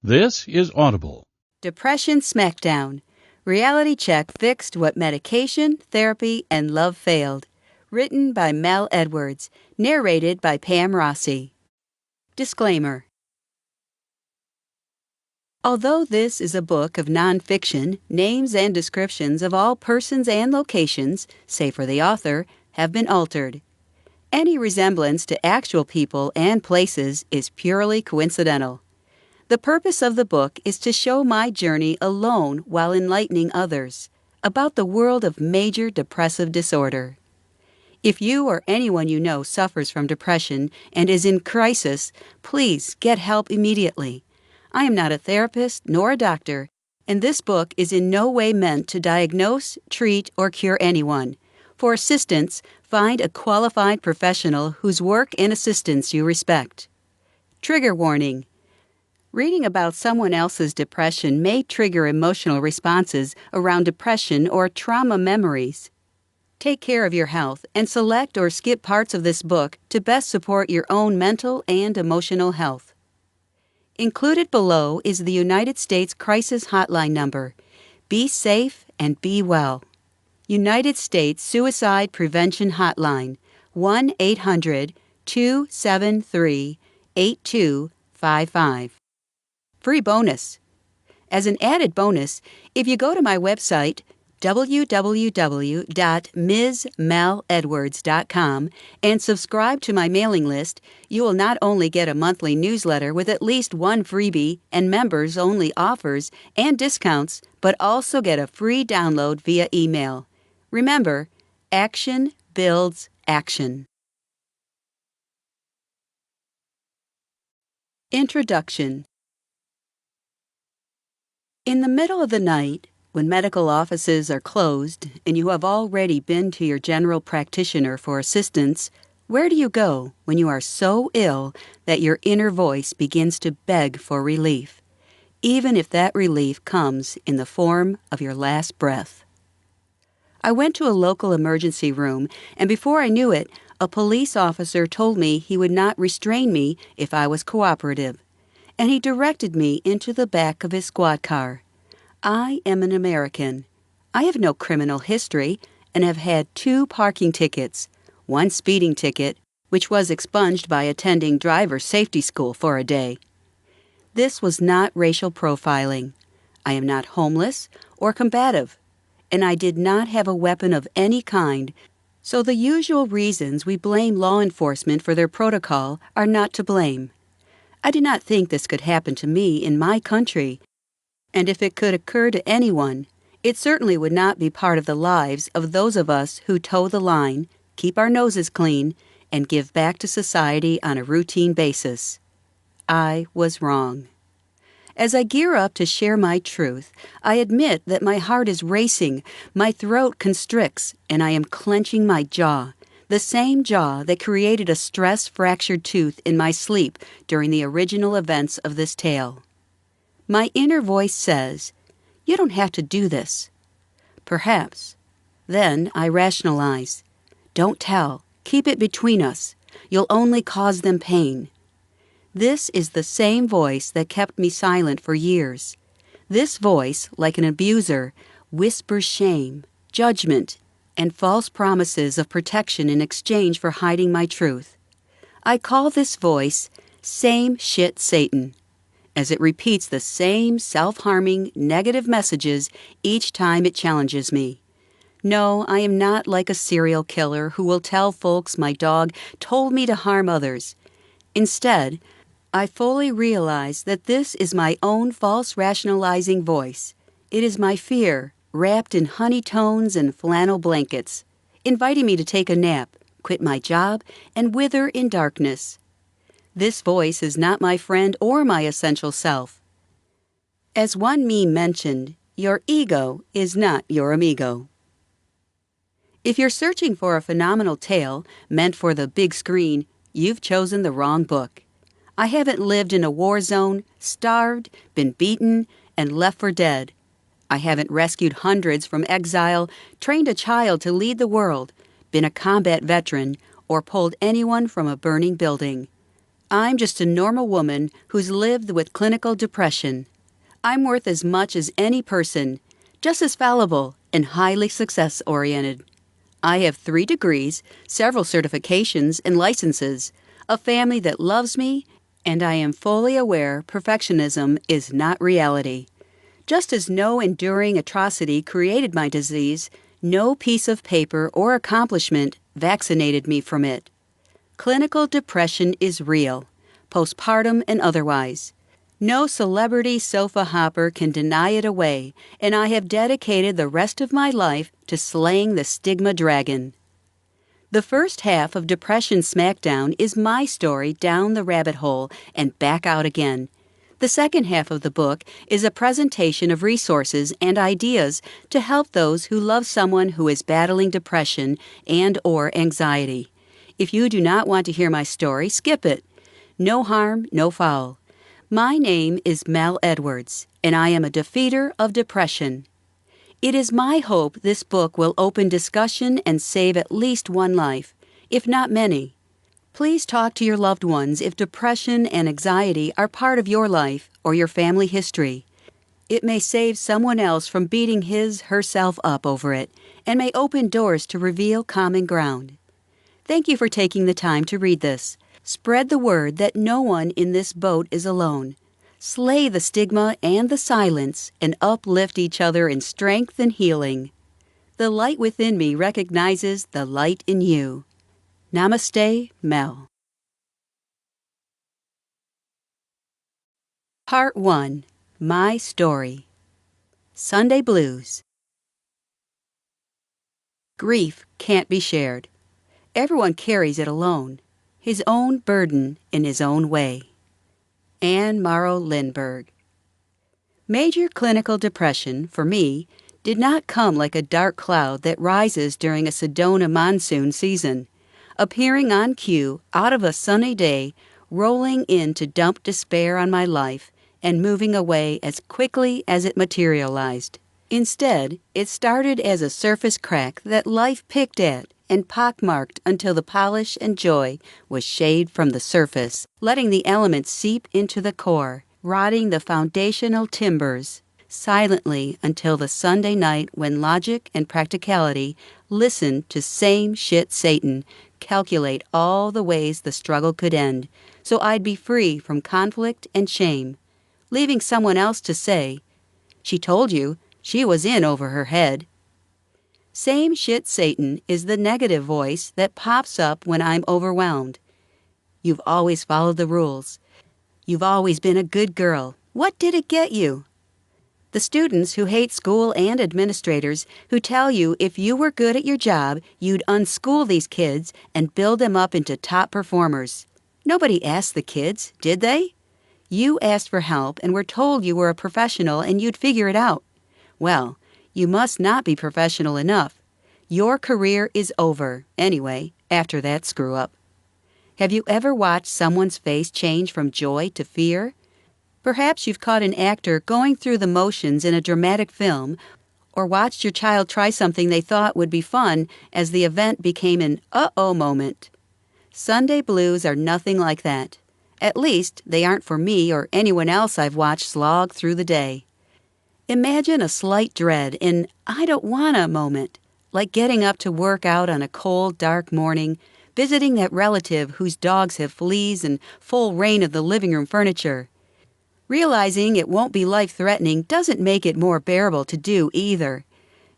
This is Audible. Depression Smackdown. Reality check fixed what medication, therapy, and love failed. Written by Mel Edwards. Narrated by Pam Rossi. Disclaimer. Although this is a book of nonfiction, names and descriptions of all persons and locations, save for the author, have been altered. Any resemblance to actual people and places is purely coincidental. The purpose of the book is to show my journey alone while enlightening others about the world of major depressive disorder. If you or anyone you know suffers from depression and is in crisis, please get help immediately. I am not a therapist nor a doctor, and this book is in no way meant to diagnose, treat, or cure anyone. For assistance, find a qualified professional whose work and assistance you respect. Trigger warning. Reading about someone else's depression may trigger emotional responses around depression or trauma memories. Take care of your health and select or skip parts of this book to best support your own mental and emotional health. Included below is the United States Crisis Hotline number. Be safe and be well. United States Suicide Prevention Hotline, 1-800-273-8255. Free bonus. As an added bonus, if you go to my website, www.msmeledwards.com, and subscribe to my mailing list, you will not only get a monthly newsletter with at least one freebie and members-only offers and discounts, but also get a free download via email. Remember, action builds action. Introduction. In the middle of the night, when medical offices are closed and you have already been to your general practitioner for assistance, where do you go when you are so ill that your inner voice begins to beg for relief, even if that relief comes in the form of your last breath? I went to a local emergency room, and before I knew it, a police officer told me he would not restrain me if I was cooperative, and he directed me into the back of his squad car. I am an American. I have no criminal history and have had 2 parking tickets, 1 speeding ticket, which was expunged by attending driver's safety school for a day. This was not racial profiling. I am not homeless or combative, and I did not have a weapon of any kind, so the usual reasons we blame law enforcement for their protocol are not to blame. I did not think this could happen to me in my country, and if it could occur to anyone, it certainly would not be part of the lives of those of us who toe the line, keep our noses clean, and give back to society on a routine basis. I was wrong. As I gear up to share my truth, I admit that my heart is racing, my throat constricts, and I am clenching my jaw, the same jaw that created a stress-fractured tooth in my sleep during the original events of this tale. My inner voice says, "You don't have to do this." Perhaps. Then I rationalize. "Don't tell. Keep it between us. You'll only cause them pain." This is the same voice that kept me silent for years. This voice, like an abuser, whispers shame, judgment, and false promises of protection in exchange for hiding my truth. I call this voice Same Shit Satan, as it repeats the same self-harming, negative messages each time it challenges me. No, I am not like a serial killer who will tell folks my dog told me to harm others. Instead, I fully realize that this is my own false rationalizing voice. It is my fear, wrapped in honey tones and flannel blankets, inviting me to take a nap, quit my job, and wither in darkness. This voice is not my friend or my essential self. As one meme mentioned, your ego is not your amigo. If you're searching for a phenomenal tale meant for the big screen, you've chosen the wrong book. I haven't lived in a war zone, starved, been beaten, and left for dead. I haven't rescued hundreds from exile, trained a child to lead the world, been a combat veteran, or pulled anyone from a burning building. I'm just a normal woman who's lived with clinical depression. I'm worth as much as any person, just as fallible and highly success-oriented. I have 3 degrees, several certifications and licenses, a family that loves me, and I am fully aware perfectionism is not reality. Just as no enduring atrocity created my disease, no piece of paper or accomplishment vaccinated me from it. Clinical depression is real, postpartum and otherwise. No celebrity sofa hopper can deny it away, and I have dedicated the rest of my life to slaying the stigma dragon. The first half of Depression Smackdown is my story down the rabbit hole and back out again. The second half of the book is a presentation of resources and ideas to help those who love someone who is battling depression and/or anxiety. If you do not want to hear my story, skip it. No harm, no foul. My name is Mel Edwards, and I am a defeater of depression. It is my hope this book will open discussion and save at least one life, if not many. Please talk to your loved ones if depression and anxiety are part of your life or your family history. It may save someone else from beating herself up over it, and may open doors to reveal common ground. Thank you for taking the time to read this. Spread the word that no one in this boat is alone. Slay the stigma and the silence and uplift each other in strength and healing. The light within me recognizes the light in you. Namaste, Mel. Part 1. My Story. Sunday Blues. Grief can't be shared. Everyone carries it alone, his own burden in his own way. Anne Morrow Lindbergh. Major clinical depression, for me, did not come like a dark cloud that rises during a Sedona monsoon season, appearing on cue out of a sunny day, rolling in to dump despair on my life and moving away as quickly as it materialized. Instead, it started as a surface crack that life picked at and pockmarked until the polish and joy was shaved from the surface, letting the elements seep into the core, rotting the foundational timbers, silently until the Sunday night when logic and practicality listened to same shit Satan calculate all the ways the struggle could end, so I'd be free from conflict and shame, leaving someone else to say, "She told you, she was in over her head." Same shit Satan is the negative voice that pops up when I'm overwhelmed. You've always followed the rules. You've always been a good girl. What did it get you? The students who hate school and administrators who tell you if you were good at your job, you'd unschool these kids and build them up into top performers. Nobody asked the kids, did they? You asked for help and were told you were a professional and you'd figure it out. Well, you must not be professional enough. Your career is over, anyway, after that screw-up. Have you ever watched someone's face change from joy to fear? Perhaps you've caught an actor going through the motions in a dramatic film, or watched your child try something they thought would be fun as the event became an uh-oh moment. Sunday blues are nothing like that. At least, they aren't for me or anyone else I've watched slog through the day. Imagine a slight dread, an I don't wanna moment, like getting up to work out on a cold, dark morning, visiting that relative whose dogs have fleas and full reign of the living room furniture. Realizing it won't be life-threatening doesn't make it more bearable to do either.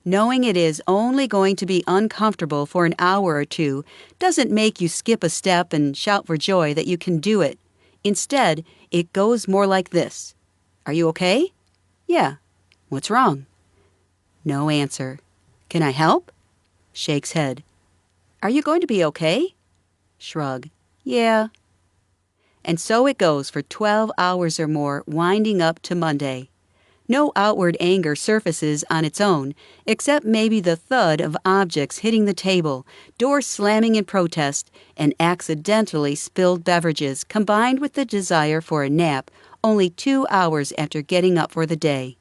Knowing it is only going to be uncomfortable for an hour or two doesn't make you skip a step and shout for joy that you can do it. Instead, it goes more like this. Are you okay? Yeah. What's wrong? No answer. Can I help? Shakes head. Are you going to be okay? Shrug. Yeah. And so it goes for 12 hours or more, winding up to Monday. No outward anger surfaces on its own, except maybe the thud of objects hitting the table, doors slamming in protest, and accidentally spilled beverages, combined with the desire for a nap only 2 hours after getting up for the day.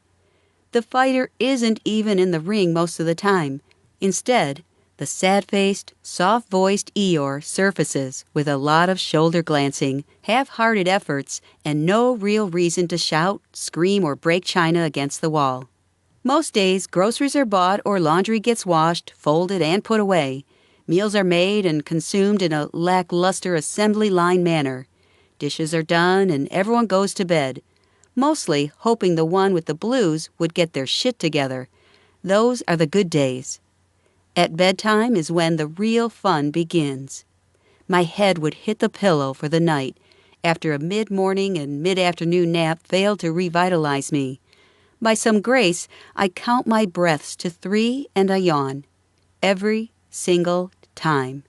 The fighter isn't even in the ring most of the time. Instead, The sad-faced, soft-voiced Eeyore surfaces with a lot of shoulder-glancing, half-hearted efforts and no real reason to shout, scream, or break china against the wall. Most days, groceries are bought or laundry gets washed, folded, and put away. Meals are made and consumed in a lackluster assembly line manner. Dishes are done and everyone goes to bed, mostly hoping the one with the blues would get their shit together. Those are the good days. At bedtime is when the real fun begins. My head would hit the pillow for the night after a mid-morning and mid-afternoon nap failed to revitalize me. By some grace, I count my breaths to 3 and I yawn. Every single time.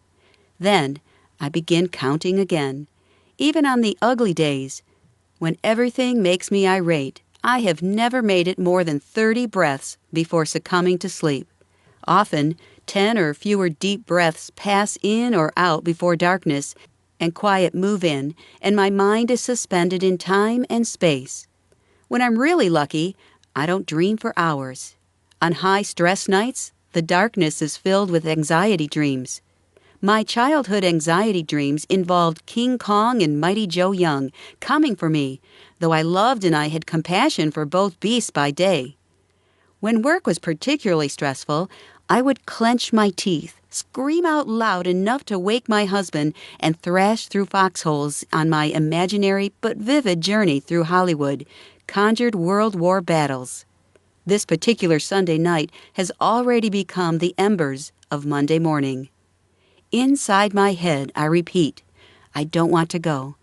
Then I begin counting again. Even on the ugly days, when everything makes me irate, I have never made it more than 30 breaths before succumbing to sleep. Often, 10 or fewer deep breaths pass in or out before darkness and quiet move in, and my mind is suspended in time and space. When I'm really lucky, I don't dream for hours. On high-stress nights, the darkness is filled with anxiety dreams. My childhood anxiety dreams involved King Kong and Mighty Joe Young coming for me, though I loved and I had compassion for both beasts by day. When work was particularly stressful, I would clench my teeth, scream out loud enough to wake my husband, and thrash through foxholes on my imaginary but vivid journey through Hollywood, conjured World War battles. This particular Sunday night has already become the embers of Monday morning. Inside my head, I repeat, I don't want to go.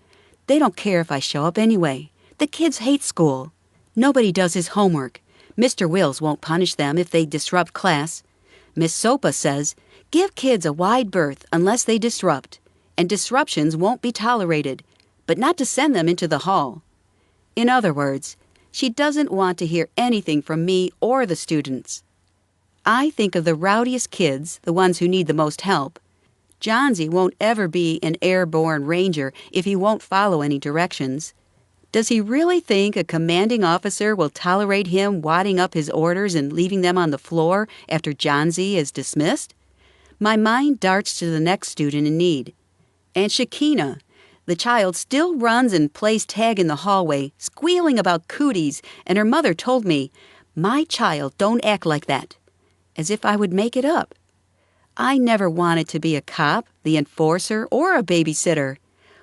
They don't care if I show up anyway. The kids hate school. Nobody does his homework. Mr. Wills won't punish them if they disrupt class. Miss Sopa says, give kids a wide berth unless they disrupt, and disruptions won't be tolerated, but not to send them into the hall. In other words, she doesn't want to hear anything from me or the students. I think of the rowdiest kids, the ones who need the most help. Johnsy won't ever be an airborne ranger if he won't follow any directions. Does he really think a commanding officer will tolerate him wadding up his orders and leaving them on the floor after Johnsy is dismissed? My mind darts to the next student in need. And Shakina. The child still runs and plays tag in the hallway, squealing about cooties, and her mother told me, my child don't act like that, as if I would make it up. I never wanted to be a cop, the enforcer, or a babysitter.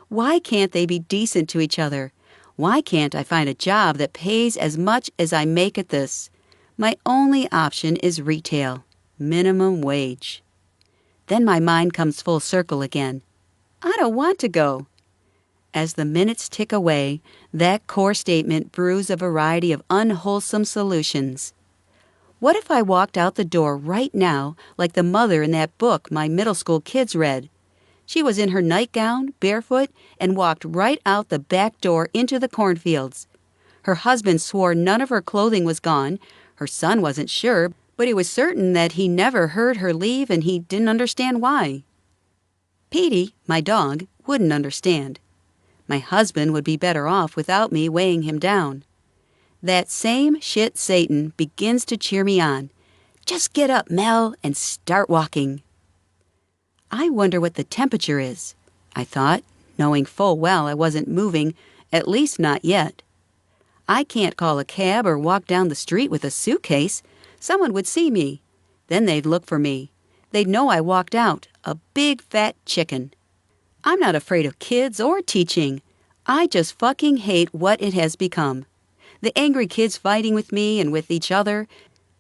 Why can't they be decent to each other? Why can't I find a job that pays as much as I make at this? My only option is retail, minimum wage. Then my mind comes full circle again. I don't want to go. As the minutes tick away, that core statement brews a variety of unwholesome solutions. What if I walked out the door right now like the mother in that book my middle school kids read? She was in her nightgown, barefoot, and walked right out the back door into the cornfields. Her husband swore none of her clothing was gone. Her son wasn't sure, but he was certain that he never heard her leave and he didn't understand why. Petey, my dog, wouldn't understand. My husband would be better off without me weighing him down. That same shit Satan begins to cheer me on. Just get up, Mel, and start walking. I wonder what the temperature is, I thought, knowing full well I wasn't moving, at least not yet. I can't call a cab or walk down the street with a suitcase. Someone would see me. Then they'd look for me. They'd know I walked out, a big fat chicken. I'm not afraid of kids or teaching. I just fucking hate what it has become. The angry kids fighting with me and with each other,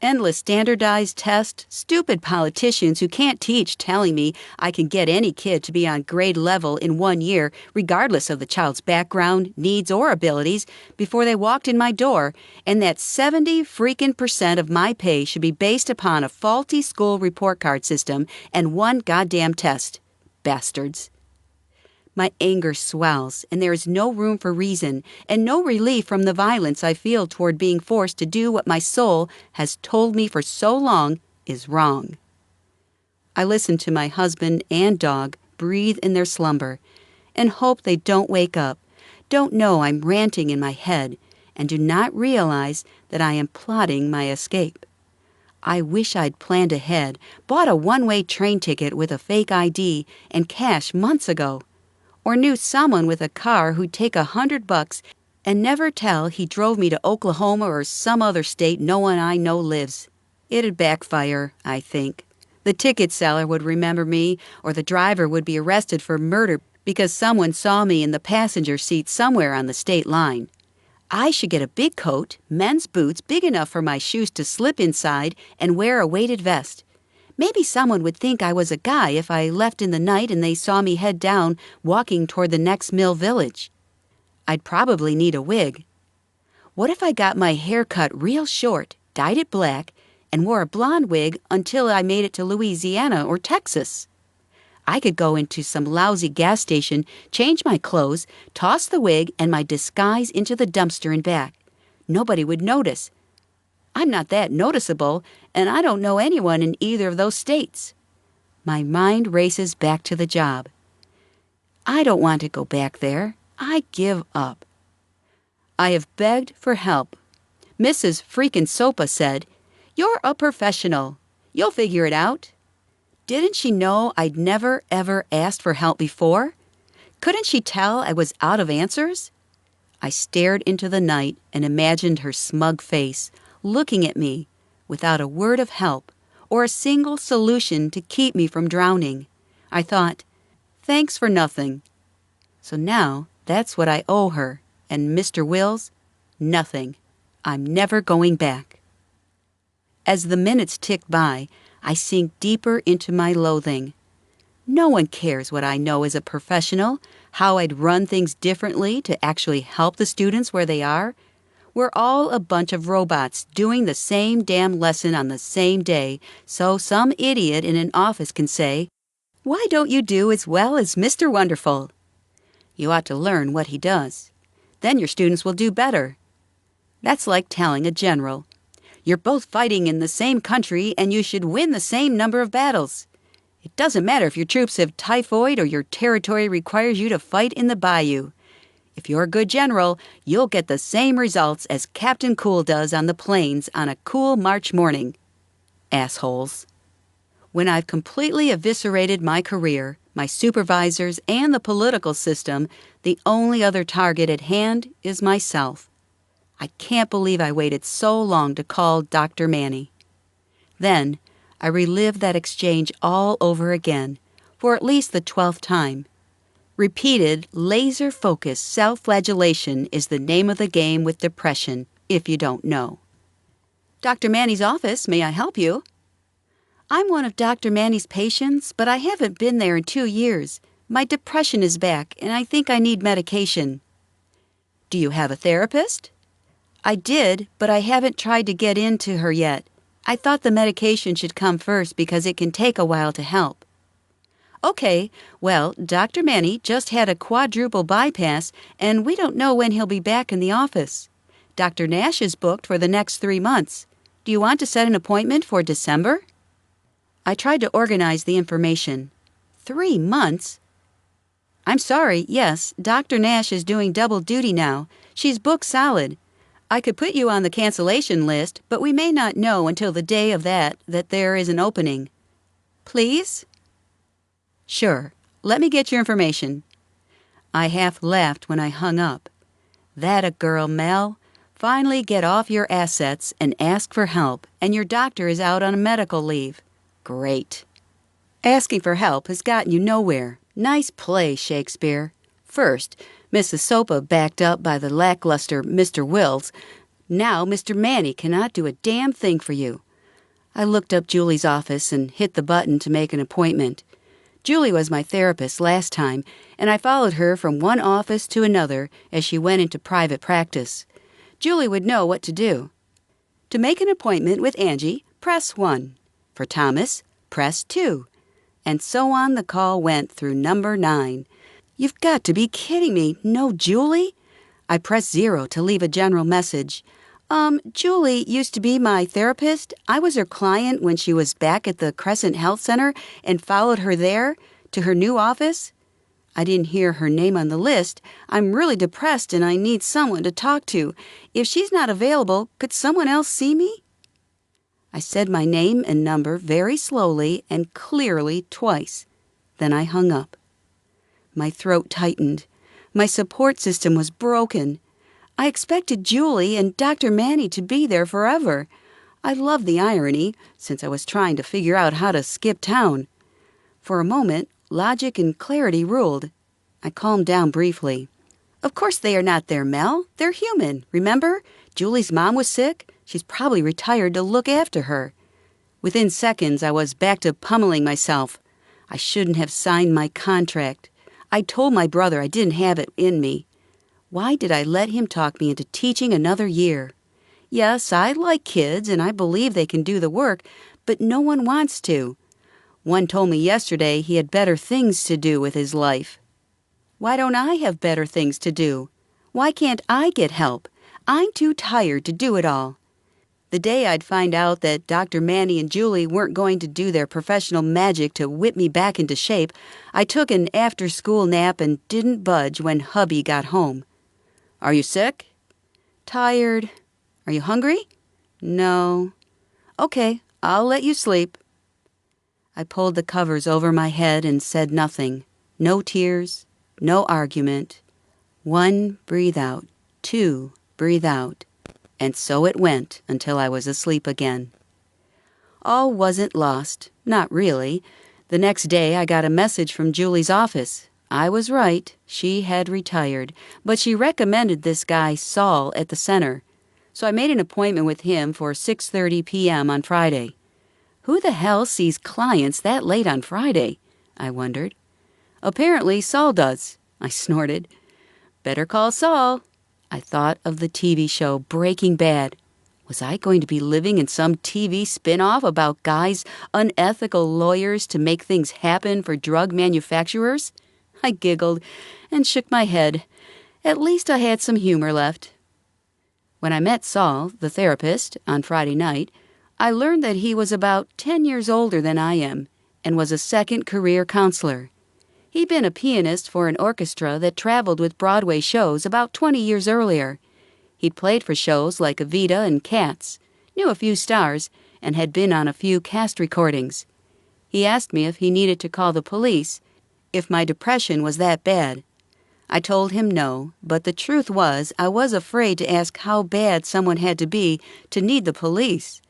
endless standardized tests, stupid politicians who can't teach telling me I can get any kid to be on grade level in 1 year, regardless of the child's background, needs, or abilities, before they walked in my door, and that 70% of my pay should be based upon a faulty school report card system and one goddamn test. Bastards. My anger swells, and there is no room for reason, and no relief from the violence I feel toward being forced to do what my soul has told me for so long is wrong. I listen to my husband and dog breathe in their slumber, and hope they don't wake up, don't know I'm ranting in my head, and do not realize that I am plotting my escape. I wish I'd planned ahead, bought a one-way train ticket with a fake ID and cash months ago. Or knew someone with a car who'd take $100 and never tell he drove me to Oklahoma or some other state no one I know lives. It'd backfire, I think. The ticket seller would remember me, or the driver would be arrested for murder because someone saw me in the passenger seat somewhere on the state line. I should get a big coat, men's boots big enough for my shoes to slip inside, and wear a weighted vest. Maybe someone would think I was a guy if I left in the night and they saw me head down, walking toward the next mill village. I'd probably need a wig. What if I got my hair cut real short, dyed it black, and wore a blonde wig until I made it to Louisiana or Texas? I could go into some lousy gas station, change my clothes, toss the wig and my disguise into the dumpster and back. Nobody would notice. I'm not that noticeable, and I don't know anyone in either of those states. My mind races back to the job. I don't want to go back there. I give up. I have begged for help. Mrs. Freakin' Sopa said, "You're a professional. You'll figure it out." Didn't she know I'd never, ever asked for help before? Couldn't she tell I was out of answers? I stared into the night and imagined her smug face, looking at me, without a word of help or a single solution to keep me from drowning. I thought, thanks for nothing. So now that's what I owe her, and Mr. Wills, nothing. I'm never going back. As the minutes tick by, I sink deeper into my loathing. No one cares what I know as a professional, how I'd run things differently to actually help the students where they are. We're all a bunch of robots doing the same damn lesson on the same day, so some idiot in an office can say, "Why don't you do as well as Mr. Wonderful?" You ought to learn what he does. Then your students will do better. That's like telling a general, "You're both fighting in the same country and you should win the same number of battles. It doesn't matter if your troops have typhoid or your territory requires you to fight in the bayou. If you're a good general, you'll get the same results as Captain Cool does on the plains on a cool March morning." Assholes. When I've completely eviscerated my career, my supervisors, and the political system, the only other target at hand is myself. I can't believe I waited so long to call Dr. Manny. Then I relived that exchange all over again, for at least the 12th time. Repeated, laser-focused self-flagellation is the name of the game with depression, if you don't know. "Dr. Manny's office, may I help you?" "I'm one of Dr. Manny's patients, but I haven't been there in 2 years. My depression is back, and I think I need medication." "Do you have a therapist?" "I did, but I haven't tried to get into her yet. I thought the medication should come first because it can take a while to help." "Okay, well, Dr. Manny just had a quadruple bypass, and we don't know when he'll be back in the office. Dr. Nash is booked for the next 3 months. Do you want to set an appointment for December?" I tried to organize the information. 3 months? "I'm sorry, yes, Dr. Nash is doing double duty now. She's booked solid. I could put you on the cancellation list, but we may not know until the day of that there is an opening." "Please?" "Sure. Let me get your information." I half laughed when I hung up. That a girl, Mel. Finally get off your assets and ask for help, and your doctor is out on a medical leave. Great. Asking for help has gotten you nowhere. Nice play, Shakespeare. First, Mrs. Sopa backed up by the lackluster Mr. Wills. Now Mr. Manny cannot do a damn thing for you. I looked up Julie's office and hit the button to make an appointment. Julie was my therapist last time, and I followed her from one office to another as she went into private practice. Julie would know what to do. To make an appointment with Angie, press 1. For Thomas, press 2. And so on the call went through number 9. You've got to be kidding me. No Julie? I pressed 0 to leave a general message. Julie used to be my therapist. I was her client when she was back at the Crescent Health Center and followed her there to her new office. I didn't hear her name on the list. I'm really depressed and I need someone to talk to. If she's not available, could someone else see me? I said my name and number very slowly and clearly twice. Then I hung up. My throat tightened. My support system was broken. I expected Julie and Dr. Manny to be there forever. I loved the irony, since I was trying to figure out how to skip town. For a moment, logic and clarity ruled. I calmed down briefly. Of course they are not there, Mel. They're human, remember? Julie's mom was sick. She's probably retired to look after her. Within seconds, I was back to pummeling myself. I shouldn't have signed my contract. I told my brother I didn't have it in me. Why did I let him talk me into teaching another year? Yes, I like kids and I believe they can do the work, but no one wants to. One told me yesterday he had better things to do with his life. Why don't I have better things to do? Why can't I get help? I'm too tired to do it all. The day I'd find out that Dr. Manny and Julie weren't going to do their professional magic to whip me back into shape, I took an after-school nap and didn't budge when hubby got home. Are you sick? Tired. Are you hungry? No. Okay, I'll let you sleep. I pulled the covers over my head and said nothing. No tears, no argument. 1, breathe out. 2, breathe out. And so it went until I was asleep again. All wasn't lost. Not really. The next day I got a message from Julie's office. I was right. She had retired. But she recommended this guy, Saul, at the center. So I made an appointment with him for 6:30 p.m. on Friday. Who the hell sees clients that late on Friday? I wondered. Apparently Saul does. I snorted. Better call Saul. I thought of the TV show Breaking Bad. Was I going to be living in some TV spin-off about guys, unethical lawyers to make things happen for drug manufacturers? I giggled and shook my head. At least I had some humor left. When I met Saul, the therapist, on Friday night, I learned that he was about 10 years older than I am and was a second career counselor. He'd been a pianist for an orchestra that traveled with Broadway shows about 20 years earlier. He'd played for shows like Evita and Cats, knew a few stars, and had been on a few cast recordings. He asked me if he needed to call the police, if my depression was that bad. I told him no, but the truth was I was afraid to ask how bad someone had to be to need the police.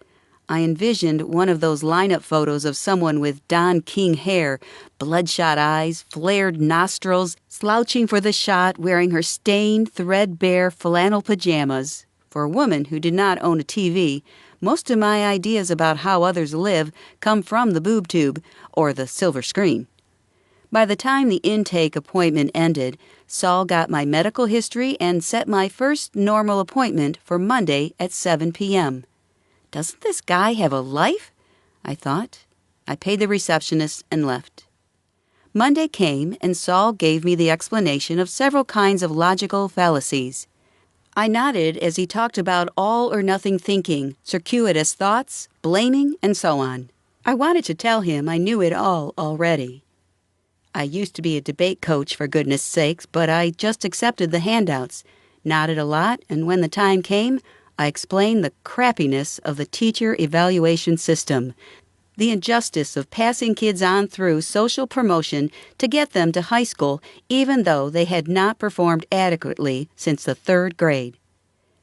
I envisioned one of those lineup photos of someone with Don King hair, bloodshot eyes, flared nostrils, slouching for the shot, wearing her stained, threadbare flannel pajamas. For a woman who did not own a TV, most of my ideas about how others live come from the boob tube or the silver screen. By the time the intake appointment ended, Saul got my medical history and set my first normal appointment for Monday at 7 p.m. Doesn't this guy have a life? I thought. I paid the receptionist and left. Monday came, and Saul gave me the explanation of several kinds of logical fallacies. I nodded as he talked about all-or-nothing thinking, circuitous thoughts, blaming, and so on. I wanted to tell him I knew it all already. I used to be a debate coach, for goodness sakes, but I just accepted the handouts, nodded a lot, and when the time came, I explained the crappiness of the teacher evaluation system, the injustice of passing kids on through social promotion to get them to high school even though they had not performed adequately since the 3rd grade.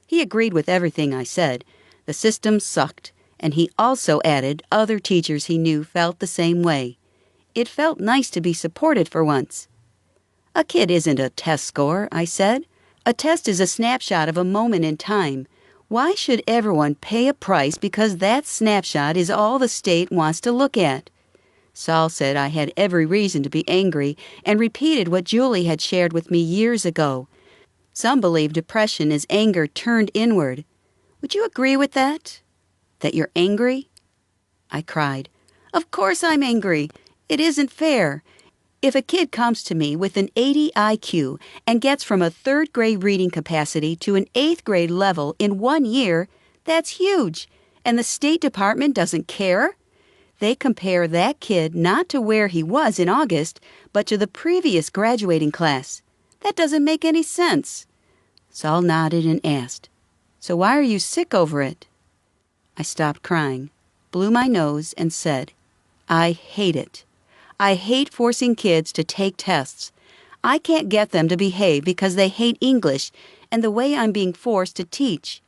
He agreed with everything I said. The system sucked, and he also added other teachers he knew felt the same way. It felt nice to be supported for once. A kid isn't a test score, I said. A test is a snapshot of a moment in time. Why should everyone pay a price because that snapshot is all the state wants to look at? Saul said I had every reason to be angry and repeated what Julie had shared with me years ago. Some believe depression is anger turned inward. Would you agree with that? That you're angry? I cried. Of course I'm angry. It isn't fair. If a kid comes to me with an 80 IQ and gets from a 3rd grade reading capacity to an 8th grade level in 1 year, that's huge, and the State Department doesn't care. They compare that kid not to where he was in August, but to the previous graduating class. That doesn't make any sense. Saul nodded and asked, So why are you sick over it? I stopped crying. blew my nose, and said, "I hate it. I hate forcing kids to take tests. I can't get them to behave because they hate English and the way I'm being forced to teach.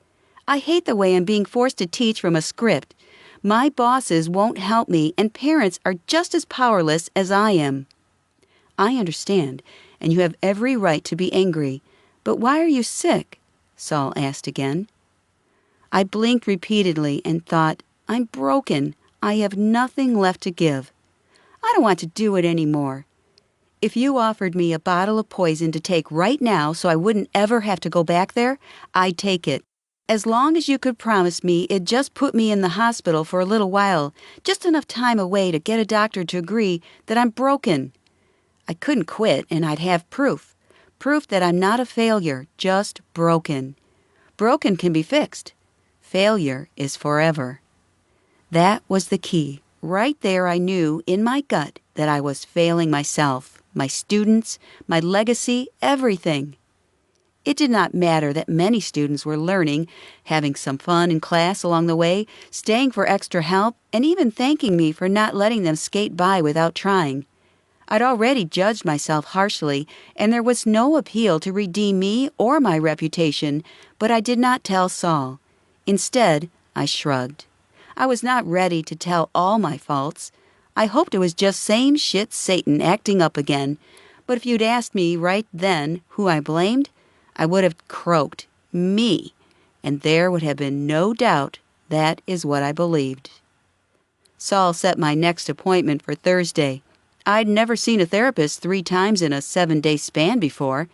I hate the way I'm being forced to teach from a script. My bosses won't help me, and parents are just as powerless as I am." "I understand, and you have every right to be angry. But why are you sick?" Saul asked again. I blinked repeatedly and thought, I'm broken. I have nothing left to give. I don't want to do it anymore. If you offered me a bottle of poison to take right now so I wouldn't ever have to go back there, I'd take it. As long as you could promise me it'd just put me in the hospital for a little while, just enough time away to get a doctor to agree that I'm broken. I couldn't quit, and I'd have proof. Proof that I'm not a failure, just broken. Broken can be fixed. Failure is forever. That was the key. Right there I knew in my gut that I was failing myself, my students, my legacy, everything. It did not matter that many students were learning, having some fun in class along the way, staying for extra help, and even thanking me for not letting them skate by without trying. I'd already judged myself harshly, and there was no appeal to redeem me or my reputation, but I did not tell Saul. Instead, I shrugged. I was not ready to tell all my faults. I hoped it was just same shit Satan acting up again, but if you'd asked me right then who I blamed, I would have croaked, me, and there would have been no doubt that is what I believed. Saul set my next appointment for Thursday. I'd never seen a therapist 3 times in a 7-day span before.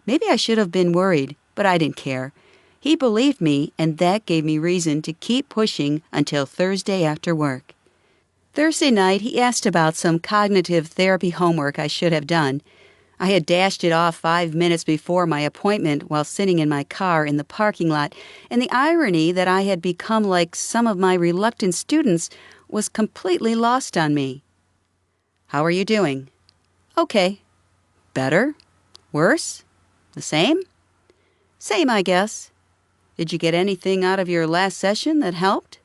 Maybe I should have been worried, but I didn't care. He believed me, and that gave me reason to keep pushing until Thursday after work. Thursday night, he asked about some cognitive therapy homework I should have done. I had dashed it off 5 minutes before my appointment while sitting in my car in the parking lot, and the irony that I had become like some of my reluctant students was completely lost on me. "How are you doing?" "Okay." "Better? Worse? The same?" "Same, I guess." "Did you get anything out of your last session that helped?"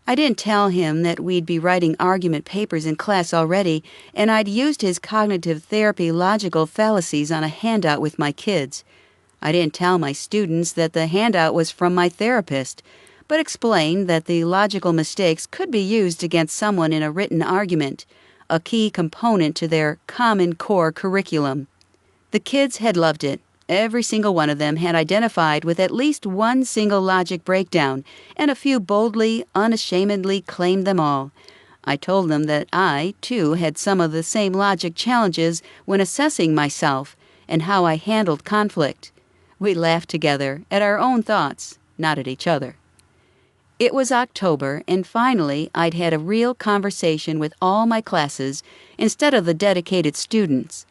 I didn't tell him that we'd be writing argument papers in class already, and I'd used his cognitive therapy logical fallacies on a handout with my kids. I didn't tell my students that the handout was from my therapist, but explained that the logical mistakes could be used against someone in a written argument, a key component to their Common Core curriculum. The kids had loved it. Every single one of them had identified with at least one single logic breakdown, and a few boldly, unashamedly claimed them all. I told them that I, too, had some of the same logic challenges when assessing myself and how I handled conflict. We laughed together at our own thoughts, not at each other. It was October, and finally I'd had a real conversation with all my classes instead of the dedicated students.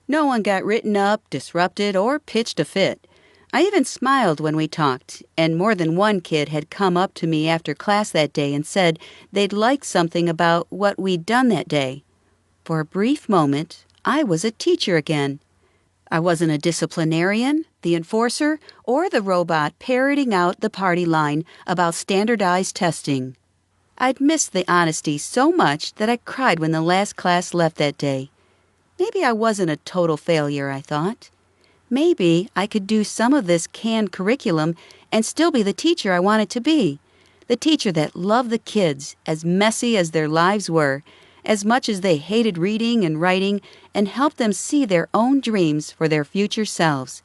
No one got written up, disrupted, or pitched a fit. I even smiled when we talked, and more than one kid had come up to me after class that day and said they'd liked something about what we'd done that day. For a brief moment, I was a teacher again. I wasn't a disciplinarian, the enforcer, or the robot parroting out the party line about standardized testing. I'd missed the honesty so much that I cried when the last class left that day. Maybe I wasn't a total failure, I thought. Maybe I could do some of this canned curriculum and still be the teacher I wanted to be. The teacher that loved the kids, as messy as their lives were, as much as they hated reading and writing, and helped them see their own dreams for their future selves.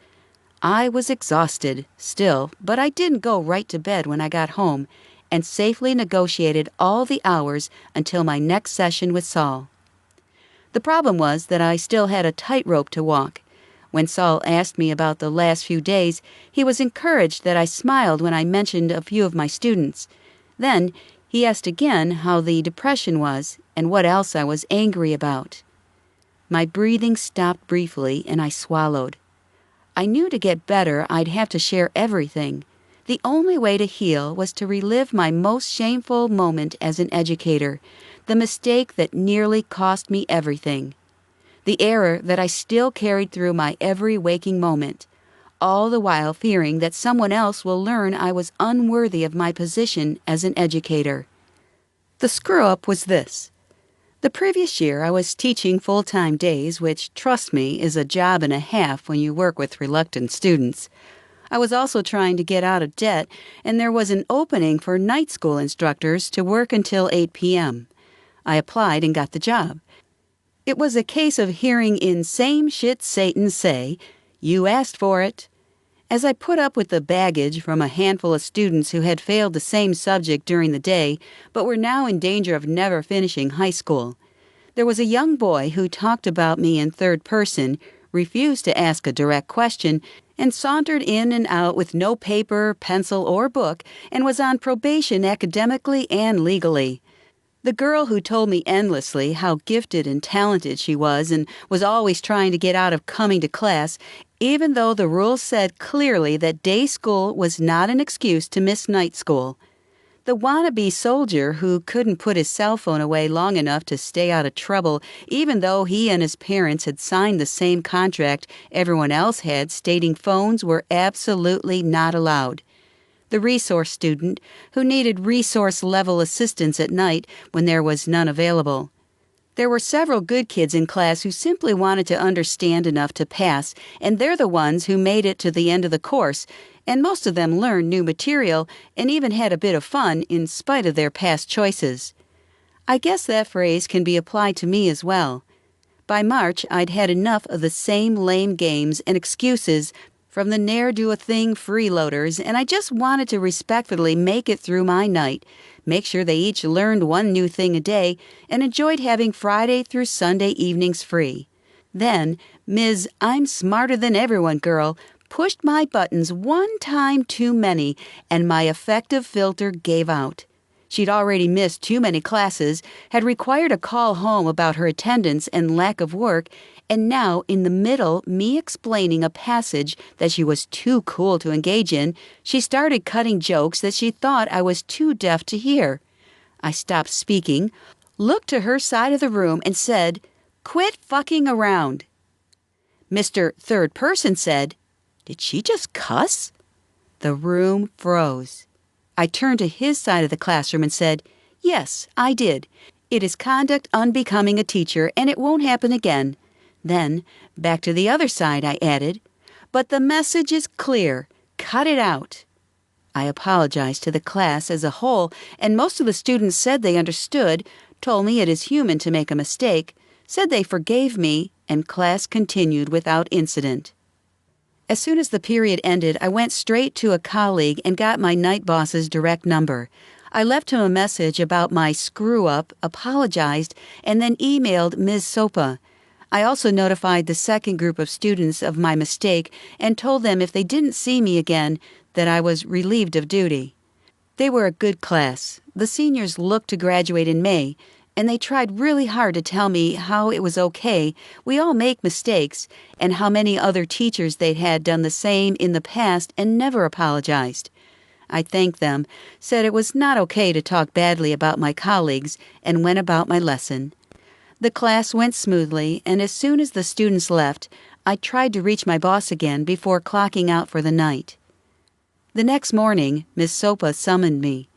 I was exhausted, still, but I didn't go right to bed when I got home, and safely negotiated all the hours until my next session with Saul. The problem was that I still had a tightrope to walk. When Saul asked me about the last few days, he was encouraged that I smiled when I mentioned a few of my students. Then he asked again how the depression was and what else I was angry about. My breathing stopped briefly, and I swallowed. I knew to get better I'd have to share everything. The only way to heal was to relive my most shameful moment as an educator, the mistake that nearly cost me everything. The error that I still carried through my every waking moment, all the while fearing that someone else will learn I was unworthy of my position as an educator. The screw-up was this. The previous year, I was teaching full-time days, which, trust me, is a job and a half when you work with reluctant students. I was also trying to get out of debt, and there was an opening for night school instructors to work until 8 p.m. I applied and got the job. It was a case of hearing in same shit Satan say, "You asked for it." As I put up with the baggage from a handful of students who had failed the same subject during the day, but were now in danger of never finishing high school, there was a young boy who talked about me in third person, refused to ask a direct question, and sauntered in and out with no paper, pencil, or book, and was on probation academically and legally. The girl who told me endlessly how gifted and talented she was and was always trying to get out of coming to class, even though the rules said clearly that day school was not an excuse to miss night school. The wannabe soldier who couldn't put his cell phone away long enough to stay out of trouble, even though he and his parents had signed the same contract everyone else had stating phones were absolutely not allowed. The resource student who needed resource-level assistance at night when there was none available. There were several good kids in class who simply wanted to understand enough to pass, and they're the ones who made it to the end of the course, and most of them learned new material and even had a bit of fun in spite of their past choices. I guess that phrase can be applied to me as well. By March, I'd had enough of the same lame games and excuses from the ne'er-do-a-thing freeloaders, and I just wanted to respectfully make it through my night, make sure they each learned one new thing a day, and enjoyed having Friday through Sunday evenings free. Then, Ms. I'm smarter than everyone girl pushed my buttons one time too many, and my effective filter gave out. She'd already missed too many classes, had required a call home about her attendance and lack of work, and now, in the middle, me explaining a passage that she was too cool to engage in, she started cutting jokes that she thought I was too deaf to hear. I stopped speaking, looked to her side of the room, and said, "Quit fucking around." Mr. Third Person said, "Did she just cuss?" The room froze. I turned to his side of the classroom and said, "Yes, I did. It is conduct unbecoming a teacher, and it won't happen again." Then, back to the other side, I added, "But the message is clear. Cut it out." I apologized to the class as a whole, and most of the students said they understood, told me it is human to make a mistake, said they forgave me, and class continued without incident. As soon as the period ended, I went straight to a colleague and got my night boss's direct number. I left him a message about my screw-up, apologized, and then emailed Ms. Sopa. I also notified the second group of students of my mistake and told them if they didn't see me again, that I was relieved of duty. They were a good class. The seniors looked to graduate in May, and they tried really hard to tell me how it was okay, we all make mistakes, and how many other teachers they'd had done the same in the past and never apologized. I thanked them, said it was not okay to talk badly about my colleagues, and went about my lesson. The class went smoothly, and as soon as the students left, I tried to reach my boss again before clocking out for the night. The next morning, Miss Sopa summoned me.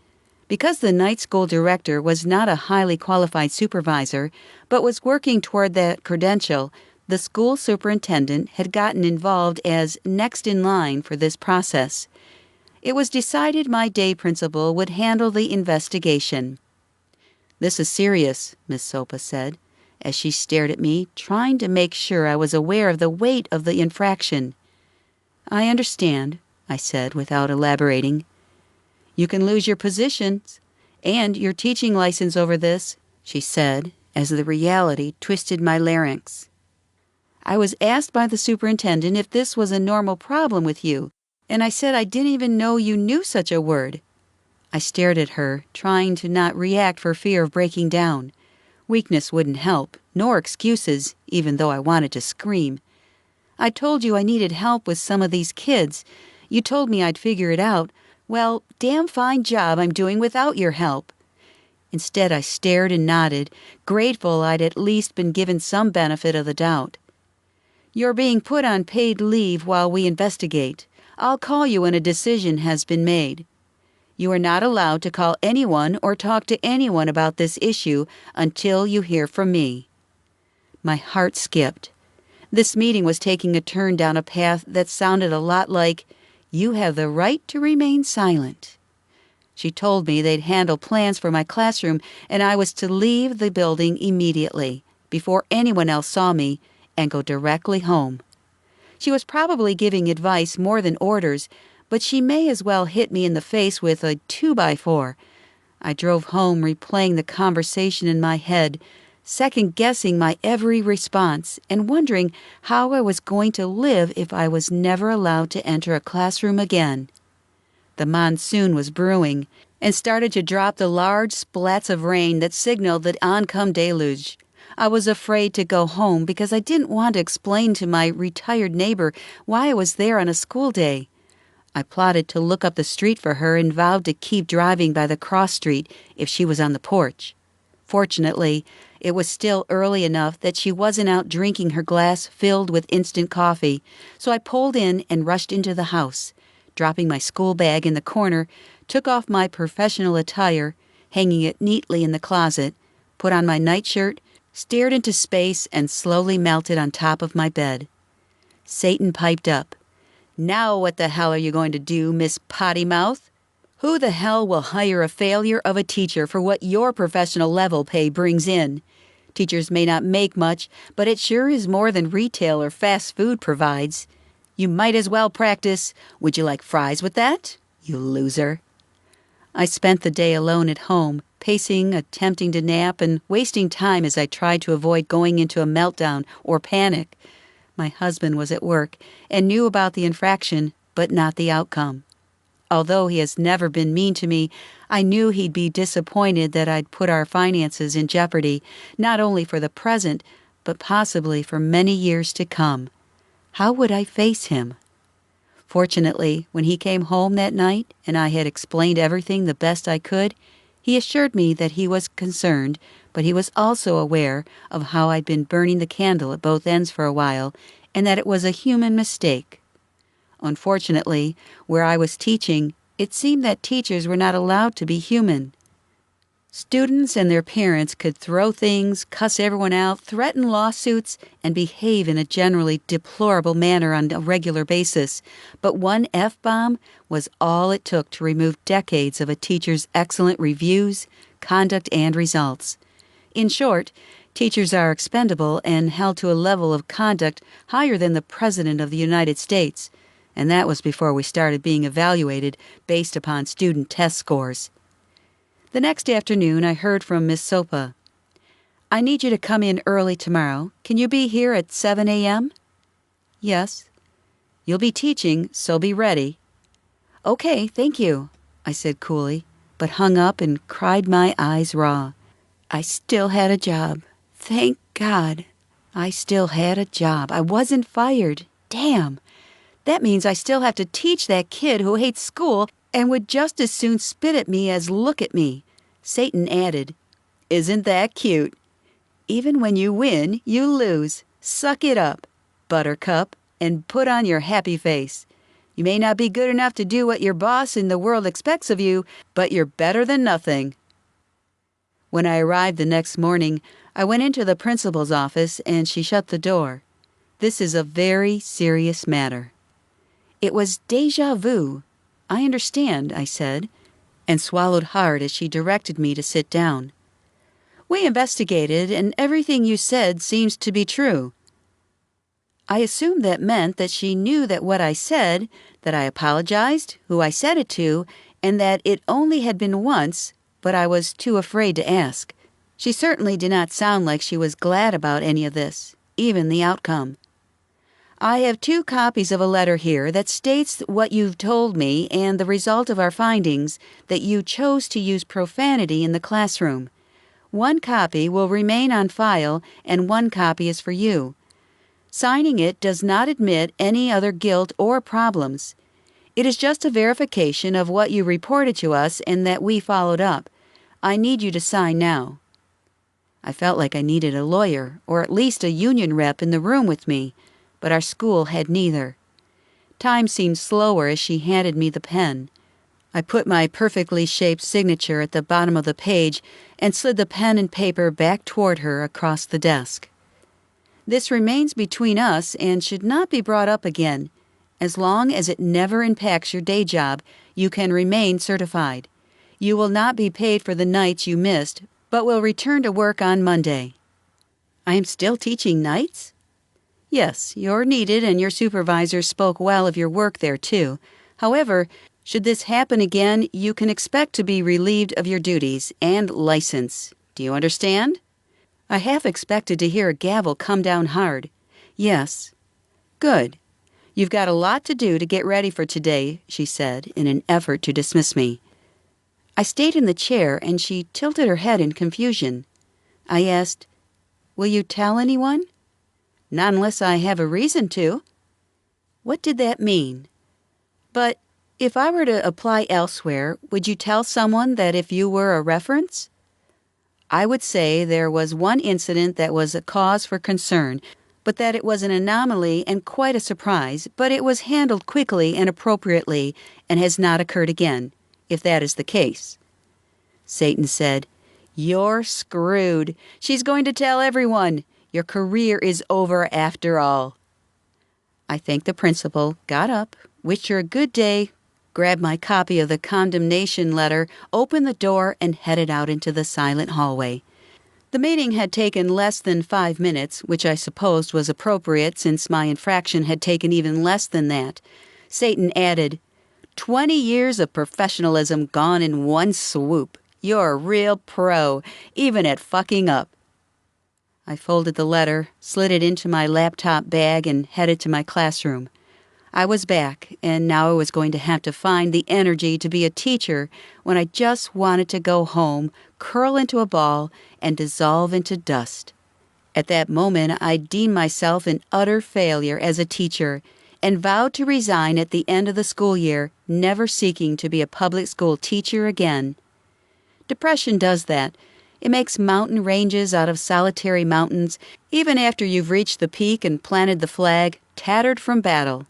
Because the night school director was not a highly qualified supervisor, but was working toward that credential, the school superintendent had gotten involved as next in line for this process. It was decided my day principal would handle the investigation. "This is serious," Miss Sopa said, as she stared at me, trying to make sure I was aware of the weight of the infraction. "I understand," I said without elaborating. "You can lose your positions and your teaching license over this," she said, as the reality twisted my larynx. "I was asked by the superintendent if this was a normal problem with you, and I said I didn't even know you knew such a word." I stared at her, trying to not react for fear of breaking down. Weakness wouldn't help, nor excuses, even though I wanted to scream. "I told you I needed help with some of these kids. You told me I'd figure it out. Well, damn fine job I'm doing without your help." Instead, I stared and nodded, grateful I'd at least been given some benefit of the doubt. "You're being put on paid leave while we investigate. I'll call you when a decision has been made." You are not allowed to call anyone or talk to anyone about this issue until you hear from me." My heart skipped. This meeting was taking a turn down a path that sounded a lot like, "You have the right to remain silent." She told me they'd handle plans for my classroom and I was to leave the building immediately, before anyone else saw me, and go directly home. She was probably giving advice more than orders, but she may as well hit me in the face with a 2x4. I drove home replaying the conversation in my head, second-guessing my every response and wondering how I was going to live if I was never allowed to enter a classroom again. The monsoon was brewing and started to drop the large splats of rain that signaled the oncome deluge. I was afraid to go home because I didn't want to explain to my retired neighbor why I was there on a school day. I plotted to look up the street for her and vowed to keep driving by the cross street if she was on the porch. Fortunately, it was still early enough that she wasn't out drinking her glass filled with instant coffee, so I pulled in and rushed into the house. Dropping my school bag in the corner, took off my professional attire, hanging it neatly in the closet, put on my nightshirt, stared into space, and slowly melted on top of my bed. Satan piped up. "Now what the hell are you going to do, Miss Potty Mouth? Who the hell will hire a failure of a teacher for what your professional level pay brings in? Teachers may not make much, but it sure is more than retail or fast food provides. You might as well practice, 'Would you like fries with that?' You loser." I spent the day alone at home, pacing, attempting to nap, and wasting time as I tried to avoid going into a meltdown or panic. My husband was at work and knew about the infraction, but not the outcome. Although he has never been mean to me, I knew he'd be disappointed that I'd put our finances in jeopardy, not only for the present, but possibly for many years to come. How would I face him? Fortunately, when he came home that night and I had explained everything the best I could, he assured me that he was concerned, but he was also aware of how I'd been burning the candle at both ends for a while and that it was a human mistake. Unfortunately, where I was teaching, it seemed that teachers were not allowed to be human. Students and their parents could throw things, cuss everyone out, threaten lawsuits, and behave in a generally deplorable manner on a regular basis, but one F-bomb was all it took to remove decades of a teacher's excellent reviews, conduct, and results. In short, teachers are expendable and held to a level of conduct higher than the President of the United States, and that was before we started being evaluated based upon student test scores. The next afternoon, I heard from Miss Sopa. "I need you to come in early tomorrow. Can you be here at 7 a.m.? "Yes." "You'll be teaching, so be ready." "Okay, thank you," I said coolly, but hung up and cried my eyes raw. I still had a job. Thank God. I still had a job. I wasn't fired. Damn. That means I still have to teach that kid who hates school and would just as soon spit at me as look at me. Satan added, "Isn't that cute? Even when you win, you lose. Suck it up, Buttercup, and put on your happy face. You may not be good enough to do what your boss in the world expects of you, but you're better than nothing." When I arrived the next morning, I went into the principal's office and she shut the door. "This is a very serious matter." It was déjà vu. "I understand," I said, and swallowed hard as she directed me to sit down. "We investigated, and everything you said seems to be true." I assumed that meant that she knew that what I said, that I apologized, who I said it to, and that it only had been once, but I was too afraid to ask. She certainly did not sound like she was glad about any of this, even the outcome. "I have 2 copies of a letter here that states what you've told me and the result of our findings, that you chose to use profanity in the classroom. 1 copy will remain on file and 1 copy is for you. Signing it does not admit any other guilt or problems. It is just a verification of what you reported to us and that we followed up. I need you to sign now." I felt like I needed a lawyer, or at least a union rep in the room with me, but our school had neither. Time seemed slower as she handed me the pen. I put my perfectly shaped signature at the bottom of the page and slid the pen and paper back toward her across the desk. This remains between us and should not be brought up again. As long as it never impacts your day job, you can remain certified. You will not be paid for the nights you missed, but will return to work on Monday. I am still teaching nights? Yes, you're needed and your supervisor spoke well of your work there too. However, should this happen again, you can expect to be relieved of your duties and license. Do you understand? I half expected to hear a gavel come down hard. Yes. Good. You've got a lot to do to get ready for today, she said, in an effort to dismiss me. I stayed in the chair, and she tilted her head in confusion. I asked, "Will you tell anyone?" "Not unless I have a reason to." What did that mean? But if I were to apply elsewhere, would you tell someone that if you were a reference? I would say there was one incident that was a cause for concern, but that it was an anomaly and quite a surprise, but it was handled quickly and appropriately and has not occurred again, if that is the case. Satan said, "You're screwed. She's going to tell everyone. Your career is over after all." I thanked the principal, got up, wished her a good day, grabbed my copy of the condemnation letter, opened the door, and headed out into the silent hallway. The meeting had taken less than 5 minutes, which I supposed was appropriate since my infraction had taken even less than that. Satan added, 20 years of professionalism gone in one swoop. You're a real pro, even at fucking up. I folded the letter, slid it into my laptop bag, and headed to my classroom. I was back, and now I was going to have to find the energy to be a teacher when I just wanted to go home, curl into a ball, and dissolve into dust. At that moment, I deemed myself an utter failure as a teacher and vowed to resign at the end of the school year, never seeking to be a public school teacher again. Depression does that. It makes mountain ranges out of solitary mountains, even after you've reached the peak and planted the flag, tattered from battle.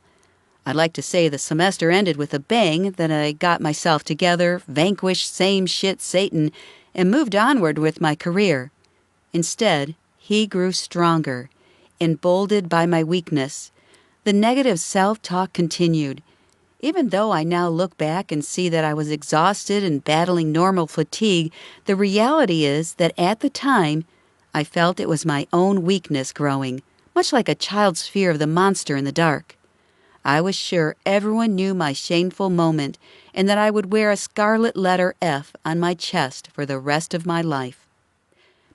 I'd like to say the semester ended with a bang, that I got myself together, vanquished same shit Satan, and moved onward with my career. Instead, he grew stronger, emboldened by my weakness. The negative self-talk continued. Even though I now look back and see that I was exhausted and battling normal fatigue, the reality is that at the time, I felt it was my own weakness growing, much like a child's fear of the monster in the dark. I was sure everyone knew my shameful moment and that I would wear a scarlet letter F on my chest for the rest of my life.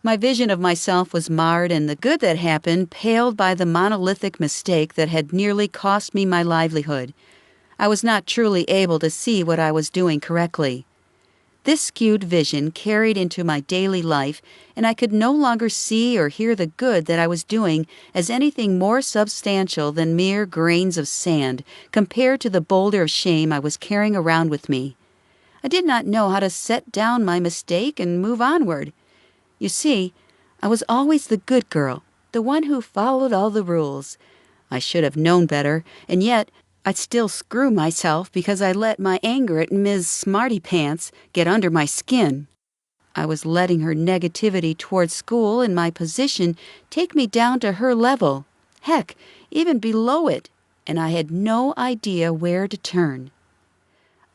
My vision of myself was marred, and the good that happened paled by the monolithic mistake that had nearly cost me my livelihood. I was not truly able to see what I was doing correctly. This skewed vision carried into my daily life, and I could no longer see or hear the good that I was doing as anything more substantial than mere grains of sand compared to the boulder of shame I was carrying around with me. I did not know how to set down my mistake and move onward. You see, I was always the good girl, the one who followed all the rules. I should have known better, and yet I'd still screw myself because I let my anger at Ms. Smarty Pants get under my skin. I was letting her negativity towards school and my position take me down to her level, heck, even below it, and I had no idea where to turn.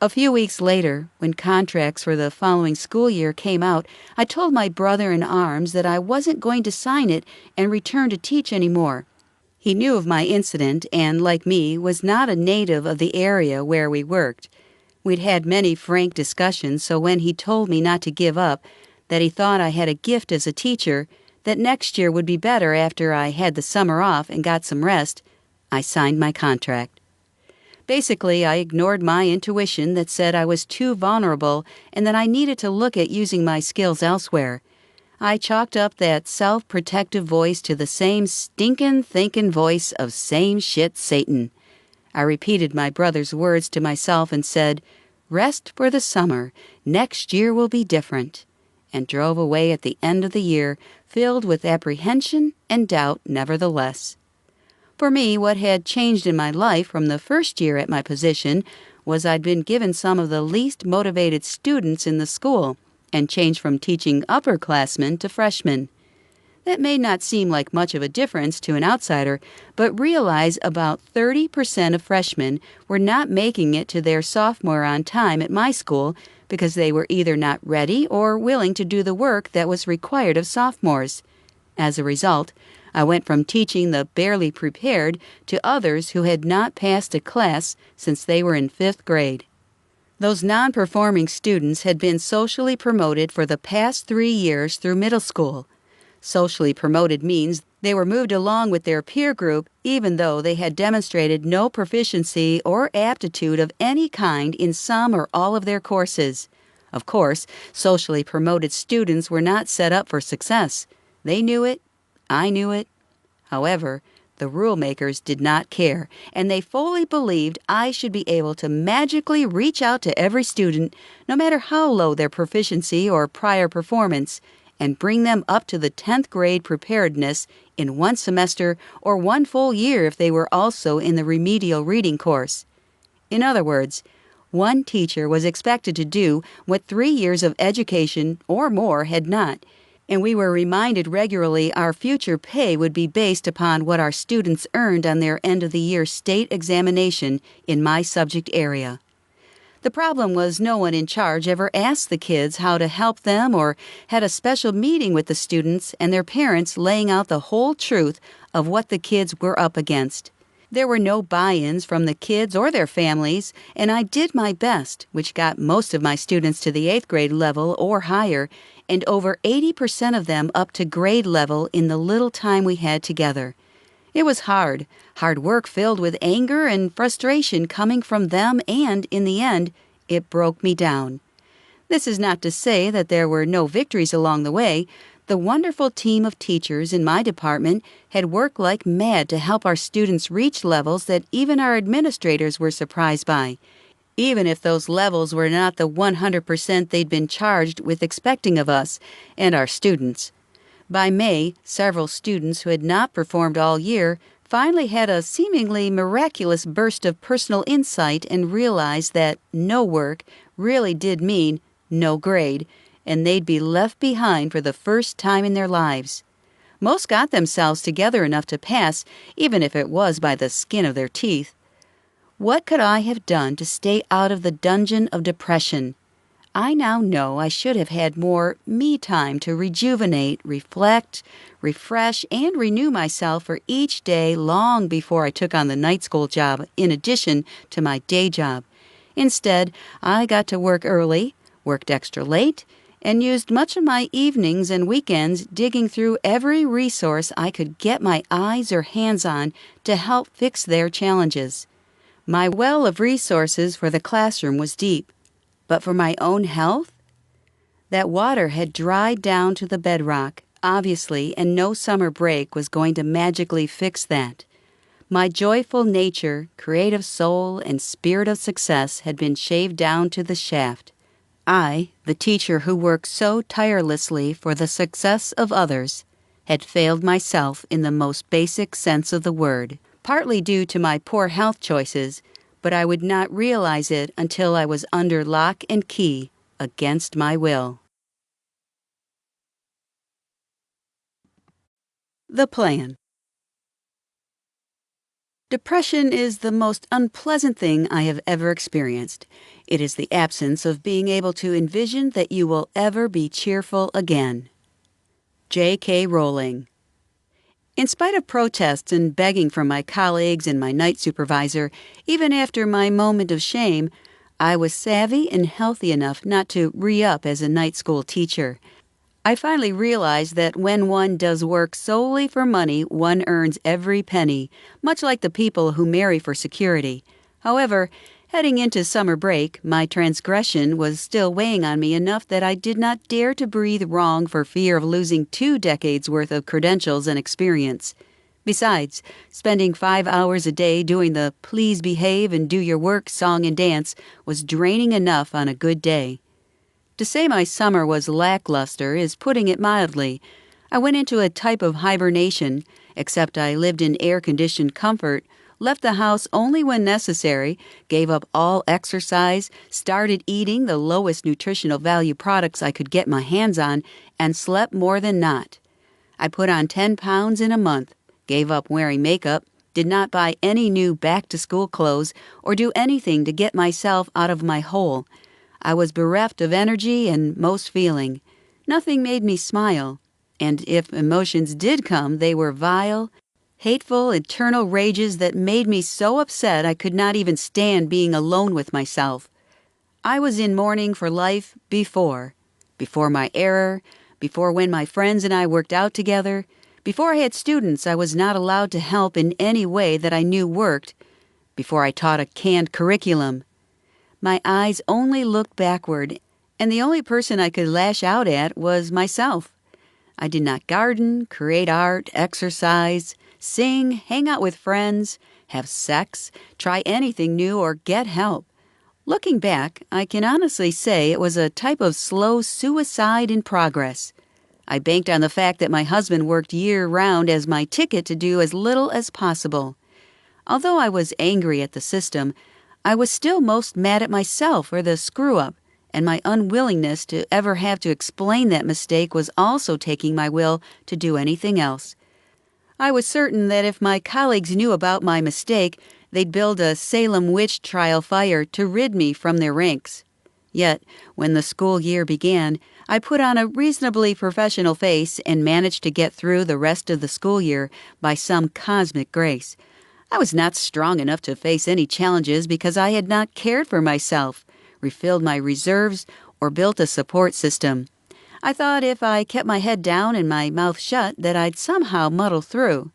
A few weeks later, when contracts for the following school year came out, I told my brother-in-arms that I wasn't going to sign it and return to teach anymore. He knew of my incident and, like me, was not a native of the area where we worked. We'd had many frank discussions, so when he told me not to give up, that he thought I had a gift as a teacher, that next year would be better after I had the summer off and got some rest, I signed my contract. Basically, I ignored my intuition that said I was too vulnerable and that I needed to look at using my skills elsewhere. I chalked up that self-protective voice to the same stinkin' thinkin' voice of same shit Satan. I repeated my brother's words to myself and said, "Rest for the summer. Next year will be different," and drove away at the end of the year, filled with apprehension and doubt nevertheless. For me, what had changed in my life from the first year at my position was I'd been given some of the least motivated students in the school and changed from teaching upperclassmen to freshmen. That may not seem like much of a difference to an outsider, but realize about 30% of freshmen were not making it to their sophomore on time at my school because they were either not ready or willing to do the work that was required of sophomores. As a result, I went from teaching the barely prepared to others who had not passed a class since they were in 5th grade. Those non-performing students had been socially promoted for the past 3 years through middle school. Socially promoted means they were moved along with their peer group even though they had demonstrated no proficiency or aptitude of any kind in some or all of their courses. Of course, socially promoted students were not set up for success. They knew it. I knew it. However, the rule makers did not care, and they fully believed I should be able to magically reach out to every student, no matter how low their proficiency or prior performance, and bring them up to the 10th grade preparedness in 1 semester or 1 full year if they were also in the remedial reading course. In other words, one teacher was expected to do what 3 years of education or more had not, and we were reminded regularly our future pay would be based upon what our students earned on their end-of-the-year state examination in my subject area. The problem was no one in charge ever asked the kids how to help them or had a special meeting with the students and their parents laying out the whole truth of what the kids were up against. There were no buy-ins from the kids or their families, and I did my best, which got most of my students to the 8th grade level or higher, and over 80% of them up to grade level in the little time we had together. It was hard work filled with anger and frustration coming from them, and, in the end, it broke me down. This is not to say that there were no victories along the way. The wonderful team of teachers in my department had worked like mad to help our students reach levels that even our administrators were surprised by, even if those levels were not the 100% they'd been charged with expecting of us and our students. By May, several students who had not performed all year finally had a seemingly miraculous burst of personal insight and realized that no work really did mean no grade, and they'd be left behind for the first time in their lives. Most got themselves together enough to pass, even if it was by the skin of their teeth. What could I have done to stay out of the dungeon of depression? I now know I should have had more me time to rejuvenate, reflect, refresh, and renew myself for each day long before I took on the night school job in addition to my day job. Instead, I got to work early, worked extra late, and used much of my evenings and weekends digging through every resource I could get my eyes or hands on to help fix their challenges. My well of resources for the classroom was deep. But for my own health? That water had dried down to the bedrock, obviously, and no summer break was going to magically fix that. My joyful nature, creative soul, and spirit of success had been shaved down to the shaft. I, the teacher who worked so tirelessly for the success of others, had failed myself in the most basic sense of the word, partly due to my poor health choices, but I would not realize it until I was under lock and key against my will. The plan. Depression is the most unpleasant thing I have ever experienced. It is the absence of being able to envision that you will ever be cheerful again. J.K. Rowling. In spite of protests and begging from my colleagues and my night supervisor, even after my moment of shame, I was savvy and healthy enough not to re-up as a night school teacher. I finally realized that when one does work solely for money, one earns every penny, much like the people who marry for security. However, heading into summer break, my transgression was still weighing on me enough that I did not dare to breathe wrong for fear of losing 2 decades worth of credentials and experience. Besides, spending 5 hours a day doing the please behave and do your work song and dance was draining enough on a good day. To say my summer was lackluster is putting it mildly. I went into a type of hibernation, except I lived in air-conditioned comfort, left the house only when necessary, gave up all exercise, started eating the lowest nutritional value products I could get my hands on, and slept more than not. I put on 10 pounds in a month, gave up wearing makeup, did not buy any new back-to-school clothes, or do anything to get myself out of my hole. I was bereft of energy and most feeling. Nothing made me smile, and if emotions did come, they were vile, hateful, eternal rages that made me so upset I could not even stand being alone with myself. I was in mourning for life before my error, before when my friends and I worked out together, before I had students I was not allowed to help in any way that I knew worked, before I taught a canned curriculum. My eyes only looked backward, and the only person I could lash out at was myself. I did not garden, create art, exercise, sing, hang out with friends, have sex, try anything new, or get help. Looking back, I can honestly say it was a type of slow suicide in progress. I banked on the fact that my husband worked year-round as my ticket to do as little as possible. Although I was angry at the system, I was still most mad at myself for the screw-up, and my unwillingness to ever have to explain that mistake was also taking my will to do anything else. I was certain that if my colleagues knew about my mistake, they'd build a Salem witch trial fire to rid me from their ranks. Yet, when the school year began, I put on a reasonably professional face and managed to get through the rest of the school year by some cosmic grace. I was not strong enough to face any challenges because I had not cared for myself, refilled my reserves, or built a support system. I thought if I kept my head down and my mouth shut that I'd somehow muddle through.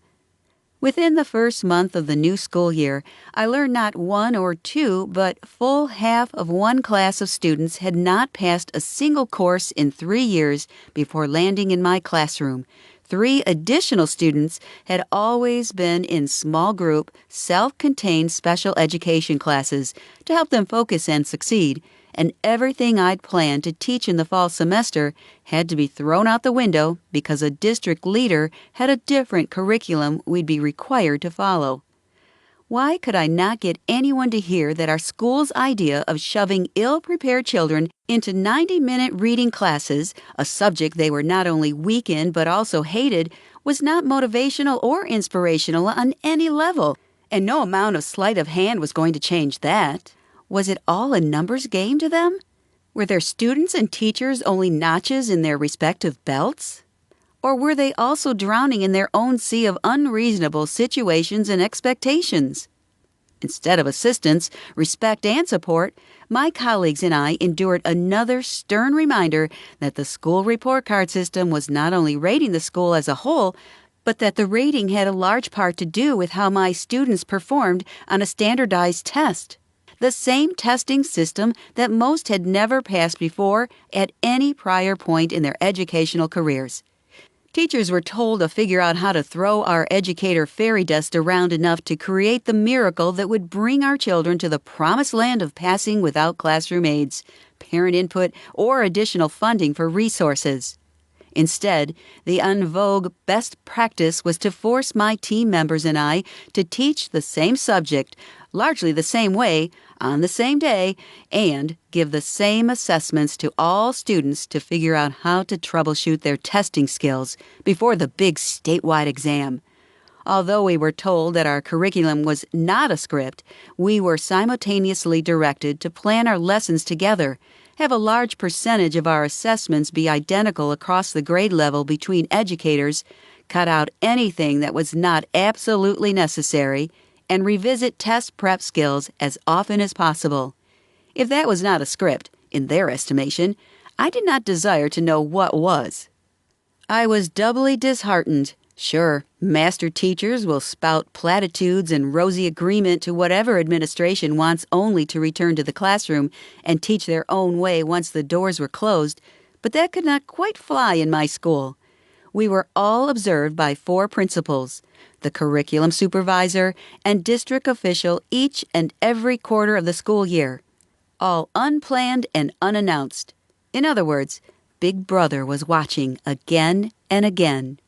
Within the first month of the new school year, I learned not one or two, but full half of one class of students had not passed a single course in 3 years before landing in my classroom. 3 additional students had always been in small group, self-contained special education classes to help them focus and succeed, and everything I'd planned to teach in the fall semester had to be thrown out the window because a district leader had a different curriculum we'd be required to follow. Why could I not get anyone to hear that our school's idea of shoving ill-prepared children into 90-minute reading classes, a subject they were not only weak in but also hated, was not motivational or inspirational on any level, and no amount of sleight of hand was going to change that? Was it all a numbers game to them? Were their students and teachers only notches in their respective belts? Or were they also drowning in their own sea of unreasonable situations and expectations? Instead of assistance, respect, and support, my colleagues and I endured another stern reminder that the school report card system was not only rating the school as a whole, but that the rating had a large part to do with how my students performed on a standardized test. The same testing system that most had never passed before at any prior point in their educational careers. Teachers were told to figure out how to throw our educator fairy dust around enough to create the miracle that would bring our children to the promised land of passing without classroom aides, parent input, or additional funding for resources. Instead, the en vogue best practice was to force my team members and I to teach the same subject, largely the same way, on the same day, and give the same assessments to all students to figure out how to troubleshoot their testing skills before the big statewide exam. Although we were told that our curriculum was not a script, we were simultaneously directed to plan our lessons together, have a large percentage of our assessments be identical across the grade level between educators, cut out anything that was not absolutely necessary, and revisit test prep skills as often as possible. If that was not a script, in their estimation, I did not desire to know what was. I was doubly disheartened. Sure, master teachers will spout platitudes and rosy agreement to whatever administration wants only to return to the classroom and teach their own way once the doors were closed, but that could not quite fly in my school. We were all observed by 4 principals, the curriculum supervisor, and district official each and every quarter of the school year, all unplanned and unannounced. In other words, Big Brother was watching again and again.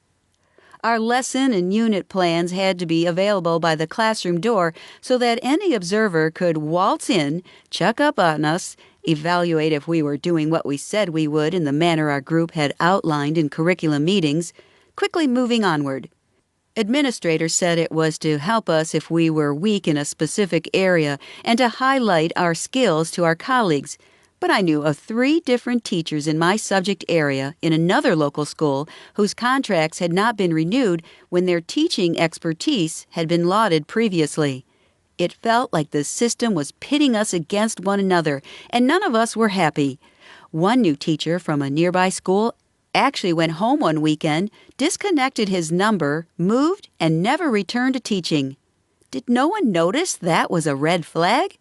Our lesson and unit plans had to be available by the classroom door so that any observer could waltz in, check up on us, evaluate if we were doing what we said we would in the manner our group had outlined in curriculum meetings, quickly moving onward. Administrators said it was to help us if we were weak in a specific area and to highlight our skills to our colleagues. But I knew of 3 different teachers in my subject area in another local school whose contracts had not been renewed when their teaching expertise had been lauded previously. It felt like the system was pitting us against one another, and none of us were happy. One new teacher from a nearby school actually went home one weekend, disconnected his number, moved, and never returned to teaching. Did no one notice that was a red flag?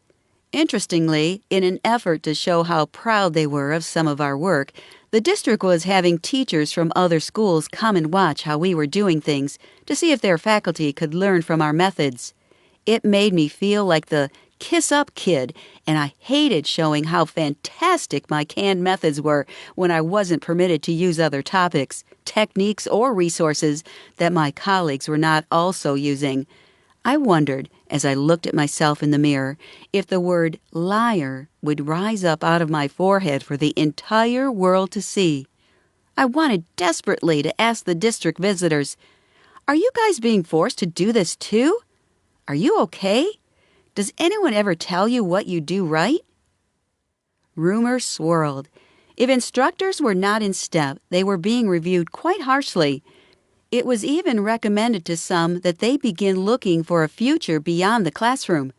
Interestingly, in an effort to show how proud they were of some of our work, the district was having teachers from other schools come and watch how we were doing things to see if their faculty could learn from our methods. It made me feel like the kiss-up kid, and I hated showing how fantastic my canned methods were when I wasn't permitted to use other topics, techniques, or resources that my colleagues were not also using. I wondered, as I looked at myself in the mirror, if the word liar would rise up out of my forehead for the entire world to see. I wanted desperately to ask the district visitors, "Are you guys being forced to do this too? Are you okay? Does anyone ever tell you what you do right?" Rumors swirled. If instructors were not in step, they were being reviewed quite harshly. It was even recommended to some that they begin looking for a future beyond the classroom.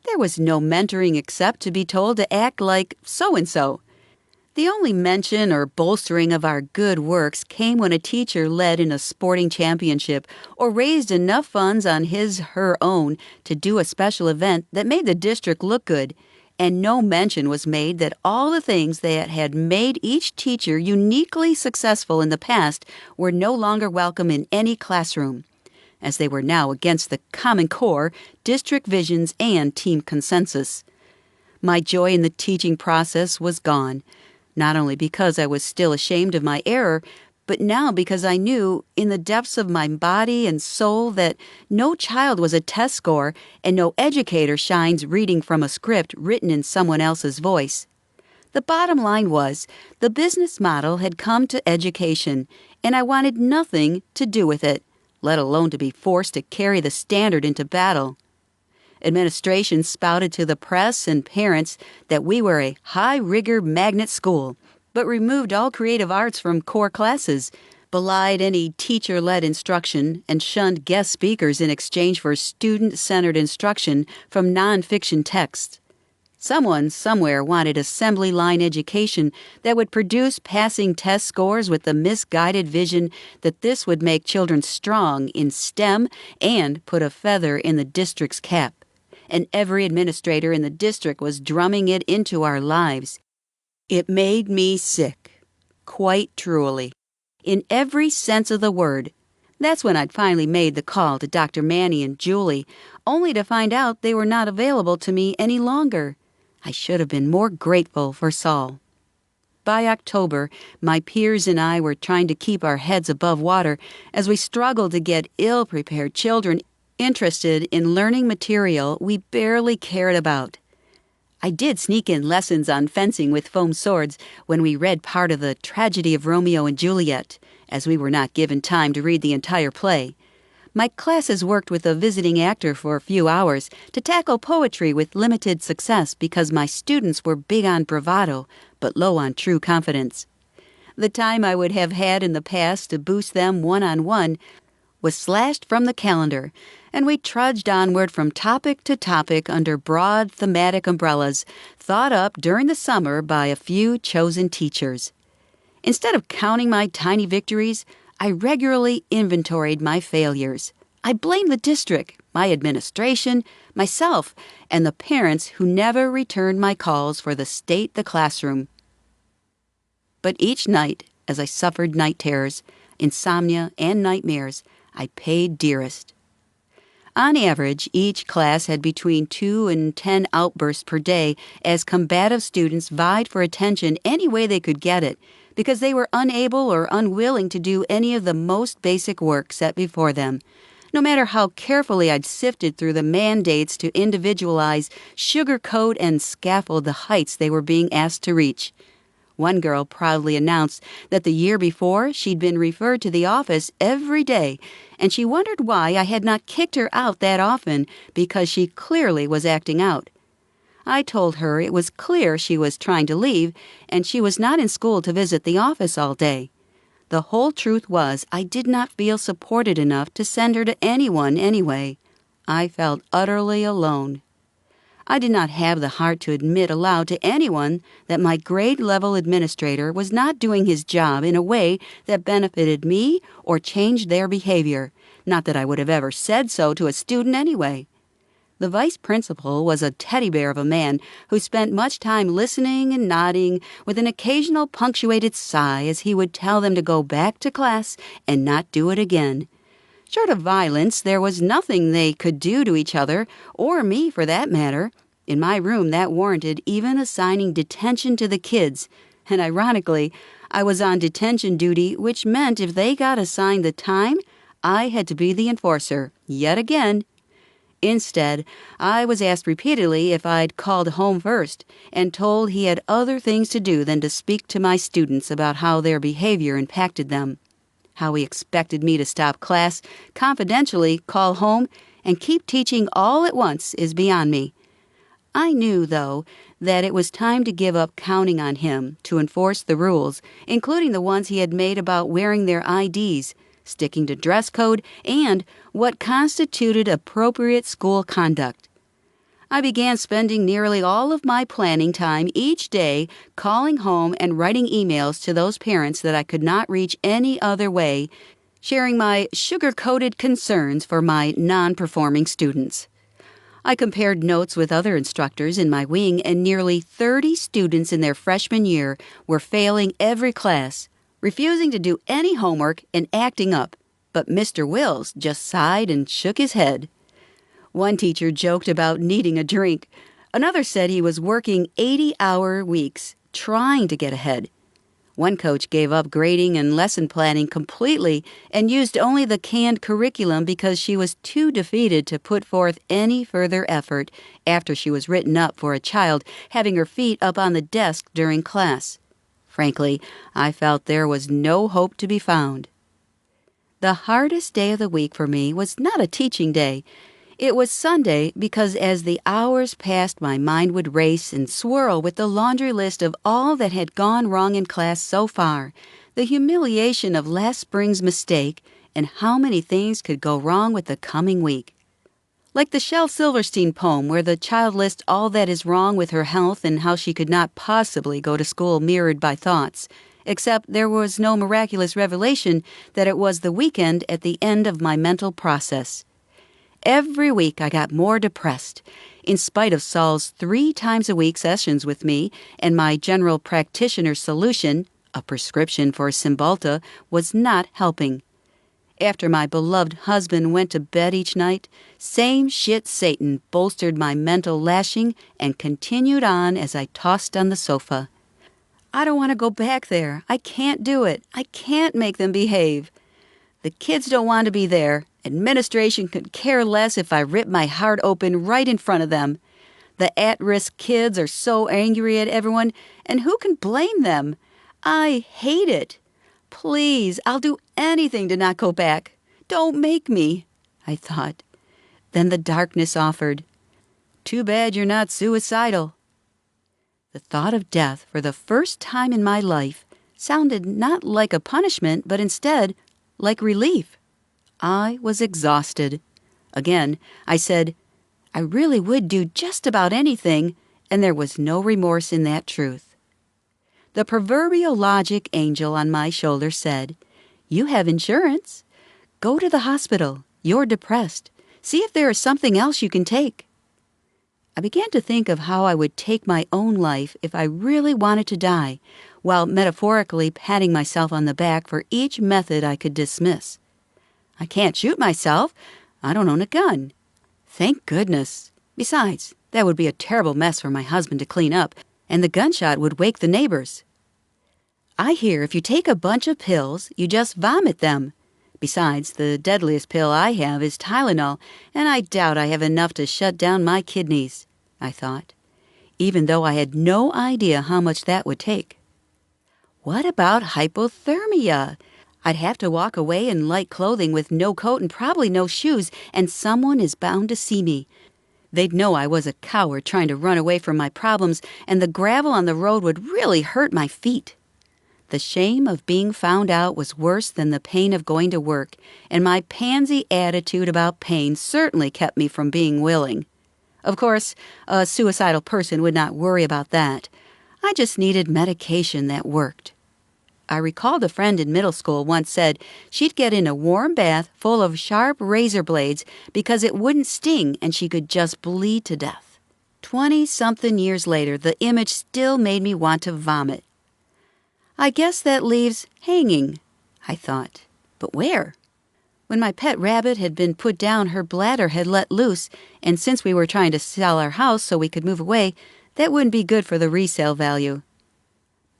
There was no mentoring except to be told to act like so-and-so. The only mention or bolstering of our good works came when a teacher led in a sporting championship or raised enough funds on her own to do a special event that made the district look good, and no mention was made that all the things that had made each teacher uniquely successful in the past were no longer welcome in any classroom, as they were now against the Common Core, district visions, and team consensus. My joy in the teaching process was gone. Not only because I was still ashamed of my error, but now because I knew in the depths of my body and soul that no child was a test score and no educator shines reading from a script written in someone else's voice. The bottom line was the business model had come to education, and I wanted nothing to do with it, let alone to be forced to carry the standard into battle. Administration spouted to the press and parents that we were a high-rigor magnet school, but removed all creative arts from core classes, belied any teacher-led instruction, and shunned guest speakers in exchange for student-centered instruction from nonfiction texts. Someone somewhere wanted assembly line education that would produce passing test scores with the misguided vision that this would make children strong in STEM and put a feather in the district's cap. And every administrator in the district was drumming it into our lives. It made me sick, quite truly, in every sense of the word. That's when I'd finally made the call to Dr. Manny and Julie, only to find out they were not available to me any longer. I should have been more grateful for Saul. By October, my peers and I were trying to keep our heads above water as we struggled to get ill-prepared children interested in learning material we barely cared about. I did sneak in lessons on fencing with foam swords when we read part of the Tragedy of Romeo and Juliet, as we were not given time to read the entire play. My classes worked with a visiting actor for a few hours to tackle poetry with limited success because my students were big on bravado but low on true confidence. The time I would have had in the past to boost them one-on-one was slashed from the calendar, and we trudged onward from topic to topic under broad thematic umbrellas thought up during the summer by a few chosen teachers. Instead of counting my tiny victories, I regularly inventoried my failures. I blamed the district, my administration, myself, and the parents who never returned my calls for the state the classroom. But each night, as I suffered night terrors, insomnia, and nightmares, I paid dearest. On average, each class had between 2 and 10 outbursts per day as combative students vied for attention any way they could get it because they were unable or unwilling to do any of the most basic work set before them. No matter how carefully I'd sifted through the mandates to individualize, sugarcoat, and scaffold the heights they were being asked to reach. One girl proudly announced that the year before she'd been referred to the office every day, and she wondered why I had not kicked her out that often because she clearly was acting out. I told her it was clear she was trying to leave, and she was not in school to visit the office all day. The whole truth was I did not feel supported enough to send her to anyone anyway. I felt utterly alone. I did not have the heart to admit aloud to anyone that my grade-level administrator was not doing his job in a way that benefited me or changed their behavior, not that I would have ever said so to a student anyway. The vice principal was a teddy bear of a man who spent much time listening and nodding with an occasional punctuated sigh as he would tell them to go back to class and not do it again. Short of violence, there was nothing they could do to each other, or me for that matter. In my room, that warranted even assigning detention to the kids. And ironically, I was on detention duty, which meant if they got assigned the time, I had to be the enforcer, yet again. Instead, I was asked repeatedly if I'd called home first, and told he had other things to do than to speak to my students about how their behavior impacted them. How he expected me to stop class, confidentially call home, and keep teaching all at once is beyond me. I knew, though, that it was time to give up counting on him to enforce the rules, including the ones he had made about wearing their IDs, sticking to dress code, and what constituted appropriate school conduct. I began spending nearly all of my planning time each day calling home and writing emails to those parents that I could not reach any other way, sharing my sugar-coated concerns for my non-performing students. I compared notes with other instructors in my wing, and nearly 30 students in their freshman year were failing every class, refusing to do any homework and acting up, but Mr. Wills just sighed and shook his head. One teacher joked about needing a drink. Another said he was working 80-hour weeks, trying to get ahead. One coach gave up grading and lesson planning completely and used only the canned curriculum because she was too defeated to put forth any further effort after she was written up for a child having her feet up on the desk during class. Frankly, I felt there was no hope to be found. The hardest day of the week for me was not a teaching day. It was Sunday because as the hours passed, my mind would race and swirl with the laundry list of all that had gone wrong in class so far, the humiliation of last spring's mistake, and how many things could go wrong with the coming week. Like the Shel Silverstein poem where the child lists all that is wrong with her health and how she could not possibly go to school mirrored by thoughts, except there was no miraculous revelation that it was the weekend at the end of my mental process. Every week I got more depressed, in spite of Saul's 3-times-a-week sessions with me, and my general practitioner solution, a prescription for Cymbalta, was not helping. After my beloved husband went to bed each night, same shit Satan bolstered my mental lashing and continued on as I tossed on the sofa. I don't want to go back there. I can't do it. I can't make them behave. The kids don't want to be there. Administration could care less if I rip my heart open right in front of them. The at-risk kids are so angry at everyone, and who can blame them? I hate it. Please, I'll do anything to not go back. Don't make me, I thought. Then the darkness offered. Too bad you're not suicidal. The thought of death for the first time in my life sounded not like a punishment, but instead like relief. I was exhausted. Again, I said, I really would do just about anything, and there was no remorse in that truth. The proverbial logic angel on my shoulder said, You have insurance. Go to the hospital. You're depressed. See if there is something else you can take. I began to think of how I would take my own life if I really wanted to die, while metaphorically patting myself on the back for each method I could dismiss. I can't shoot myself. I don't own a gun. Thank goodness. Besides, that would be a terrible mess for my husband to clean up, and the gunshot would wake the neighbors. I hear if you take a bunch of pills, you just vomit them. Besides, the deadliest pill I have is Tylenol, and I doubt I have enough to shut down my kidneys, I thought, even though I had no idea how much that would take. What about hypothermia? I'd have to walk away in light clothing with no coat and probably no shoes, and someone is bound to see me. They'd know I was a coward trying to run away from my problems, and the gravel on the road would really hurt my feet. The shame of being found out was worse than the pain of going to work, and my pansy attitude about pain certainly kept me from being willing. Of course, a suicidal person would not worry about that. I just needed medication that worked. I recalled a friend in middle school once said she'd get in a warm bath full of sharp razor blades because it wouldn't sting and she could just bleed to death. 20-something years later, the image still made me want to vomit. I guess that leaves hanging, I thought. But where? When my pet rabbit had been put down, her bladder had let loose, and since we were trying to sell our house so we could move away, that wouldn't be good for the resale value.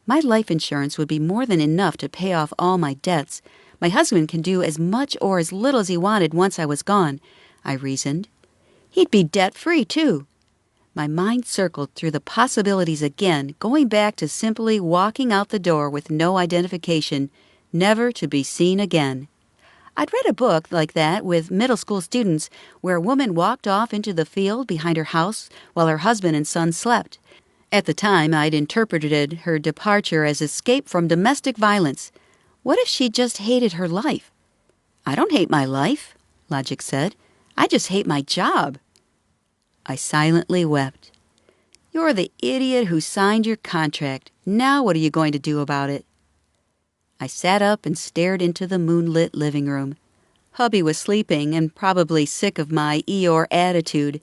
My life insurance would be more than enough to pay off all my debts. My husband can do as much or as little as he wanted once I was gone, I reasoned. He'd be debt-free, too. My mind circled through the possibilities again, going back to simply walking out the door with no identification, never to be seen again. I'd read a book like that with middle school students where a woman walked off into the field behind her house while her husband and son slept. At the time, I'd interpreted her departure as escape from domestic violence. What if she just hated her life? I don't hate my life, logic said. I just hate my job. I silently wept. You're the idiot who signed your contract. Now what are you going to do about it? I sat up and stared into the moonlit living room. Hubby was sleeping and probably sick of my Eeyore attitude.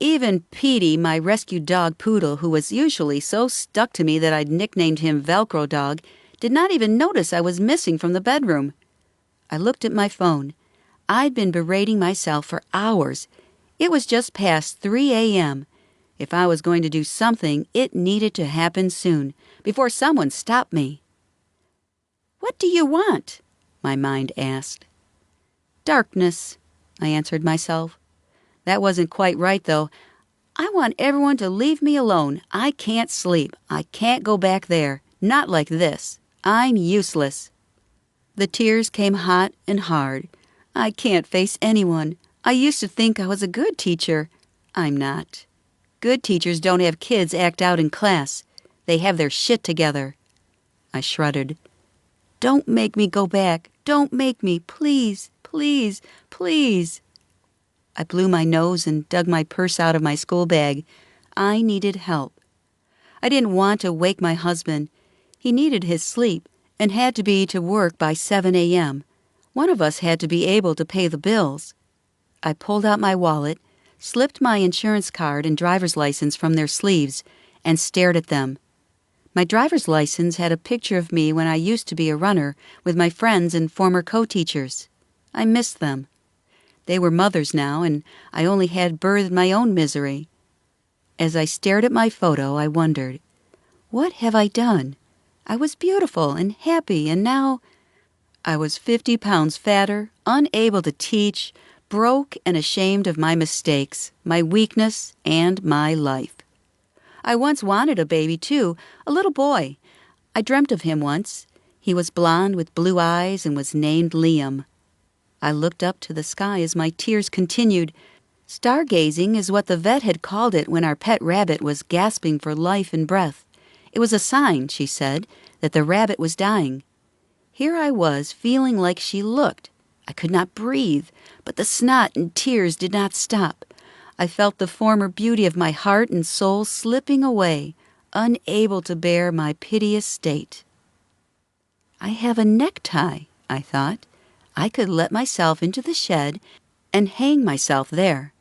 Even Petey, my rescued dog poodle, who was usually so stuck to me that I'd nicknamed him Velcro Dog, did not even notice I was missing from the bedroom. I looked at my phone. I'd been berating myself for hours. It was just past 3 a.m. If I was going to do something, it needed to happen soon, before someone stopped me. What do you want? My mind asked. Darkness, I answered myself. That wasn't quite right, though. I want everyone to leave me alone. I can't sleep. I can't go back there. Not like this. I'm useless. The tears came hot and hard. I can't face anyone. I used to think I was a good teacher. I'm not. Good teachers don't have kids act out in class. They have their shit together. I shrugged. Don't make me go back. Don't make me. Please, please, please. I blew my nose and dug my purse out of my school bag. I needed help. I didn't want to wake my husband. He needed his sleep and had to be to work by 7 a.m. One of us had to be able to pay the bills. I pulled out my wallet, slipped my insurance card and driver's license from their sleeves, and stared at them. My driver's license had a picture of me when I used to be a runner with my friends and former co-teachers. I missed them. They were mothers now, and I only had birthed my own misery. As I stared at my photo, I wondered, what have I done? I was beautiful and happy, and now I was 50 pounds fatter, unable to teach, broke and ashamed of my mistakes, my weakness, and my life. I once wanted a baby, too, a little boy. I dreamt of him once. He was blond with blue eyes and was named Liam. I looked up to the sky as my tears continued. Stargazing is what the vet had called it when our pet rabbit was gasping for life and breath. It was a sign, she said, that the rabbit was dying. Here I was, feeling like she looked. I could not breathe, but the snot and tears did not stop. I felt the former beauty of my heart and soul slipping away, unable to bear my piteous state. I have a necktie, I thought. I could let myself into the shed and hang myself there.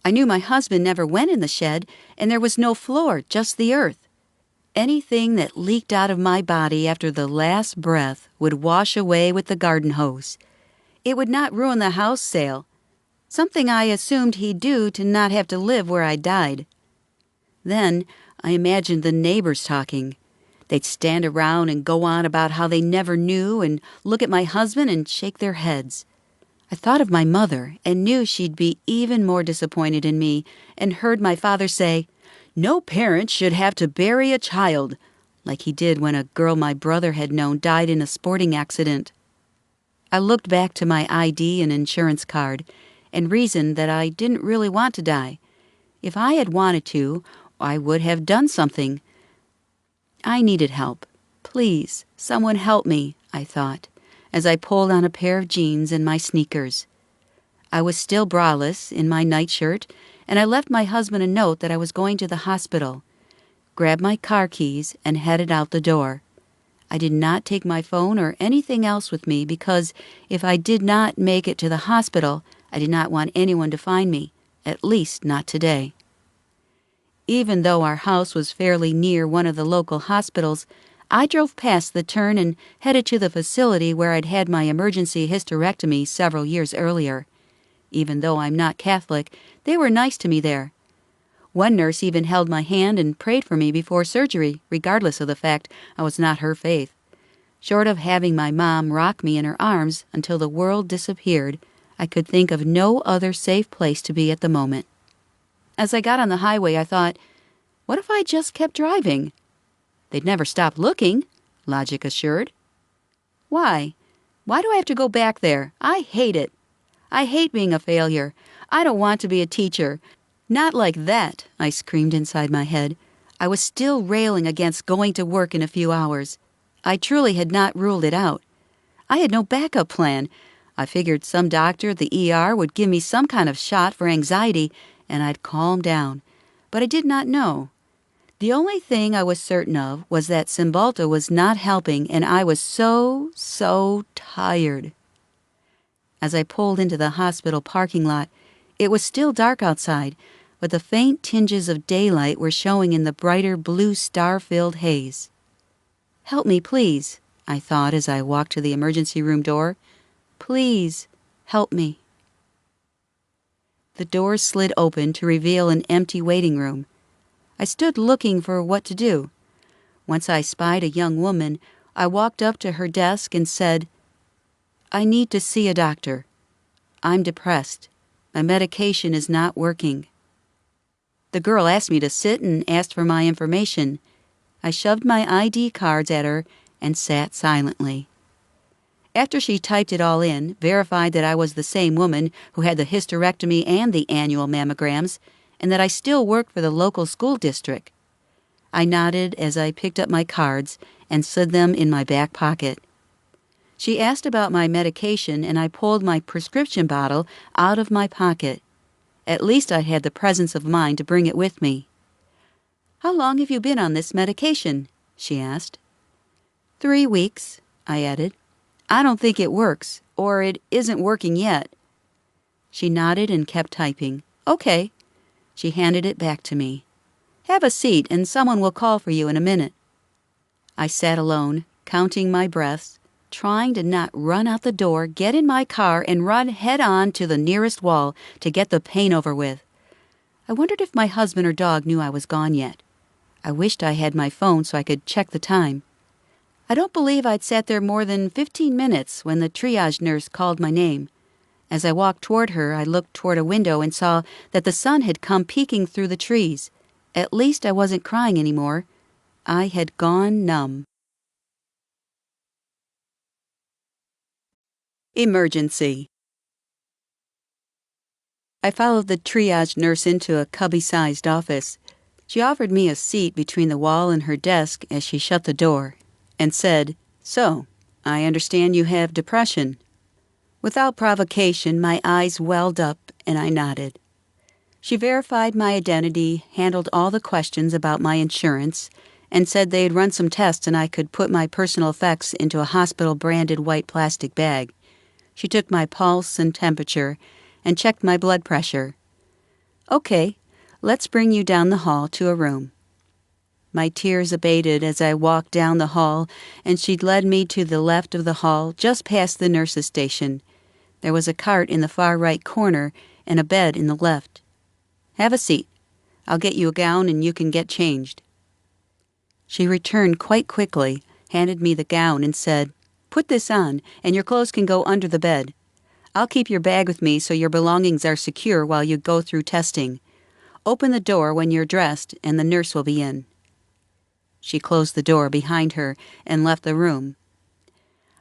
I knew my husband never went in the shed, and there was no floor, just the earth. Anything that leaked out of my body after the last breath would wash away with the garden hose. It would not ruin the house sale. something I assumed he'd do to not have to live where I died. Then I imagined the neighbors talking. They'd stand around and go on about how they never knew and look at my husband and shake their heads. I thought of my mother and knew she'd be even more disappointed in me, and heard my father say, "No parent should have to bury a child," like he did when a girl my brother had known died in a sporting accident. I looked back to my ID and insurance card and reasoned that I didn't really want to die. If I had wanted to, I would have done something. I needed help. Please, someone help me, I thought, as I pulled on a pair of jeans and my sneakers. I was still braless in my nightshirt, and I left my husband a note that I was going to the hospital, grabbed my car keys, and headed out the door. I did not take my phone or anything else with me because if I did not make it to the hospital, I did not want anyone to find me, at least not today. Even though our house was fairly near one of the local hospitals, I drove past the turn and headed to the facility where I'd had my emergency hysterectomy several years earlier. Even though I'm not Catholic, they were nice to me there. One nurse even held my hand and prayed for me before surgery, regardless of the fact I was not her faith. Short of having my mom rock me in her arms until the world disappeared, I could think of no other safe place to be at the moment. As I got on the highway, I thought, what if I just kept driving? They'd never stop looking, logic assured. Why? Why do I have to go back there? I hate it. I hate being a failure. I don't want to be a teacher. Not like that, I screamed inside my head. I was still railing against going to work in a few hours. I truly had not ruled it out. I had no backup plan. I figured some doctor at the ER would give me some kind of shot for anxiety, and I'd calm down. But I did not know. The only thing I was certain of was that Cymbalta was not helping, and I was so tired. As I pulled into the hospital parking lot, it was still dark outside, but the faint tinges of daylight were showing in the brighter blue star-filled haze. "Help me, please," I thought as I walked to the emergency room door. "Please, help me." The door slid open to reveal an empty waiting room. I stood looking for what to do. Once I spied a young woman, I walked up to her desk and said, "I need to see a doctor. I'm depressed. My medication is not working." The girl asked me to sit and asked for my information. I shoved my ID cards at her and sat silently. After she typed it all in, verified that I was the same woman who had the hysterectomy and the annual mammograms, and that I still worked for the local school district, I nodded as I picked up my cards and slid them in my back pocket. She asked about my medication, and I pulled my prescription bottle out of my pocket. At least I had the presence of mind to bring it with me. "How long have you been on this medication?" she asked. 3 weeks, I added. "I don't think it works, or it isn't working yet." She nodded and kept typing. "Okay." She handed it back to me. "Have a seat, and someone will call for you in a minute." I sat alone, counting my breaths, trying to not run out the door, get in my car, and run head-on to the nearest wall to get the pain over with. I wondered if my husband or dog knew I was gone yet. I wished I had my phone so I could check the time. I don't believe I'd sat there more than 15 minutes when the triage nurse called my name. As I walked toward her, I looked toward a window and saw that the sun had come peeking through the trees. At least I wasn't crying anymore. I had gone numb. Emergency. I followed the triage nurse into a cubby-sized office. She offered me a seat between the wall and her desk as she shut the door, and said, "So, I understand you have depression." Without provocation, my eyes welled up, and I nodded. She verified my identity, handled all the questions about my insurance, and said they'd run some tests and I could put my personal effects into a hospital-branded white plastic bag. She took my pulse and temperature and checked my blood pressure. "Okay, let's bring you down the hall to a room." My tears abated as I walked down the hall, and she led me to the left of the hall, just past the nurse's station. There was a cart in the far right corner, and a bed in the left. Have a seat. I'll get you a gown and you can get changed. She returned quite quickly, handed me the gown, and said, "Put this on, and your clothes can go under the bed. I'll keep your bag with me so your belongings are secure while you go through testing. Open the door when you're dressed, and the nurse will be in." She closed the door behind her and left the room.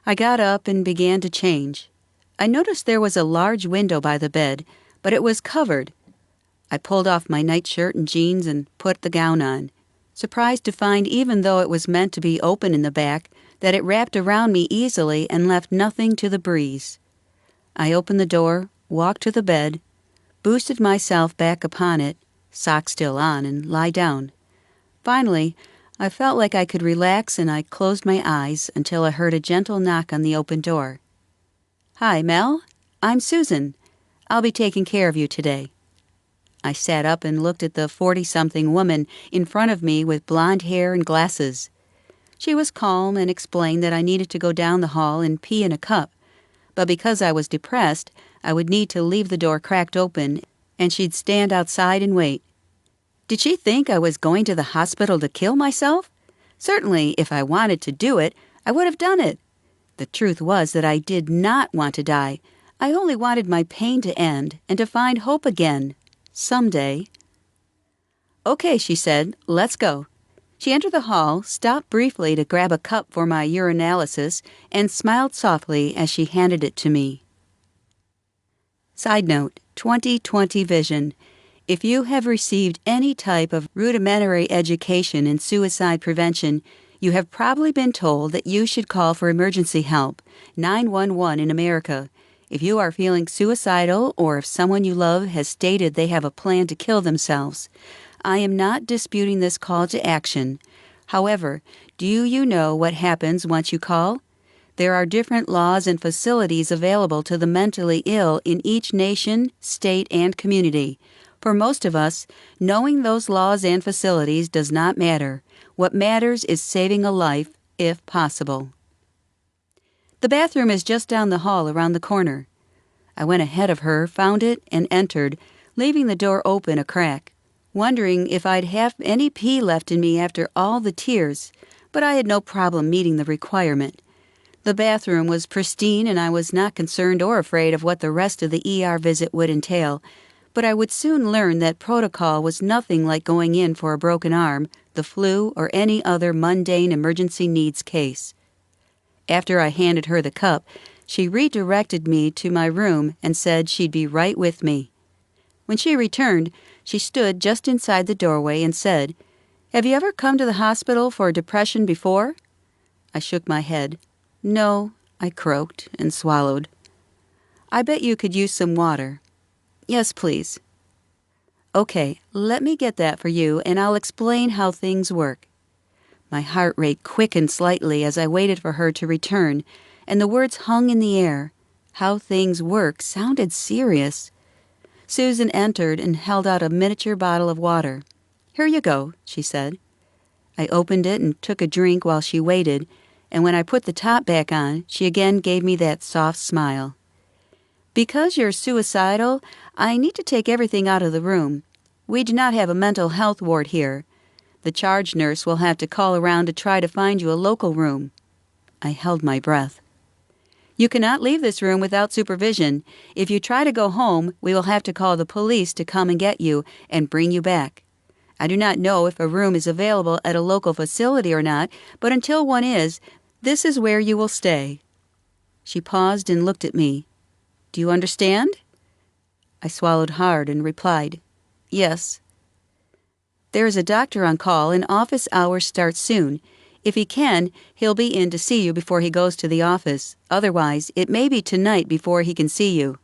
I got up and began to change. I noticed there was a large window by the bed, but it was covered. I pulled off my nightshirt and jeans and put the gown on, surprised to find, even though it was meant to be open in the back, that it wrapped around me easily and left nothing to the breeze. I opened the door, walked to the bed, boosted myself back upon it, socks still on, and lie down. Finally, I felt like I could relax, and I closed my eyes until I heard a gentle knock on the open door. "Hi, Mel. I'm Susan. I'll be taking care of you today." I sat up and looked at the 40-something woman in front of me with blonde hair and glasses. She was calm and explained that I needed to go down the hall and pee in a cup, but because I was depressed, I would need to leave the door cracked open, and she'd stand outside and wait. Did she think I was going to the hospital to kill myself? Certainly, if I wanted to do it, I would have done it. The truth was that I did not want to die. I only wanted my pain to end and to find hope again. Someday. "Okay," she said, "let's go." She entered the hall, stopped briefly to grab a cup for my urinalysis, and smiled softly as she handed it to me. Side note, 2020 vision. If you have received any type of rudimentary education in suicide prevention, you have probably been told that you should call for emergency help, 911 in America, if you are feeling suicidal or if someone you love has stated they have a plan to kill themselves. I am not disputing this call to action. However, do you know what happens once you call? There are different laws and facilities available to the mentally ill in each nation, state, and community. For most of us, knowing those laws and facilities does not matter. What matters is saving a life, if possible. The bathroom is just down the hall around the corner. I went ahead of her, found it, and entered, leaving the door open a crack, wondering if I'd have any pee left in me after all the tears, but I had no problem meeting the requirement. The bathroom was pristine, and I was not concerned or afraid of what the rest of the ER visit would entail, but I would soon learn that protocol was nothing like going in for a broken arm, the flu, or any other mundane emergency needs case. After I handed her the cup, she redirected me to my room and said she'd be right with me. When she returned, she stood just inside the doorway and said, "Have you ever come to the hospital for depression before?" I shook my head. "No," I croaked and swallowed. "I bet you could use some water." "Yes, please." "Okay, let me get that for you, and I'll explain how things work." My heart rate quickened slightly as I waited for her to return, and the words hung in the air. How things work sounded serious. Susan entered and held out a miniature bottle of water. "Here you go," she said. I opened it and took a drink while she waited, and when I put the top back on, she again gave me that soft smile. "Because you're suicidal, I need to take everything out of the room. We do not have a mental health ward here. The charge nurse will have to call around to try to find you a local room." I held my breath. "You cannot leave this room without supervision. If you try to go home, we will have to call the police to come and get you and bring you back. I do not know if a room is available at a local facility or not, but until one is, this is where you will stay." She paused and looked at me. "Do you understand?" I swallowed hard and replied, "Yes." "There is a doctor on call and office hours start soon. If he can, he'll be in to see you before he goes to the office. Otherwise, it may be tonight before he can see you."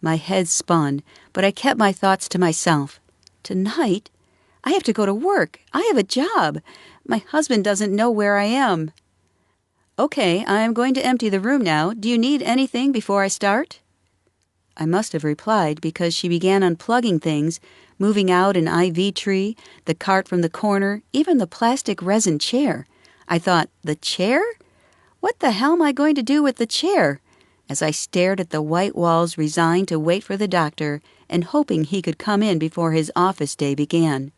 My head spun, but I kept my thoughts to myself. Tonight? I have to go to work. I have a job. My husband doesn't know where I am. "Okay, I am going to empty the room now. Do you need anything before I start?" I must have replied because she began unplugging things, moving out an IV tree, the cart from the corner, even the plastic resin chair. I thought, the chair? What the hell am I going to do with the chair? as I stared at the white walls, resigned to wait for the doctor and hoping he could come in before his office day began.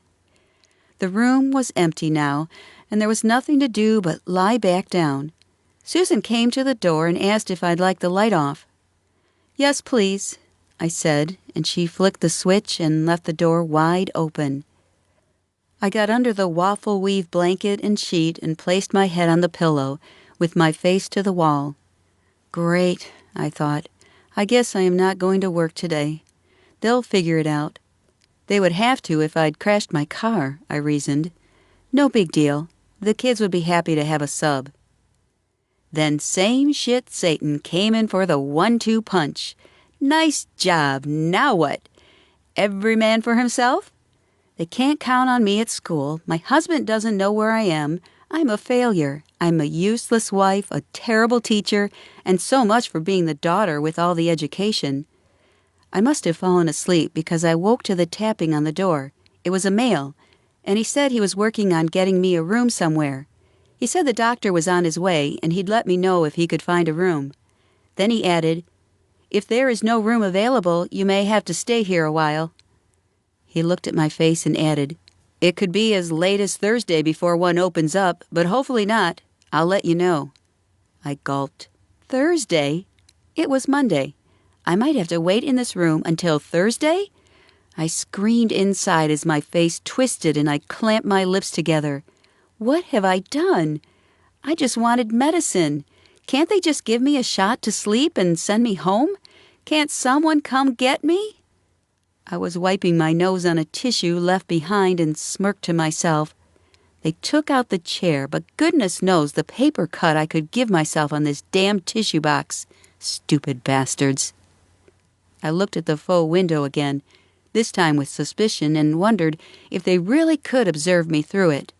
The room was empty now, and there was nothing to do but lie back down. Susan came to the door and asked if I'd like the light off. "Yes, please," I said, and she flicked the switch and left the door wide open. I got under the waffle weave blanket and sheet and placed my head on the pillow, with my face to the wall. Great, I thought. I guess I am not going to work today. They'll figure it out. They would have to if I'd crashed my car, I reasoned. No big deal. The kids would be happy to have a sub. Then same shit Satan came in for the 1-2 punch. Nice job. Now what? Every man for himself? They can't count on me at school. My husband doesn't know where I am. I'm a failure. I'm a useless wife, a terrible teacher, and so much for being the daughter with all the education. I must have fallen asleep because I woke to the tapping on the door. It was a male, and he said he was working on getting me a room somewhere. He said the doctor was on his way, and he'd let me know if he could find a room. Then he added, "If there is no room available, you may have to stay here a while." He looked at my face and added, "It could be as late as Thursday before one opens up, but hopefully not. I'll let you know." I gulped. Thursday? It was Monday. I might have to wait in this room until Thursday? I screamed inside as my face twisted and I clamped my lips together. What have I done? I just wanted medicine. Can't they just give me a shot to sleep and send me home? Can't someone come get me? I was wiping my nose on a tissue left behind and smirked to myself. They took out the chair, but goodness knows the paper cut I could give myself on this damn tissue box. Stupid bastards. I looked at the faux window again, this time with suspicion, and wondered if they really could observe me through it.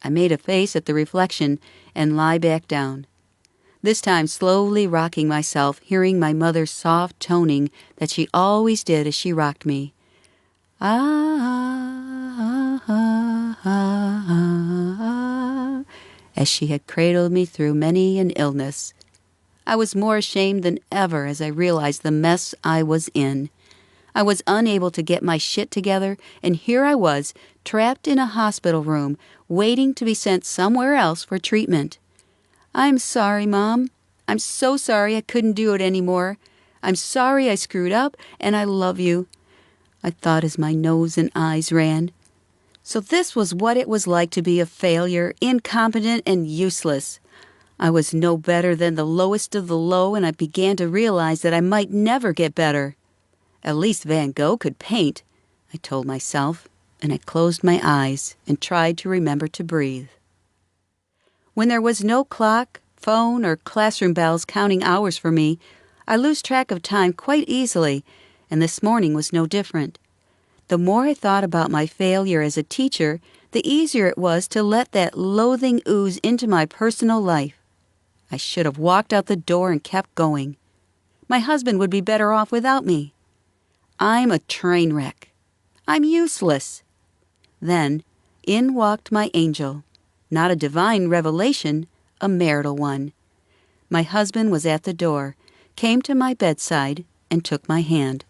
I made a face at the reflection and lie back down, this time slowly rocking myself, hearing my mother's soft toning that she always did as she rocked me. Ah, ah, ah, ah, ah, as she had cradled me through many an illness. I was more ashamed than ever as I realized the mess I was in. I was unable to get my shit together, and here I was, trapped in a hospital room, waiting to be sent somewhere else for treatment. "I'm sorry, Mom. I'm so sorry I couldn't do it anymore. I'm sorry I screwed up, and I love you," I thought as my nose and eyes ran. So this was what it was like to be a failure, incompetent and useless. I was no better than the lowest of the low, and I began to realize that I might never get better. At least Van Gogh could paint, I told myself, and I closed my eyes and tried to remember to breathe. When there was no clock, phone, or classroom bells counting hours for me, I lose track of time quite easily, and this morning was no different. The more I thought about my failure as a teacher, the easier it was to let that loathing ooze into my personal life. I should have walked out the door and kept going. My husband would be better off without me. I'm a train wreck. I'm useless. Then, in walked my angel. Not a divine revelation, a marital one. My husband was at the door, came to my bedside, and took my hand.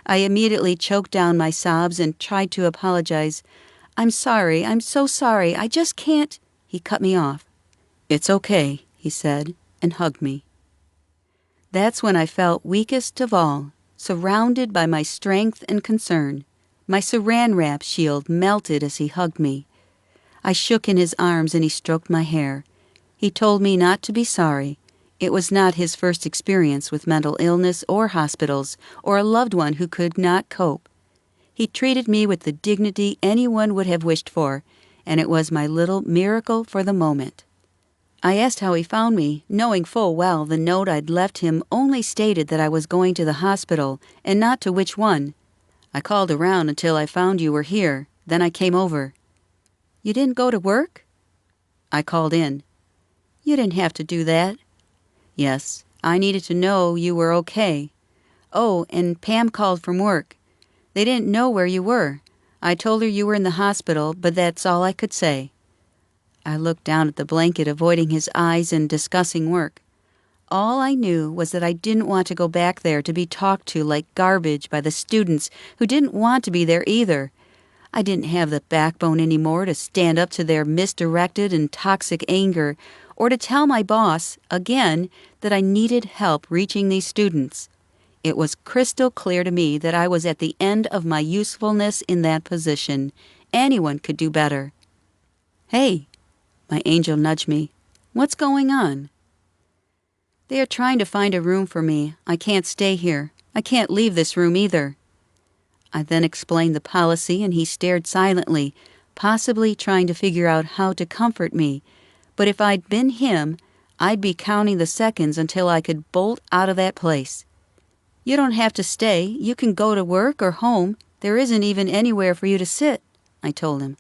I immediately choked down my sobs and tried to apologize. "I'm sorry, I'm so sorry, I just can't—" He cut me off. "It's okay," he said, and hugged me. That's when I felt weakest of all, surrounded by my strength and concern. My saran wrap shield melted as he hugged me. I shook in his arms and he stroked my hair. He told me not to be sorry. It was not his first experience with mental illness or hospitals or a loved one who could not cope. He treated me with the dignity anyone would have wished for, and it was my little miracle for the moment. I asked how he found me, knowing full well the note I'd left him only stated that I was going to the hospital and not to which one. "I called around until I found you were here. Then I came over." "You didn't go to work?" "I called in." "You didn't have to do that." "Yes, I needed to know you were okay. Oh, and Pam called from work. They didn't know where you were. I told her you were in the hospital, but that's all I could say." I looked down at the blanket, avoiding his eyes and discussing work. All I knew was that I didn't want to go back there to be talked to like garbage by the students who didn't want to be there either. I didn't have the backbone anymore to stand up to their misdirected and toxic anger or to tell my boss, again, that I needed help reaching these students. It was crystal clear to me that I was at the end of my usefulness in that position. Anyone could do better. "Hey," my angel nudged me. "What's going on?" "They are trying to find a room for me. I can't stay here. I can't leave this room either." I then explained the policy, and he stared silently, possibly trying to figure out how to comfort me. But if I'd been him, I'd be counting the seconds until I could bolt out of that place. "You don't have to stay. You can go to work or home. There isn't even anywhere for you to sit," I told him.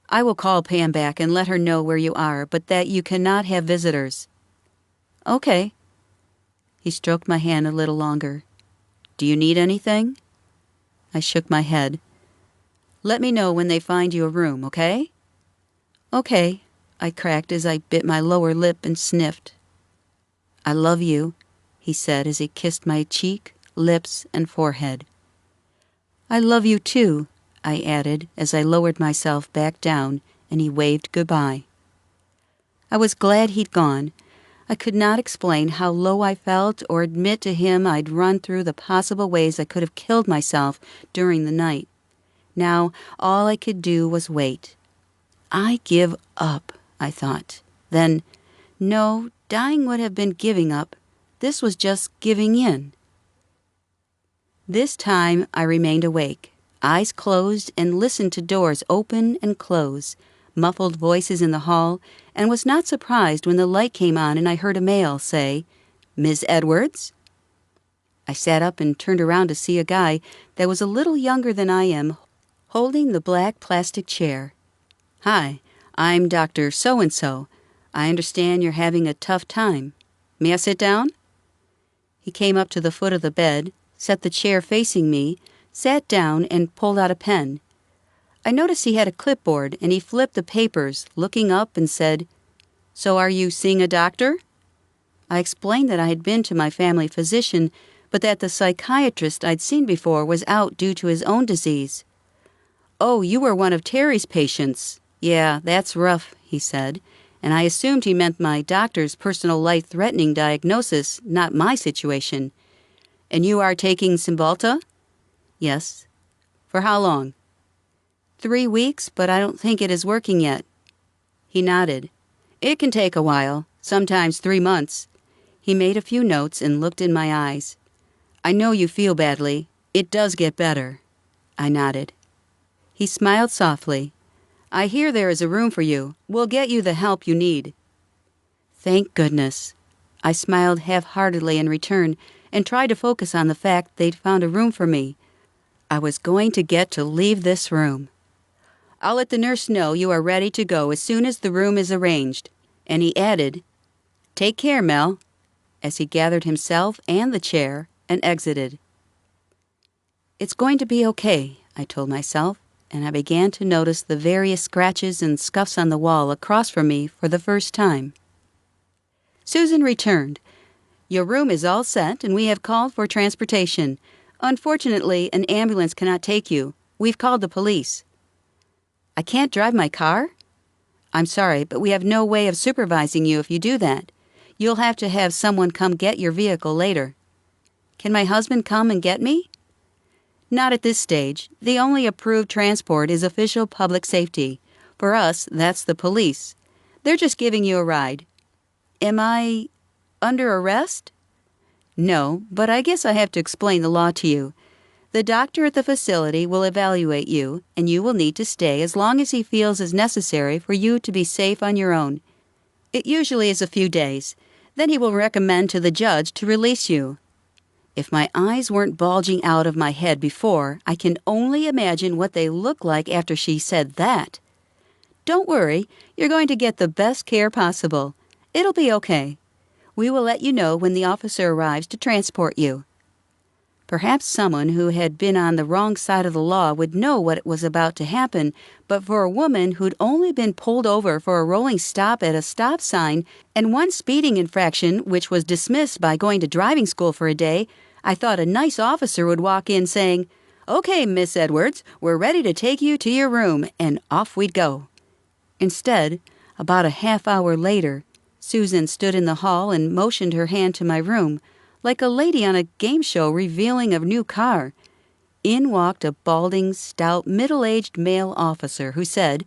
"I will call Pam back and let her know where you are, but that you cannot have visitors." "Okay." He stroked my hand a little longer. "Do you need anything?" I shook my head. "Let me know when they find you a room, okay?" "Okay," I cracked as I bit my lower lip and sniffed. "I love you," he said as he kissed my cheek, lips, and forehead. "I love you too," I added as I lowered myself back down and he waved goodbye. I was glad he'd gone. I could not explain how low I felt or admit to him I'd run through the possible ways I could have killed myself during the night. Now all I could do was wait. I give up, I thought. Then, no, dying would have been giving up. This was just giving in. This time I remained awake, eyes closed, and listened to doors open and close, muffled voices in the hall, and was not surprised when the light came on and I heard a male say, "Ms. Edwards?" I sat up and turned around to see a guy that was a little younger than I am, holding the black plastic chair. "Hi, I'm Dr. So-and-so. I understand you're having a tough time. May I sit down?" He came up to the foot of the bed, set the chair facing me, sat down, and pulled out a pen. I noticed he had a clipboard, and he flipped the papers, looking up and said, "So are you seeing a doctor?" I explained that I had been to my family physician, but that the psychiatrist I'd seen before was out due to his own disease. "Oh, you were one of Terry's patients. Yeah, that's rough," he said, and I assumed he meant my doctor's personal life-threatening diagnosis, not my situation. "And you are taking Cymbalta?" "Yes." "For how long?" 3 weeks, but I don't think it is working yet." He nodded. "It can take a while, sometimes 3 months. He made a few notes and looked in my eyes. "I know you feel badly. It does get better." I nodded. He smiled softly. "I hear there is a room for you. We'll get you the help you need." Thank goodness. I smiled half-heartedly in return and tried to focus on the fact they'd found a room for me. I was going to get to leave this room. "I'll let the nurse know you are ready to go as soon as the room is arranged." And he added, "Take care, Mel," as he gathered himself and the chair and exited. It's going to be okay, I told myself, and I began to notice the various scratches and scuffs on the wall across from me for the first time. Susan returned. "Your room is all set, and we have called for transportation. Unfortunately, an ambulance cannot take you. We've called the police." "I can't drive my car?" "I'm sorry, but we have no way of supervising you if you do that. You'll have to have someone come get your vehicle later." "Can my husband come and get me?" "Not at this stage. The only approved transport is official public safety. For us, that's the police. They're just giving you a ride." "Am I under arrest?" "No, but I guess I have to explain the law to you. The doctor at the facility will evaluate you, and you will need to stay as long as he feels is necessary for you to be safe on your own. It usually is a few days. Then he will recommend to the judge to release you." If my eyes weren't bulging out of my head before, I can only imagine what they look like after she said that. "Don't worry, you're going to get the best care possible. It'll be okay. We will let you know when the officer arrives to transport you." Perhaps someone who had been on the wrong side of the law would know what was about to happen, but for a woman who'd only been pulled over for a rolling stop at a stop sign and one speeding infraction, which was dismissed by going to driving school for a day, I thought a nice officer would walk in saying, "Okay, Miss Edwards, we're ready to take you to your room," and off we'd go. Instead, about a half hour later, Susan stood in the hall and motioned her hand to my room, like a lady on a game show revealing a new car. In walked a balding, stout, middle-aged male officer who said,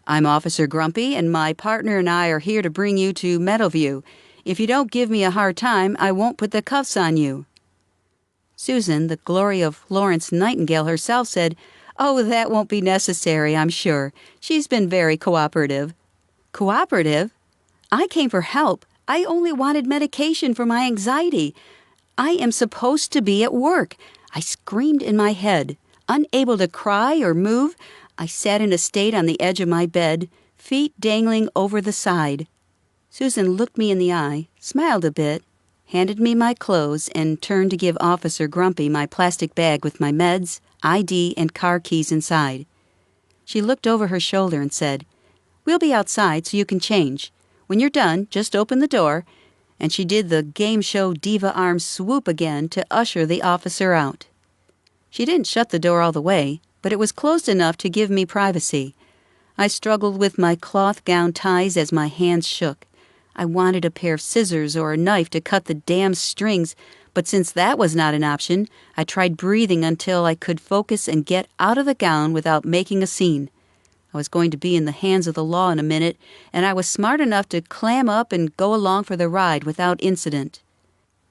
"I'm Officer Grumpy, and my partner and I are here to bring you to Meadowview. If you don't give me a hard time, I won't put the cuffs on you." Susan, the glory of Florence Nightingale herself, said, "Oh, that won't be necessary, I'm sure. She's been very cooperative." Cooperative? I came for help. I only wanted medication for my anxiety. I am supposed to be at work. I screamed in my head. Unable to cry or move, I sat in a state on the edge of my bed, feet dangling over the side. Susan looked me in the eye, smiled a bit, handed me my clothes, and turned to give Officer Grumpy my plastic bag with my meds, ID, and car keys inside. She looked over her shoulder and said, "We'll be outside so you can change. When you're done, just open the door," and she did the game show diva arm swoop again to usher the officer out. She didn't shut the door all the way, but it was closed enough to give me privacy. I struggled with my cloth gown ties as my hands shook. I wanted a pair of scissors or a knife to cut the damn strings, but since that was not an option, I tried breathing until I could focus and get out of the gown without making a scene. I was going to be in the hands of the law in a minute, and I was smart enough to clam up and go along for the ride without incident.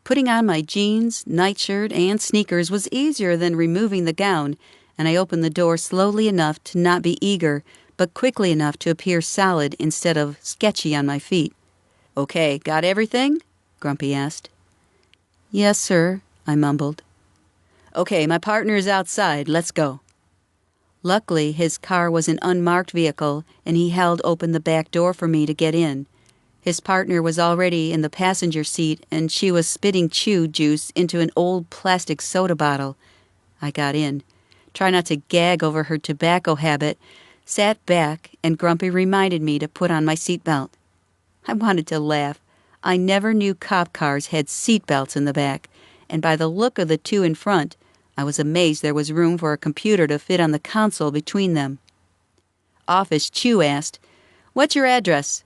Putting on my jeans, nightshirt, and sneakers was easier than removing the gown, and I opened the door slowly enough to not be eager, but quickly enough to appear solid instead of sketchy on my feet. "Okay, got everything?" Grumpy asked. "Yes, sir," I mumbled. "Okay, my partner is outside. Let's go." Luckily, his car was an unmarked vehicle, and he held open the back door for me to get in. His partner was already in the passenger seat, and she was spitting chew juice into an old plastic soda bottle. I got in, tried not to gag over her tobacco habit, sat back, and Grumpy reminded me to put on my seatbelt. I wanted to laugh. I never knew cop cars had seatbelts in the back, and by the look of the two in front, I was amazed there was room for a computer to fit on the console between them. Office Chew asked, "What's your address?"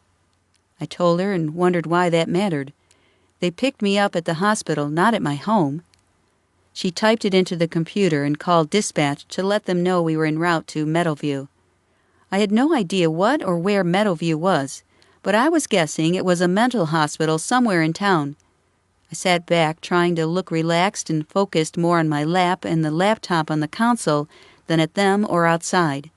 I told her and wondered why that mattered. They picked me up at the hospital, not at my home. She typed it into the computer and called dispatch to let them know we were en route to Meadowview. I had no idea what or where Meadowview was, but I was guessing it was a mental hospital somewhere in town. I sat back, trying to look relaxed and focused more on my lap and the laptop on the console than at them or outside.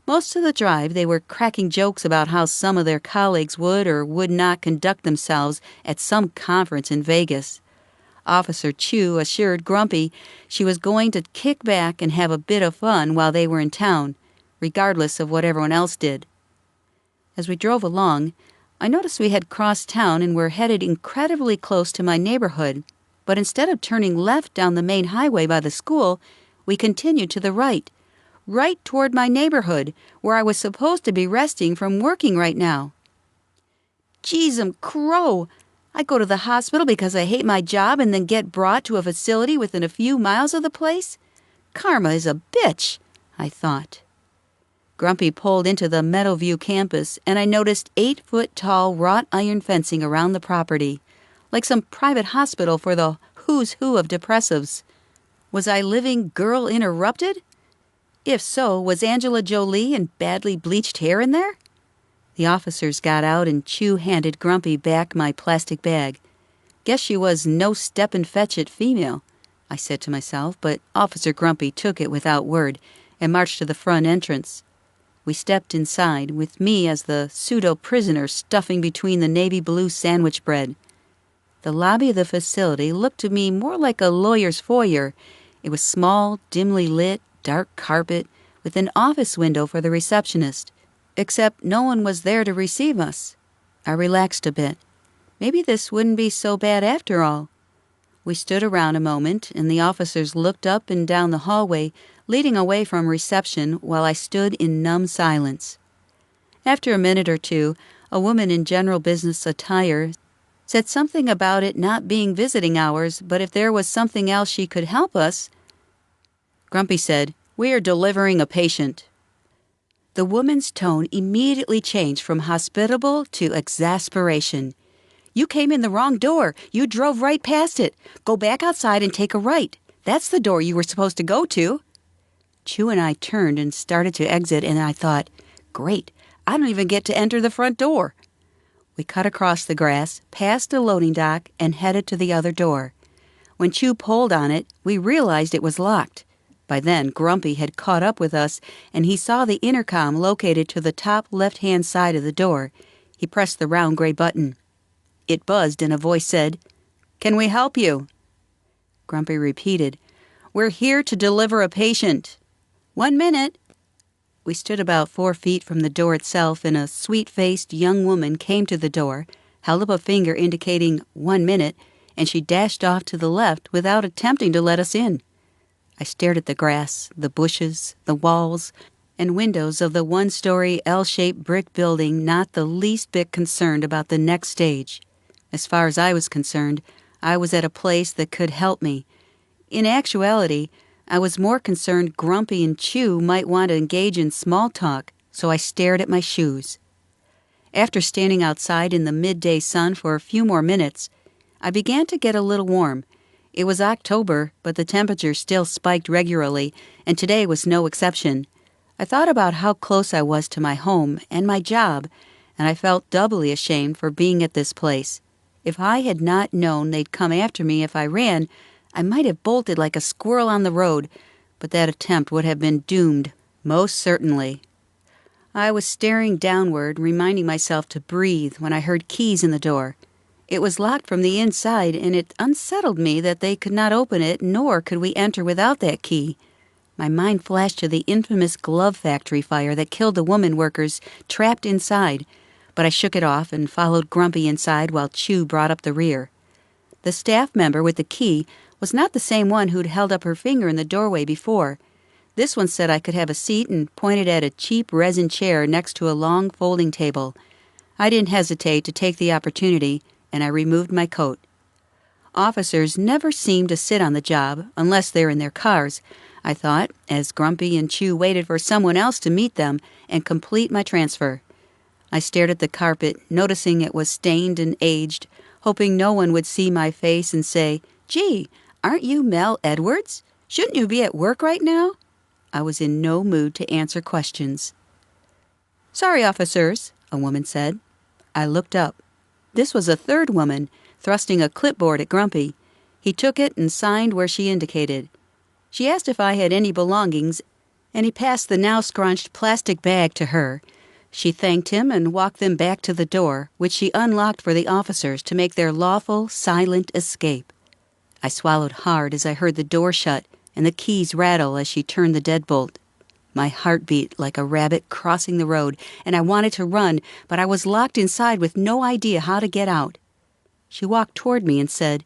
Most of the drive, they were cracking jokes about how some of their colleagues would or would not conduct themselves at some conference in Vegas. Officer Chew assured Grumpy she was going to kick back and have a bit of fun while they were in town, regardless of what everyone else did. As we drove along, I noticed we had crossed town and were headed incredibly close to my neighborhood, but instead of turning left down the main highway by the school, we continued to the right toward my neighborhood, where I was supposed to be resting from working right now. Jeezum crow! I go to the hospital because I hate my job and then get brought to a facility within a few miles of the place? Karma is a bitch, I thought. Grumpy pulled into the Meadowview campus, and I noticed 8-foot-tall wrought iron fencing around the property, like some private hospital for the who's who of depressives. Was I living Girl Interrupted? If so, was Angela Jolie and badly bleached hair in there? The officers got out, and Chew handed Grumpy back my plastic bag. Guess she was no step-and-fetch-it female, I said to myself, but Officer Grumpy took it without word and marched to the front entrance. We stepped inside, with me as the pseudo-prisoner stuffing between the navy blue sandwich bread. The lobby of the facility looked to me more like a lawyer's foyer. It was small, dimly lit, dark carpet, with an office window for the receptionist. Except no one was there to receive us. I relaxed a bit. Maybe this wouldn't be so bad after all. We stood around a moment, and the officers looked up and down the hallway, leading away from reception while I stood in numb silence. After a minute or two, a woman in general business attire said something about it not being visiting hours, but if there was something else she could help us. Grumpy said, "We are delivering a patient." The woman's tone immediately changed from hospitable to exasperation. "You came in the wrong door. You drove right past it. Go back outside and take a right. That's the door you were supposed to go to." Chu and I turned and started to exit, and I thought, great, I don't even get to enter the front door. We cut across the grass, past a loading dock, and headed to the other door. When Chu pulled on it, we realized it was locked. By then, Grumpy had caught up with us, and he saw the intercom located to the top left-hand side of the door. He pressed the round gray button. It buzzed, and a voice said, "Can we help you?" Grumpy repeated, "We're here to deliver a patient." "1 minute." We stood about 4 feet from the door itself, and a sweet-faced young woman came to the door, held up a finger indicating 1 minute, and she dashed off to the left without attempting to let us in. I stared at the grass, the bushes, the walls, and windows of the 1-story L-shaped brick building, not the least bit concerned about the next stage. As far as I was concerned, I was at a place that could help me. In actuality, I was more concerned Grumpy and Chu might want to engage in small talk, so I stared at my shoes. After standing outside in the midday sun for a few more minutes, I began to get a little warm. It was October, but the temperature still spiked regularly, and today was no exception. I thought about how close I was to my home and my job, and I felt doubly ashamed for being at this place. If I had not known they'd come after me if I ran, I might have bolted like a squirrel on the road, but that attempt would have been doomed, most certainly. I was staring downward, reminding myself to breathe, when I heard keys in the door. It was locked from the inside, and it unsettled me that they could not open it, nor could we enter without that key. My mind flashed to the infamous glove factory fire that killed the woman workers trapped inside, but I shook it off and followed Grumpy inside while Chu brought up the rear. The staff member with the key was not the same one who'd held up her finger in the doorway before. This one said I could have a seat and pointed at a cheap resin chair next to a long folding table. I didn't hesitate to take the opportunity, and I removed my coat. Officers never seem to sit on the job unless they're in their cars, I thought, as Grumpy and Chu waited for someone else to meet them and complete my transfer. I stared at the carpet, noticing it was stained and aged, hoping no one would see my face and say, "Gee, aren't you Mel Edwards? Shouldn't you be at work right now?" I was in no mood to answer questions. "Sorry, officers," a woman said. I looked up. This was a third woman, thrusting a clipboard at Grumpy. He took it and signed where she indicated. She asked if I had any belongings, and he passed the now scrunched plastic bag to her. She thanked him and walked them back to the door, which she unlocked for the officers to make their lawful, silent escape. I swallowed hard as I heard the door shut and the keys rattle as she turned the deadbolt. My heart beat like a rabbit crossing the road, and I wanted to run, but I was locked inside with no idea how to get out. She walked toward me and said,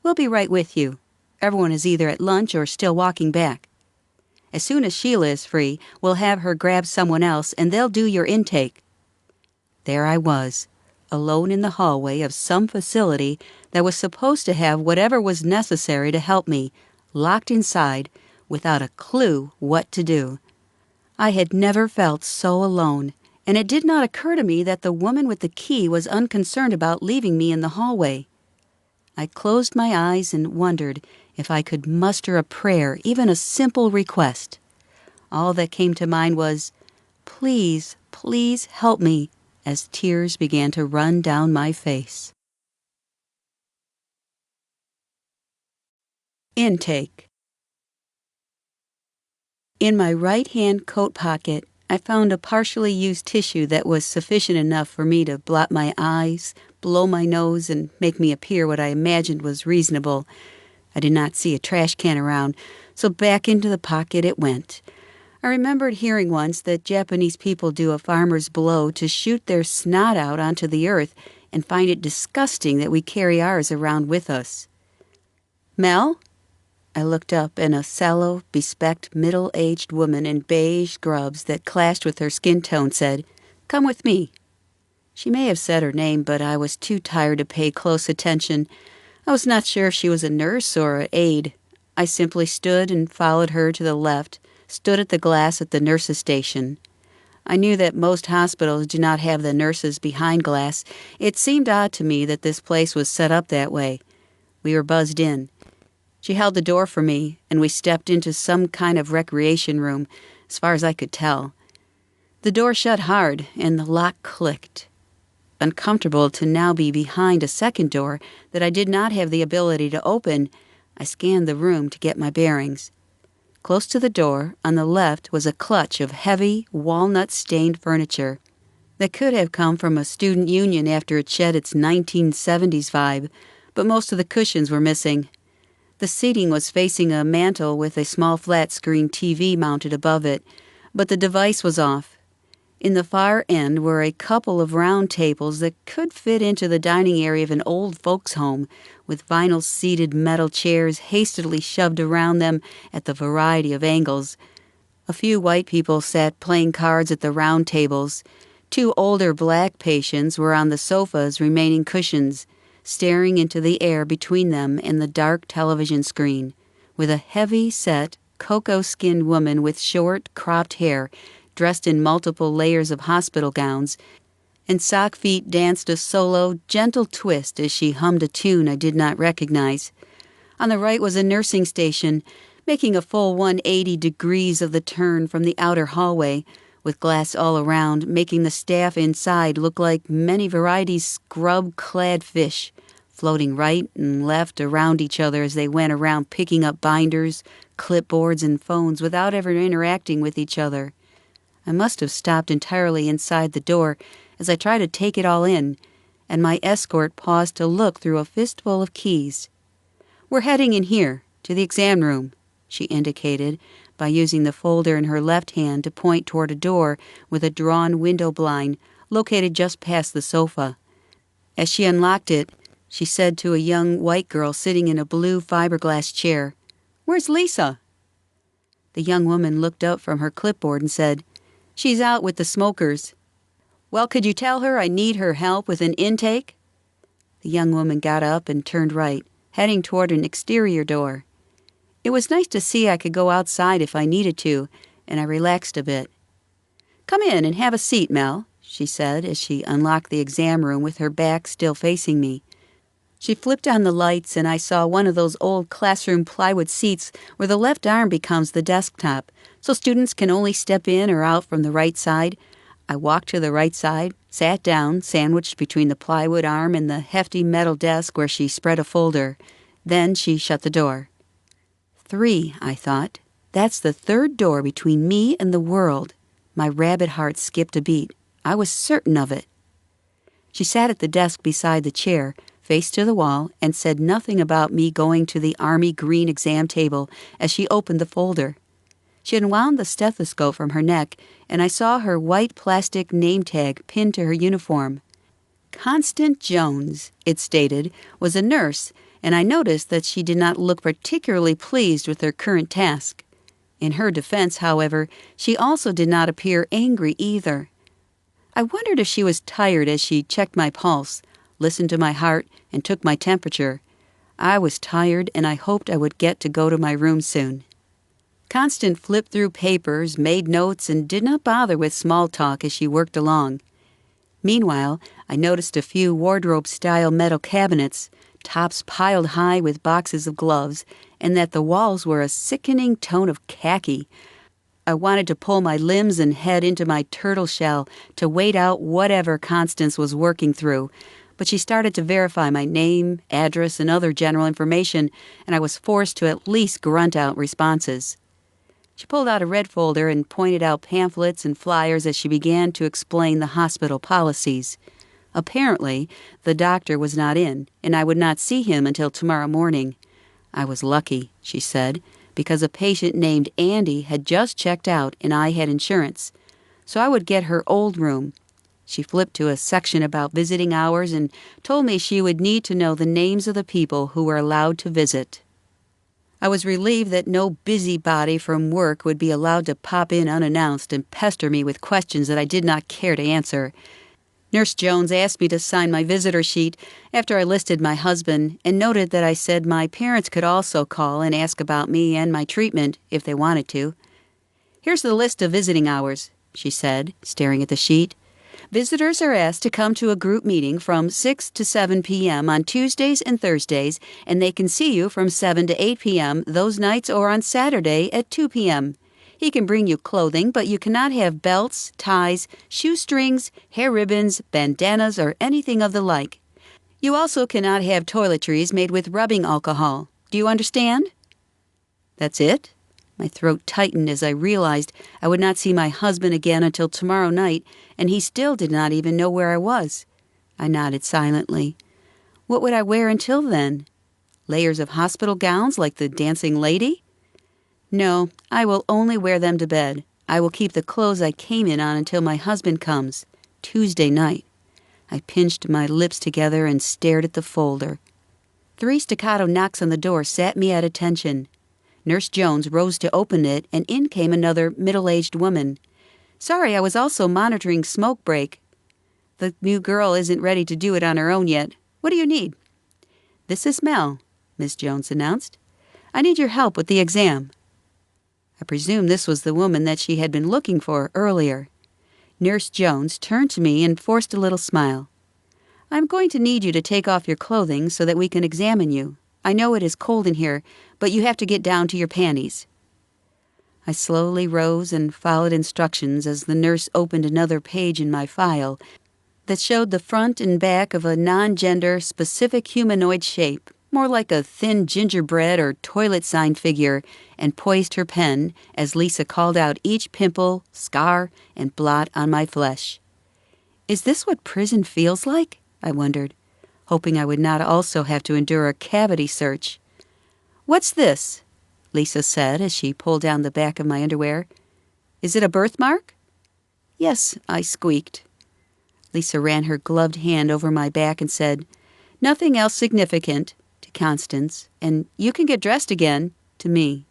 "We'll be right with you. Everyone is either at lunch or still walking back. As soon as Sheila is free, we'll have her grab someone else, and they'll do your intake." There I was, alone in the hallway of some facility that was supposed to have whatever was necessary to help me, locked inside, without a clue what to do. I had never felt so alone, and it did not occur to me that the woman with the key was unconcerned about leaving me in the hallway. I closed my eyes and wondered if I could muster a prayer, even a simple request. All that came to mind was, "Please, please help me," as tears began to run down my face. Intake. In my right-hand coat pocket, I found a partially used tissue that was sufficient enough for me to blot my eyes, blow my nose, and make me appear what I imagined was reasonable. I did not see a trash can around, so back into the pocket it went. I remembered hearing once that Japanese people do a farmer's blow to shoot their snot out onto the earth and find it disgusting that we carry ours around with us. Mel? I looked up, and a sallow, bespecked, middle-aged woman in beige scrubs that clashed with her skin tone said, "Come with me." She may have said her name, but I was too tired to pay close attention. I was not sure if she was a nurse or an aide. I simply stood and followed her to the left, stood at the glass at the nurses' station. I knew that most hospitals do not have the nurses behind glass. It seemed odd to me that this place was set up that way. We were buzzed in. She held the door for me, and we stepped into some kind of recreation room, as far as I could tell. The door shut hard, and the lock clicked. Uncomfortable to now be behind a second door that I did not have the ability to open, I scanned the room to get my bearings. Close to the door, on the left, was a clutch of heavy, walnut-stained furniture that could have come from a student union after it shed its 1970s vibe, but most of the cushions were missing. The seating was facing a mantel with a small flat-screen TV mounted above it, but the device was off. In the far end were a couple of round tables that could fit into the dining area of an old folks' home, with vinyl-seated metal chairs hastily shoved around them at the variety of angles. A few white people sat playing cards at the round tables. 2 older black patients were on the sofa's remaining cushions, staring into the air between them and the dark television screen, with a heavy-set, cocoa-skinned woman with short, cropped hair, dressed in multiple layers of hospital gowns, and sock feet danced a solo, gentle twist as she hummed a tune I did not recognize. On the right was a nursing station, making a full 180 degrees of the turn from the outer hallway, with glass all around, making the staff inside look like many varieties scrub-clad fish, floating right and left around each other as they went around picking up binders, clipboards, and phones without ever interacting with each other. I must have stopped entirely inside the door as I tried to take it all in, and my escort paused to look through a fistful of keys. "We're heading in here, to the exam room," she indicated, by using the folder in her left hand to point toward a door with a drawn window blind located just past the sofa. As she unlocked it, she said to a young white girl sitting in a blue fiberglass chair, "Where's Lisa?" The young woman looked up from her clipboard and said, "She's out with the smokers." "Well, could you tell her I need her help with an intake?" The young woman got up and turned right, heading toward an exterior door. It was nice to see I could go outside if I needed to, and I relaxed a bit. "Come in and have a seat, Mel," she said as she unlocked the exam room with her back still facing me. She flipped on the lights, and I saw one of those old classroom plywood seats where the left arm becomes the desktop, so students can only step in or out from the right side. I walked to the right side, sat down, sandwiched between the plywood arm and the hefty metal desk where she spread a folder. Then she shut the door. 3, I thought. That's the 3rd door between me and the world. My rabbit heart skipped a beat. I was certain of it. She sat at the desk beside the chair, faced to the wall, and said nothing about me going to the army green exam table as she opened the folder. She unwound the stethoscope from her neck, and I saw her white plastic name tag pinned to her uniform. Constance Jones, it stated, was a nurse, and I noticed that she did not look particularly pleased with her current task. In her defense, however, she also did not appear angry either. I wondered if she was tired as she checked my pulse, listened to my heart, and took my temperature. I was tired, and I hoped I would get to go to my room soon. Constance flipped through papers, made notes, and did not bother with small talk as she worked along. Meanwhile, I noticed a few wardrobe-style metal cabinets, tops piled high with boxes of gloves, and that the walls were a sickening tone of khaki. I wanted to pull my limbs and head into my turtle shell to wait out whatever Constance was working through, but she started to verify my name, address, and other general information, and I was forced to at least grunt out responses. She pulled out a red folder and pointed out pamphlets and flyers as she began to explain the hospital policies. Apparently, the doctor was not in, and I would not see him until tomorrow morning. I was lucky, she said, because a patient named Andy had just checked out and I had insurance, so I would get her old room. She flipped to a section about visiting hours and told me she would need to know the names of the people who were allowed to visit. I was relieved that no busybody from work would be allowed to pop in unannounced and pester me with questions that I did not care to answer. Nurse Jones asked me to sign my visitor sheet after I listed my husband and noted that I said my parents could also call and ask about me and my treatment if they wanted to. "Here's the list of visiting hours," she said, staring at the sheet. "Visitors are asked to come to a group meeting from 6 to 7 p.m. on Tuesdays and Thursdays, and they can see you from 7 to 8 p.m. those nights or on Saturday at 2 p.m. He can bring you clothing, but you cannot have belts, ties, shoestrings, hair ribbons, bandanas, or anything of the like. You also cannot have toiletries made with rubbing alcohol. Do you understand?" "That's it?" My throat tightened as I realized I would not see my husband again until tomorrow night, and he still did not even know where I was. I nodded silently. What would I wear until then? Layers of hospital gowns like the dancing lady? No, I will only wear them to bed. I will keep the clothes I came in on until my husband comes, Tuesday night. I pinched my lips together and stared at the folder. 3 staccato knocks on the door set me at attention. Nurse Jones rose to open it, and in came another middle-aged woman. "Sorry, I was also monitoring smoke break. The new girl isn't ready to do it on her own yet. What do you need?" "This is Mel," Miss Jones announced. "I need your help with the exam." I presume this was the woman that she had been looking for earlier. Nurse Jones turned to me and forced a little smile. "I'm going to need you to take off your clothing so that we can examine you. I know it is cold in here, but you have to get down to your panties." I slowly rose and followed instructions as the nurse opened another page in my file that showed the front and back of a non-gender specific humanoid shape, more like a thin gingerbread or toilet sign figure, and poised her pen as Lisa called out each pimple, scar, and blot on my flesh. Is this what prison feels like? I wondered, hoping I would not also have to endure a cavity search. "What's this?" Lisa said as she pulled down the back of my underwear. "Is it a birthmark?" "Yes," I squeaked. Lisa ran her gloved hand over my back and said, "Nothing else significant," to Constance, and "You can get dressed again," to me.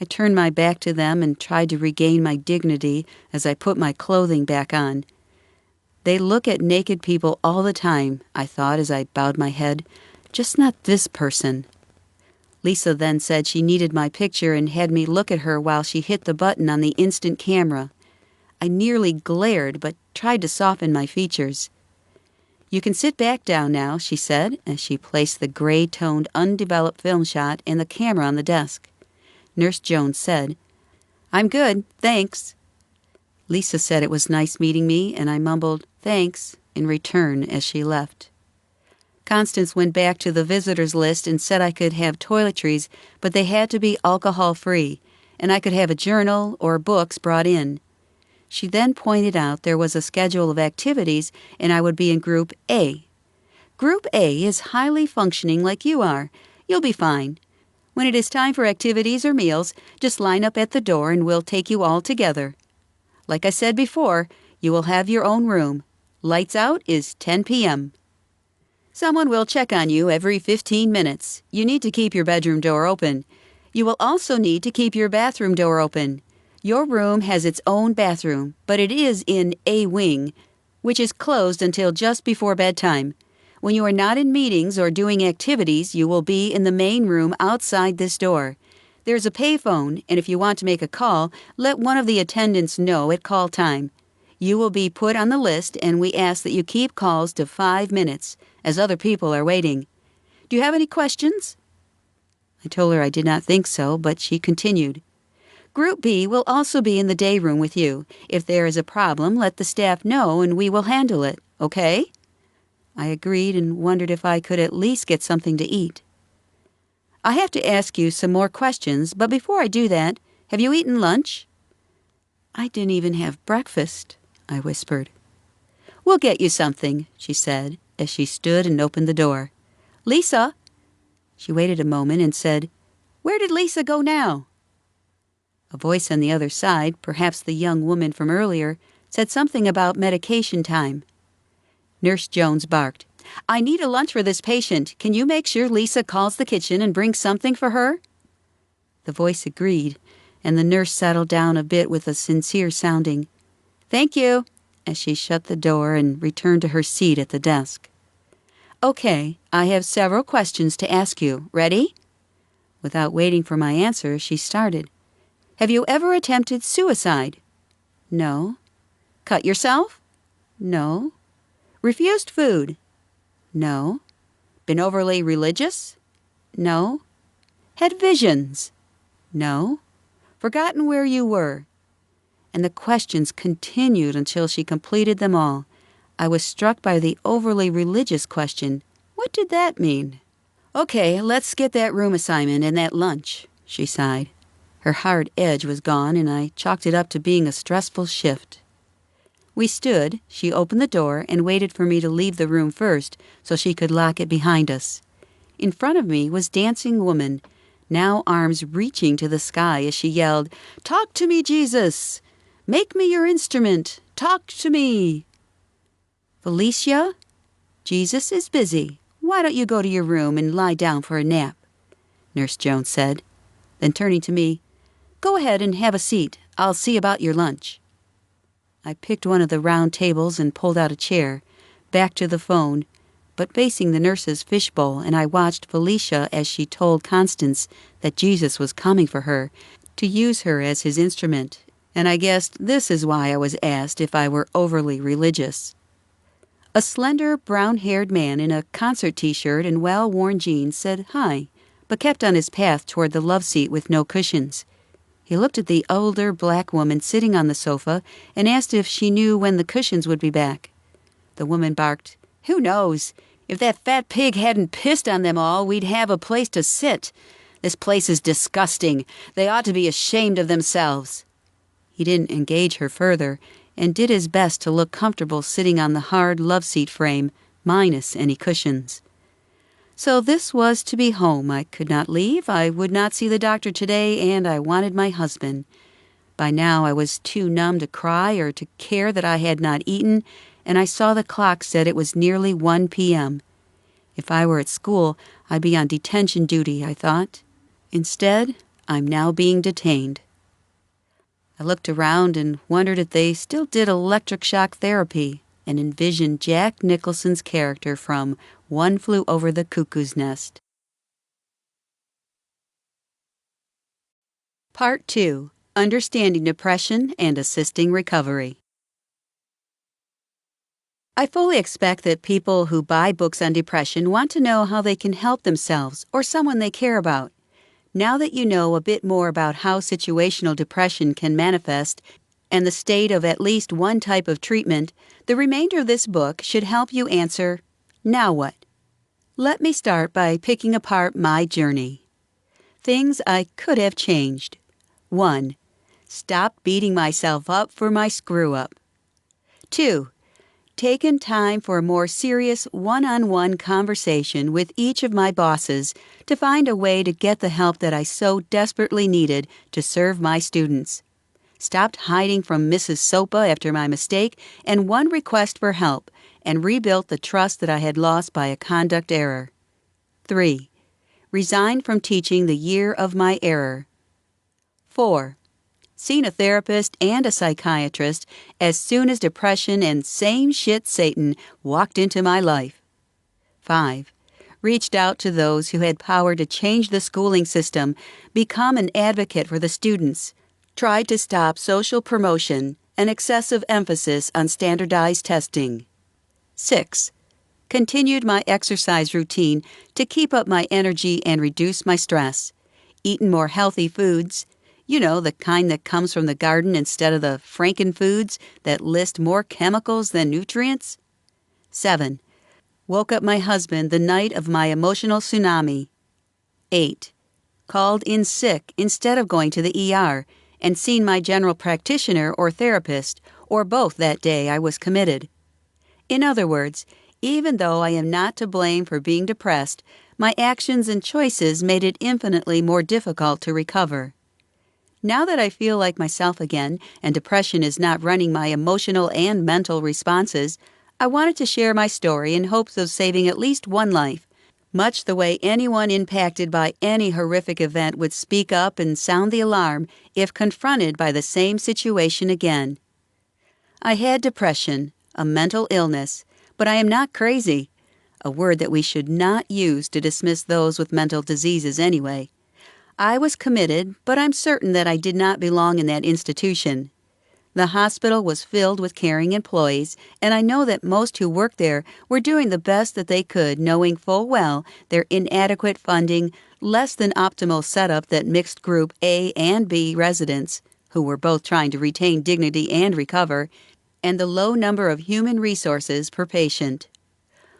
I turned my back to them and tried to regain my dignity as I put my clothing back on. They look at naked people all the time, I thought as I bowed my head. Just not this person. Lisa then said she needed my picture and had me look at her while she hit the button on the instant camera. I nearly glared, but tried to soften my features. "You can sit back down now," she said, as she placed the gray-toned, undeveloped film shot and the camera on the desk. Nurse Jones said, "I'm good, thanks." Lisa said it was nice meeting me, and I mumbled, "Thanks," in return as she left. Constance went back to the visitors list and said I could have toiletries, but they had to be alcohol-free, and I could have a journal or books brought in. She then pointed out there was a schedule of activities, and I would be in Group A. "Group A is highly functioning like you are. You'll be fine. When it is time for activities or meals, just line up at the door and we'll take you all together. Like I said before, you will have your own room. Lights out is 10 p.m. Someone will check on you every 15 minutes. You need to keep your bedroom door open. You will also need to keep your bathroom door open. Your room has its own bathroom, but it is in A wing, which is closed until just before bedtime. When you are not in meetings or doing activities, you will be in the main room outside this door. There is a payphone, and if you want to make a call, let one of the attendants know at call time. You will be put on the list, and we ask that you keep calls to 5 minutes, as other people are waiting. Do you have any questions?" I told her I did not think so, but she continued. "Group B will also be in the day room with you. If there is a problem, let the staff know, and we will handle it, okay?" I agreed and wondered if I could at least get something to eat. "I have to ask you some more questions, but before I do that, have you eaten lunch?" "I didn't even have breakfast," I whispered. "We'll get you something," she said, as she stood and opened the door. "Lisa!" She waited a moment and said, "Where did Lisa go now?" A voice on the other side, perhaps the young woman from earlier, said something about medication time. Nurse Jones barked, "I need a lunch for this patient. Can you make sure Lisa calls the kitchen and brings something for her?" The voice agreed, and the nurse settled down a bit with a sincere sounding "Thank you," as she shut the door and returned to her seat at the desk. "Okay, I have several questions to ask you. Ready?" Without waiting for my answer, she started. "Have you ever attempted suicide?" "No." "Cut yourself?" "No." "Refused food?" "No." "Been overly religious?" "No." "Had visions?" "No." "Forgotten where you were?" And the questions continued until she completed them all. I was struck by the overly religious question. What did that mean? "Okay, let's get that room assignment and that lunch," she sighed. Her hard edge was gone, and I chalked it up to being a stressful shift. We stood, she opened the door, and waited for me to leave the room first so she could lock it behind us. In front of me was Dancing Woman, now arms reaching to the sky as she yelled, "Talk to me, Jesus! Make me your instrument! Talk to me!" "Felicia, Jesus is busy. Why don't you go to your room and lie down for a nap?" Nurse Jones said. Then turning to me, "Go ahead and have a seat. I'll see about your lunch." I picked one of the round tables and pulled out a chair, back to the phone, but facing the nurse's fishbowl, and I watched Felicia as she told Constance that Jesus was coming for her, to use her as his instrument, and I guessed this is why I was asked if I were overly religious. A slender, brown-haired man in a concert T-shirt and well-worn jeans said hi, but kept on his path toward the love seat with no cushions. He looked at the older black woman sitting on the sofa and asked if she knew when the cushions would be back. The woman barked, "Who knows? If that fat pig hadn't pissed on them all, we'd have a place to sit. This place is disgusting. They ought to be ashamed of themselves." He didn't engage her further and did his best to look comfortable sitting on the hard love seat frame, minus any cushions. So this was to be home. I could not leave. I would not see the doctor today, and I wanted my husband. By now I was too numb to cry or to care that I had not eaten, and I saw the clock said it was nearly 1 p.m. If I were at school, I'd be on detention duty, I thought. Instead, I'm now being detained. I looked around and wondered if they still did electric shock therapy, and envisioned Jack Nicholson's character from One Flew Over the Cuckoo's Nest. Part 2. Understanding Depression and Assisting Recovery. I fully expect that people who buy books on depression want to know how they can help themselves or someone they care about. Now that you know a bit more about how situational depression can manifest and the state of at least one type of treatment, the remainder of this book should help you answer, now what? Let me start by picking apart my journey. Things I could have changed. 1. Stop beating myself up for my screw-up. 2. Taken time for a more serious one-on-one conversation with each of my bosses to find a way to get the help that I so desperately needed to serve my students. Stopped hiding from Mrs. Sopa after my mistake and one request for help, and rebuilt the trust that I had lost by a conduct error. 3. Resigned from teaching the year of my error. 4. Seen a therapist and a psychiatrist as soon as depression and same shit Satan walked into my life. 5. Reached out to those who had power to change the schooling system, become an advocate for the students, tried to stop social promotion and excessive emphasis on standardized testing. 6. Continued my exercise routine to keep up my energy and reduce my stress. Eaten more healthy foods, the kind that comes from the garden instead of the Frankenfoods that list more chemicals than nutrients. 7. Woke up my husband the night of my emotional tsunami. 8. Called in sick instead of going to the ER and seen my general practitioner or therapist, or both that day I was committed. In other words, even though I am not to blame for being depressed, my actions and choices made it infinitely more difficult to recover. Now that I feel like myself again, and depression is not running my emotional and mental responses, I wanted to share my story in hopes of saving at least one life, much the way anyone impacted by any horrific event would speak up and sound the alarm if confronted by the same situation again. I had depression, a mental illness, but I am not crazy, a word that we should not use to dismiss those with mental diseases anyway. I was committed, but I'm certain that I did not belong in that institution. The hospital was filled with caring employees, and I know that most who worked there were doing the best that they could, knowing full well their inadequate funding, less than optimal setup that mixed group A and B residents, who were both trying to retain dignity and recover, and the low number of human resources per patient.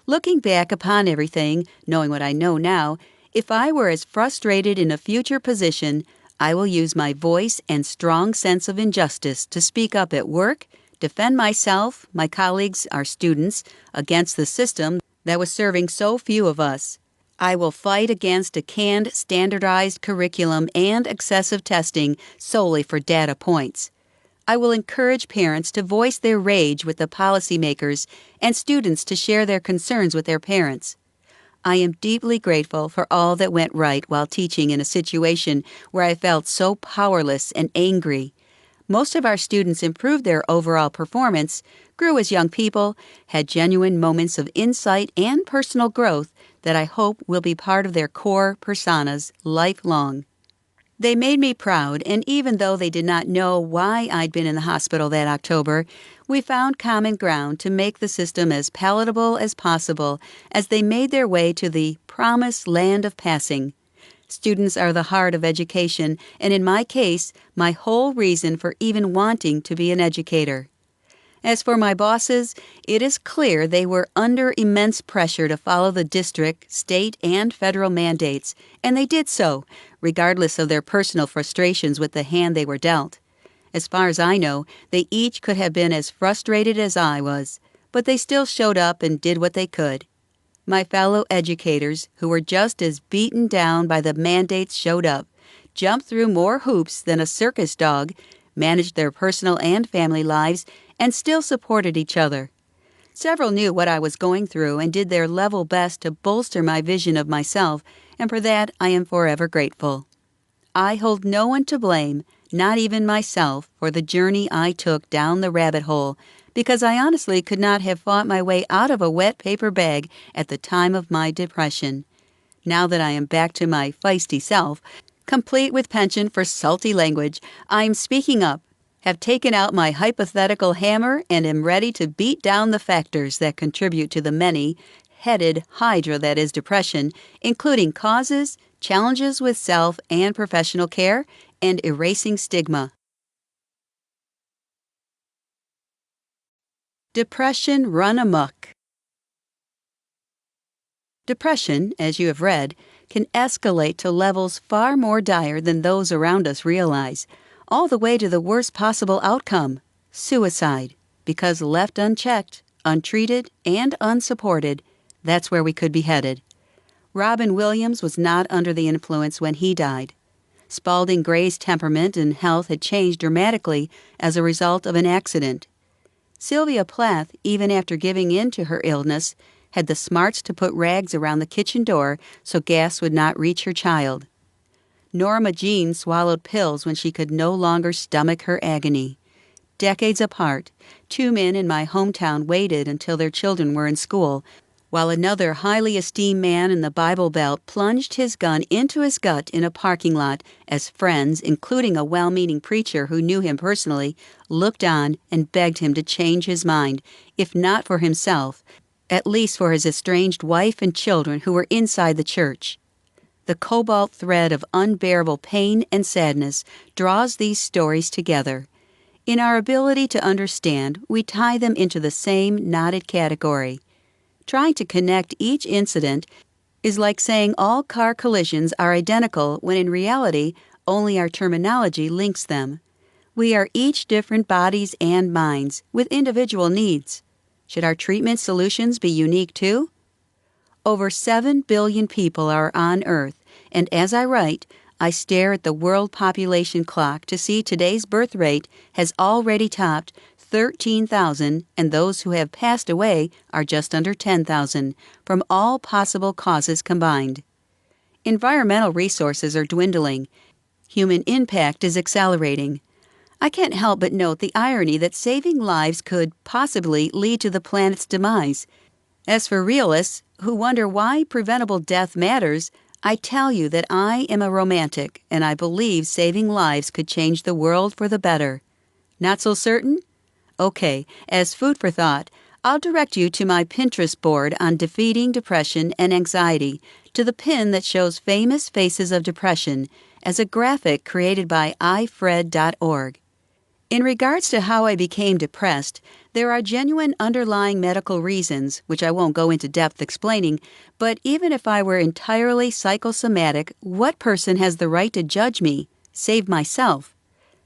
Looking back upon everything, knowing what I know now, if I were as frustrated in a future position, I will use my voice and strong sense of injustice to speak up at work, defend myself, my colleagues, our students, against the system that was serving so few of us. I will fight against a canned, standardized curriculum and excessive testing solely for data points. I will encourage parents to voice their rage with the policymakers and students to share their concerns with their parents. I am deeply grateful for all that went right while teaching in a situation where I felt so powerless and angry. Most of our students improved their overall performance, grew as young people, had genuine moments of insight and personal growth that I hope will be part of their core personas lifelong. They made me proud, and even though they did not know why I'd been in the hospital that October, we found common ground to make the system as palatable as possible as they made their way to the promised land of passing. Students are the heart of education, and in my case, my whole reason for even wanting to be an educator. As for my bosses, it is clear they were under immense pressure to follow the district, state, and federal mandates, and they did so, regardless of their personal frustrations with the hand they were dealt. As far as I know, they each could have been as frustrated as I was, but they still showed up and did what they could. My fellow educators, who were just as beaten down by the mandates, showed up, jumped through more hoops than a circus dog, managed their personal and family lives, and still supported each other. Several knew what I was going through and did their level best to bolster my vision of myself, and for that I am forever grateful. I hold no one to blame, not even myself, for the journey I took down the rabbit hole, because I honestly could not have fought my way out of a wet paper bag at the time of my depression. Now that I am back to my feisty self, complete with penchant for salty language, I am speaking up, have taken out my hypothetical hammer, and am ready to beat down the factors that contribute to the many-headed hydra that is depression, including causes, challenges with self and professional care, and erasing stigma. Depression run amok. Depression, as you have read, can escalate to levels far more dire than those around us realize, all the way to the worst possible outcome, suicide, because left unchecked, untreated, and unsupported, that's where we could be headed. Robin Williams was not under the influence when he died. Spalding Gray's temperament and health had changed dramatically as a result of an accident. Sylvia Plath, even after giving in to her illness, had the smarts to put rags around the kitchen door so gas would not reach her child. Norma Jean swallowed pills when she could no longer stomach her agony. Decades apart, two men in my hometown waited until their children were in school, while another highly esteemed man in the Bible Belt plunged his gun into his gut in a parking lot as friends, including a well-meaning preacher who knew him personally, looked on and begged him to change his mind, if not for himself, at least for his estranged wife and children who were inside the church. The cobalt thread of unbearable pain and sadness draws these stories together. In our ability to understand, we tie them into the same knotted category. Trying to connect each incident is like saying all car collisions are identical when in reality only our terminology links them. We are each different bodies and minds with individual needs. Should our treatment solutions be unique too? Over 7 billion people are on Earth, and as I write, I stare at the world population clock to see today's birth rate has already topped 13,000, and those who have passed away are just under 10,000, from all possible causes combined. Environmental resources are dwindling. Human impact is accelerating. I can't help but note the irony that saving lives could possibly lead to the planet's demise. As for realists who wonder why preventable death matters, I tell you that I am a romantic, and I believe saving lives could change the world for the better. Not so certain? Okay, as food for thought, I'll direct you to my Pinterest board on defeating depression and anxiety, to the pin that shows famous faces of depression, as a graphic created by ifred.org. In regards to how I became depressed, there are genuine underlying medical reasons, which I won't go into depth explaining, but even if I were entirely psychosomatic, what person has the right to judge me, save myself?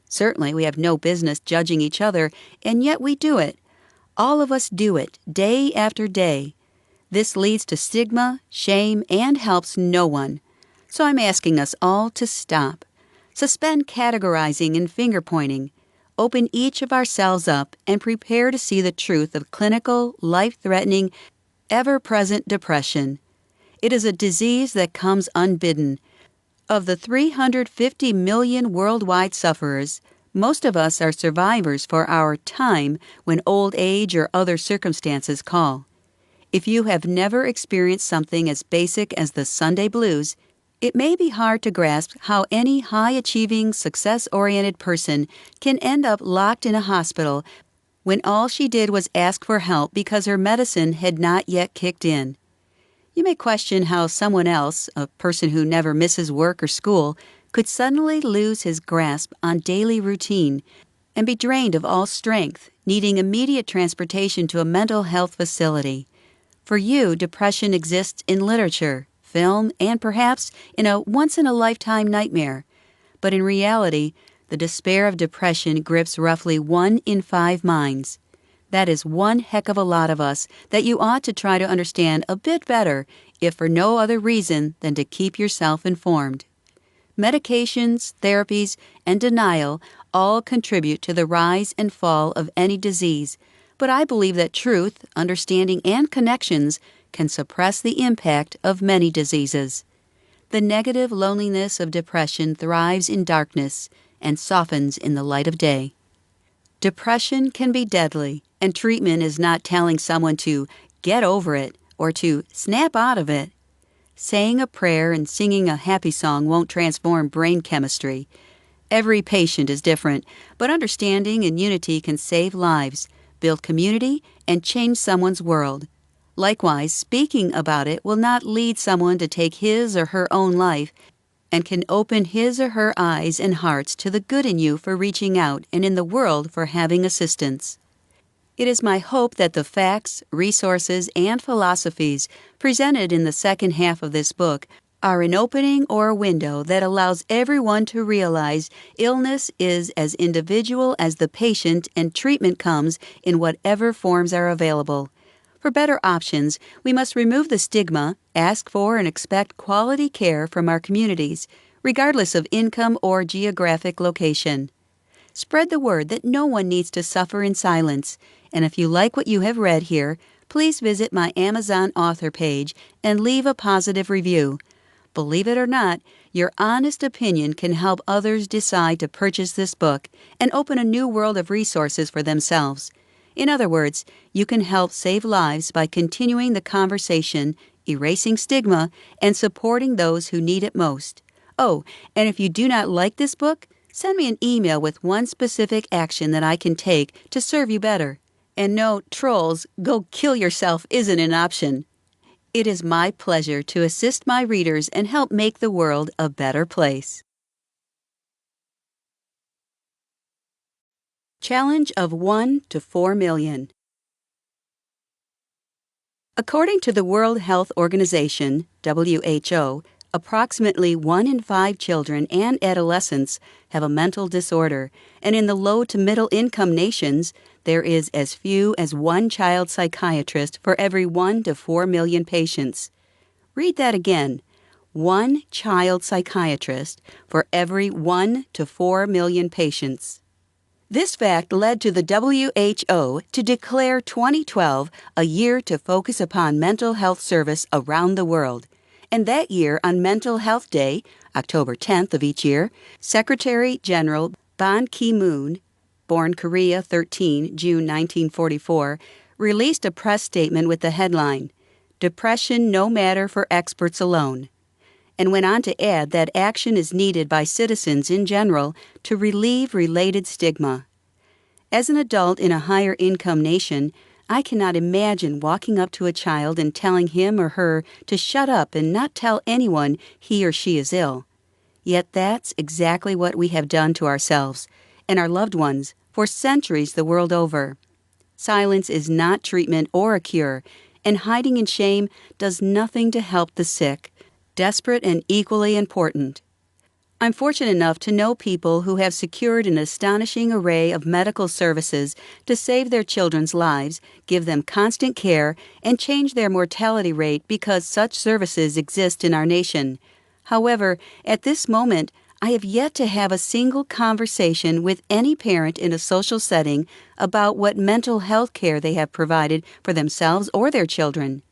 Certainly we have no business judging each other, and yet we do it. All of us do it, day after day. This leads to stigma, shame, and helps no one. So I'm asking us all to stop. Suspend categorizing and finger-pointing. Open each of ourselves up and prepare to see the truth of clinical, life-threatening, ever-present depression. It is a disease that comes unbidden. Of the 350 million worldwide sufferers, most of us are survivors for our time when old age or other circumstances call. If you have never experienced something as basic as the Sunday blues, it may be hard to grasp how any high-achieving, success-oriented person can end up locked in a hospital when all she did was ask for help because her medicine had not yet kicked in. You may question how someone else, a person who never misses work or school, could suddenly lose his grasp on daily routine and be drained of all strength, needing immediate transportation to a mental health facility. For you, depression exists in literature, film, and perhaps in a once-in-a-lifetime nightmare. But in reality, the despair of depression grips roughly 1 in 5 minds. That is one heck of a lot of us that you ought to try to understand a bit better, if for no other reason than to keep yourself informed. Medications, therapies, and denial all contribute to the rise and fall of any disease, but I believe that truth, understanding, and connections can suppress the impact of many diseases. The negative loneliness of depression thrives in darkness and softens in the light of day. Depression can be deadly, and treatment is not telling someone to get over it or to snap out of it. Saying a prayer and singing a happy song won't transform brain chemistry. Every patient is different, but understanding and unity can save lives, build community, and change someone's world. Likewise, speaking about it will not lead someone to take his or her own life, and can open his or her eyes and hearts to the good in you for reaching out and in the world for having assistance. It is my hope that the facts, resources, and philosophies presented in the second half of this book are an opening or a window that allows everyone to realize illness is as individual as the patient and treatment comes in whatever forms are available. For better options, we must remove the stigma, ask for and expect quality care from our communities, regardless of income or geographic location. Spread the word that no one needs to suffer in silence, and if you like what you have read here, please visit my Amazon author page and leave a positive review. Believe it or not, your honest opinion can help others decide to purchase this book and open a new world of resources for themselves. In other words, you can help save lives by continuing the conversation, erasing stigma, and supporting those who need it most. Oh, and if you do not like this book, send me an email with one specific action that I can take to serve you better. And no, trolls, go kill yourself isn't an option. It is my pleasure to assist my readers and help make the world a better place. Challenge of 1 to 4 million. According to the World Health Organization, WHO, approximately 1 in 5 children and adolescents have a mental disorder, and in the low to middle income nations, there is as few as 1 child psychiatrist for every 1 to 4 million patients. Read that again. 1 child psychiatrist for every 1 to 4 million patients. This fact led to the WHO to declare 2012 a year to focus upon mental health service around the world. And that year, on Mental Health Day, October 10th of each year, Secretary General Ban Ki-moon, born Korea 13, June 1944, released a press statement with the headline, "Depression No Matter for Experts Alone," and went on to add that action is needed by citizens in general to relieve related stigma. As an adult in a higher income nation, I cannot imagine walking up to a child and telling him or her to shut up and not tell anyone he or she is ill. Yet that's exactly what we have done to ourselves and our loved ones for centuries the world over. Silence is not treatment or a cure, and hiding in shame does nothing to help the sick, desperate and equally important. I'm fortunate enough to know people who have secured an astonishing array of medical services to save their children's lives, give them constant care, and change their mortality rate because such services exist in our nation. However, at this moment, I have yet to have a single conversation with any parent in a social setting about what mental health care they have provided for themselves or their children.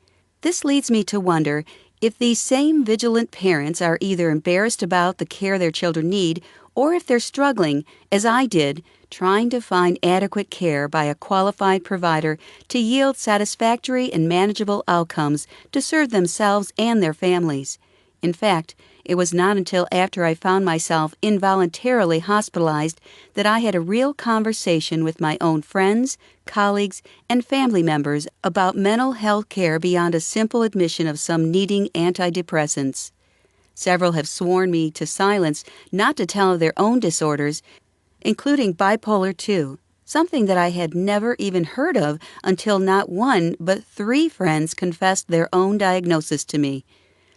This leads me to wonder if these same vigilant parents are either embarrassed about the care their children need, or if they're struggling, as I did, trying to find adequate care by a qualified provider to yield satisfactory and manageable outcomes to serve themselves and their families. In fact, it was not until after I found myself involuntarily hospitalized that I had a real conversation with my own friends, colleagues, and family members about mental health care beyond a simple admission of some needing antidepressants. Several have sworn me to silence not to tell of their own disorders, including bipolar II, something that I had never even heard of until not one but 3 friends confessed their own diagnosis to me.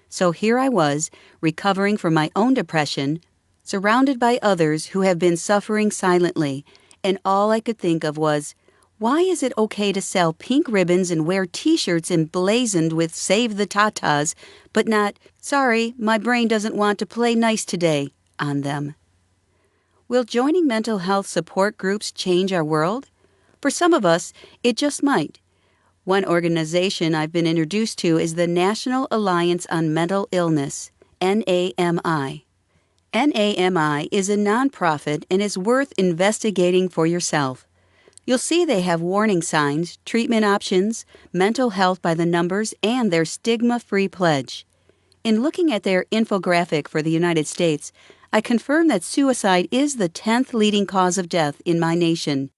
So here I was, recovering from my own depression, surrounded by others who have been suffering silently, and all I could think of was, why is it okay to sell pink ribbons and wear T-shirts emblazoned with "Save the Tatas," but not, "Sorry, my brain doesn't want to play nice today," on them? Will joining mental health support groups change our world? For some of us, it just might. One organization I've been introduced to is the National Alliance on Mental Illness, NAMI. NAMI is a nonprofit and is worth investigating for yourself. You'll see they have warning signs, treatment options, mental health by the numbers, and their stigma-free pledge. In looking at their infographic for the United States, I confirm that suicide is the 10th leading cause of death in my nation,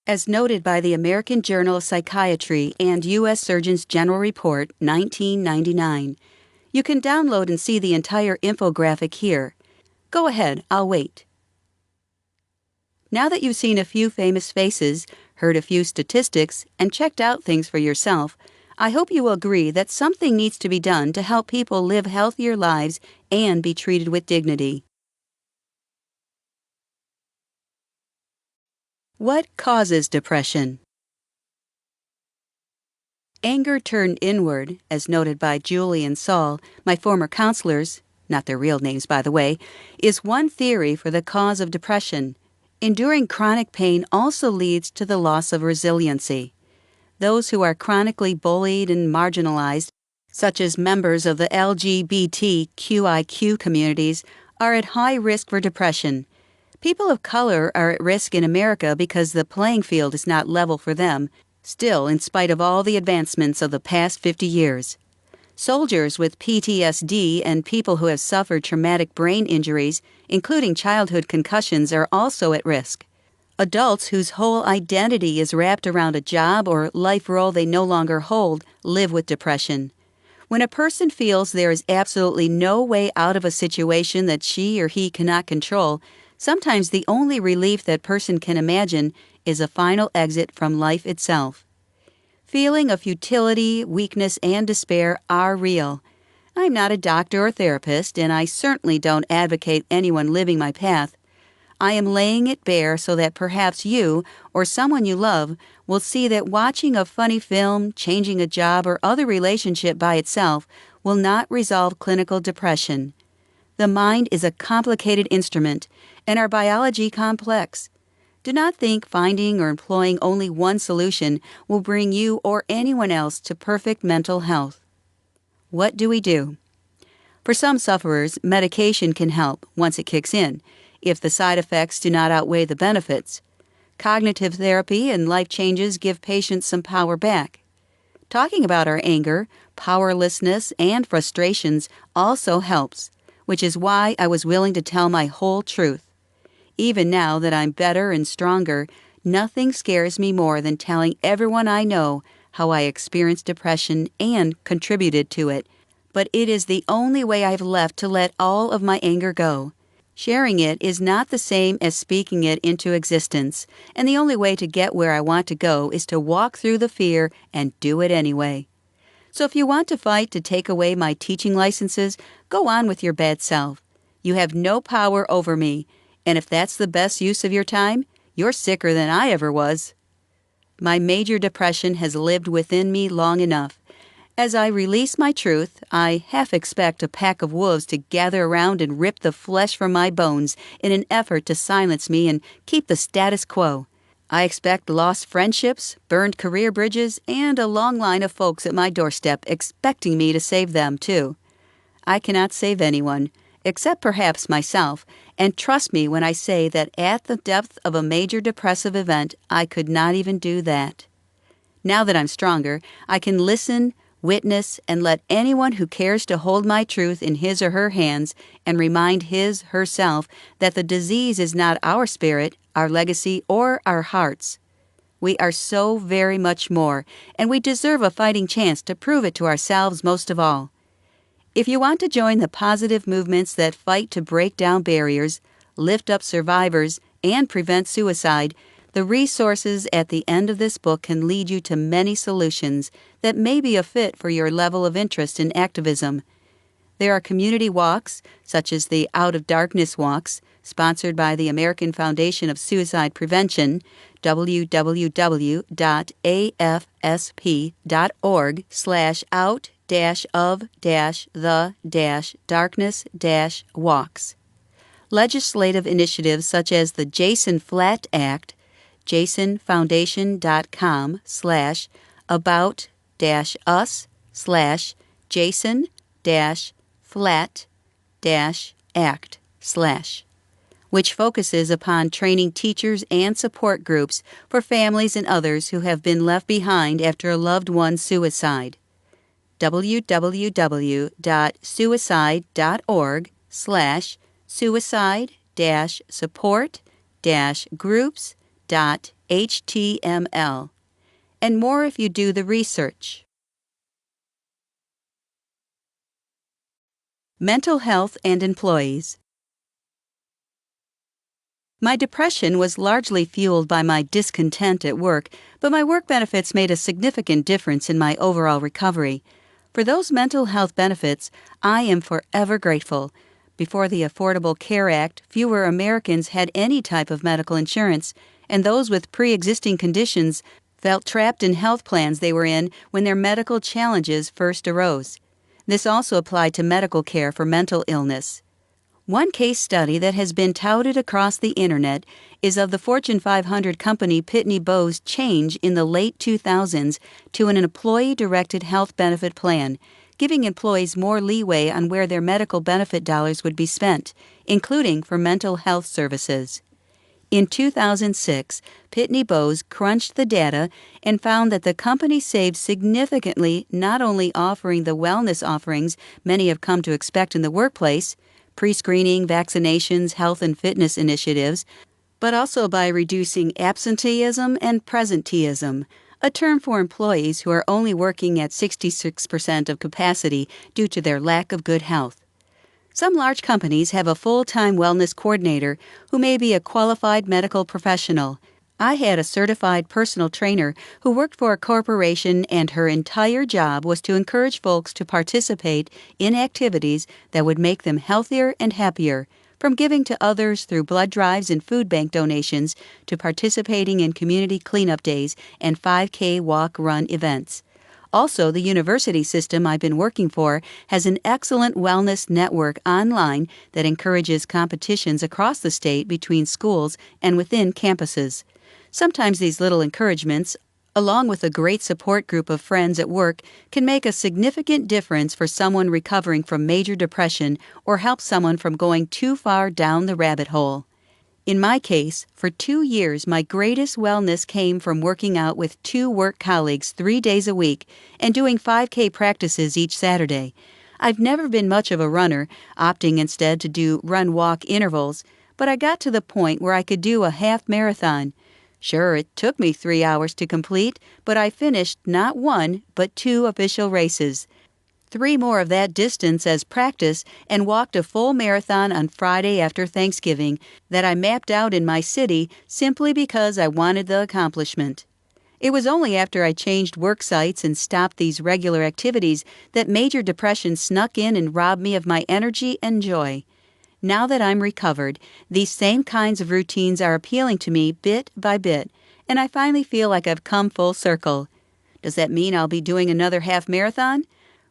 as noted by the American Journal of Psychiatry and U.S. Surgeon General Report, 1999. You can download and see the entire infographic here. Go ahead, I'll wait. Now that you've seen a few famous faces, heard a few statistics, and checked out things for yourself, I hope you will agree that something needs to be done to help people live healthier lives and be treated with dignity. What causes depression? Anger turned inward, as noted by Julie and Saul, my former counselors, not their real names by the way, is one theory for the cause of depression. Enduring chronic pain also leads to the loss of resiliency. Those who are chronically bullied and marginalized, such as members of the LGBTQIQ communities, are at high risk for depression. People of color are at risk in America because the playing field is not level for them, still in spite of all the advancements of the past 50 years. Soldiers with PTSD and people who have suffered traumatic brain injuries, including childhood concussions, are also at risk. Adults whose whole identity is wrapped around a job or life role they no longer hold live with depression. When a person feels there is absolutely no way out of a situation that she or he cannot control, sometimes the only relief that person can imagine is a final exit from life itself. Feeling of futility, weakness, and despair are real. I'm not a doctor or therapist, and I certainly don't advocate anyone living my path. I am laying it bare so that perhaps you, or someone you love, will see that watching a funny film, changing a job, or other relationship by itself will not resolve clinical depression. The mind is a complicated instrument, and our biology complex. Do not think finding or employing only one solution will bring you or anyone else to perfect mental health. What do we do? For some sufferers, medication can help once it kicks in, if the side effects do not outweigh the benefits. Cognitive therapy and life changes give patients some power back. Talking about our anger, powerlessness, and frustrations also helps, which is why I was willing to tell my whole truth. Even now that I'm better and stronger, nothing scares me more than telling everyone I know how I experienced depression and contributed to it. But it is the only way I've left to let all of my anger go. Sharing it is not the same as speaking it into existence, and the only way to get where I want to go is to walk through the fear and do it anyway. So if you want to fight to take away my teaching licenses, go on with your bad self. You have no power over me, and if that's the best use of your time, you're sicker than I ever was. My major depression has lived within me long enough. As I release my truth, I half expect a pack of wolves to gather around and rip the flesh from my bones in an effort to silence me and keep the status quo. I expect lost friendships, burned career bridges, and a long line of folks at my doorstep expecting me to save them, too. I cannot save anyone, except perhaps myself, and trust me when I say that at the depth of a major depressive event, I could not even do that. Now that I'm stronger, I can listen, witness, and let anyone who cares to hold my truth in his or her hands and remind herself that the disease is not our spirit, our legacy, or our hearts. We are so very much more, and we deserve a fighting chance to prove it to ourselves most of all. If you want to join the positive movements that fight to break down barriers, lift up survivors, and prevent suicide, the resources at the end of this book can lead you to many solutions that may be a fit for your level of interest in activism. There are community walks, such as the Out of Darkness Walks, sponsored by the American Foundation of Suicide Prevention, www.afsp.org/out-of-the-darkness-walks. Legislative initiatives such as the Jason Flatt Act, jasonfoundation.com/about-us/Jason-Flatt-Act/ which focuses upon training teachers and support groups for families and others who have been left behind after a loved one's suicide. www.suicide.org/suicide-support-groups.html, and more if you do the research. Mental health and employees. My depression was largely fueled by my discontent at work, but my work benefits made a significant difference in my overall recovery. For those mental health benefits, I am forever grateful. Before the Affordable Care Act, fewer Americans had any type of medical insurance, and those with pre-existing conditions felt trapped in health plans they were in when their medical challenges first arose. This also applied to medical care for mental illness. One case study that has been touted across the Internet is of the Fortune 500 company Pitney Bowes' change in the late 2000s to an employee-directed health benefit plan, giving employees more leeway on where their medical benefit dollars would be spent, including for mental health services. In 2006, Pitney Bowes crunched the data and found that the company saved significantly, not only offering the wellness offerings many have come to expect in the workplace, pre-screening, vaccinations, health and fitness initiatives, but also by reducing absenteeism and presenteeism, a term for employees who are only working at 66% of capacity due to their lack of good health. Some large companies have a full-time wellness coordinator who may be a qualified medical professional. I had a certified personal trainer who worked for a corporation, and her entire job was to encourage folks to participate in activities that would make them healthier and happier, from giving to others through blood drives and food bank donations to participating in community cleanup days and 5K walk-run events. Also, the university system I've been working for has an excellent wellness network online that encourages competitions across the state between schools and within campuses. Sometimes these little encouragements, along with a great support group of friends at work, can make a significant difference for someone recovering from major depression or help someone from going too far down the rabbit hole. In my case, for 2 years, my greatest wellness came from working out with 2 work colleagues 3 days a week and doing 5K practices each Saturday. I've never been much of a runner, opting instead to do run-walk intervals, but I got to the point where I could do a half marathon. Sure, it took me 3 hours to complete, but I finished not 1, but 2 official races. 3 more of that distance as practice, and walked a full marathon on Friday after Thanksgiving that I mapped out in my city simply because I wanted the accomplishment. It was only after I changed work sites and stopped these regular activities that major depression snuck in and robbed me of my energy and joy. Now that I'm recovered, these same kinds of routines are appealing to me bit by bit, and I finally feel like I've come full circle. Does that mean I'll be doing another half marathon?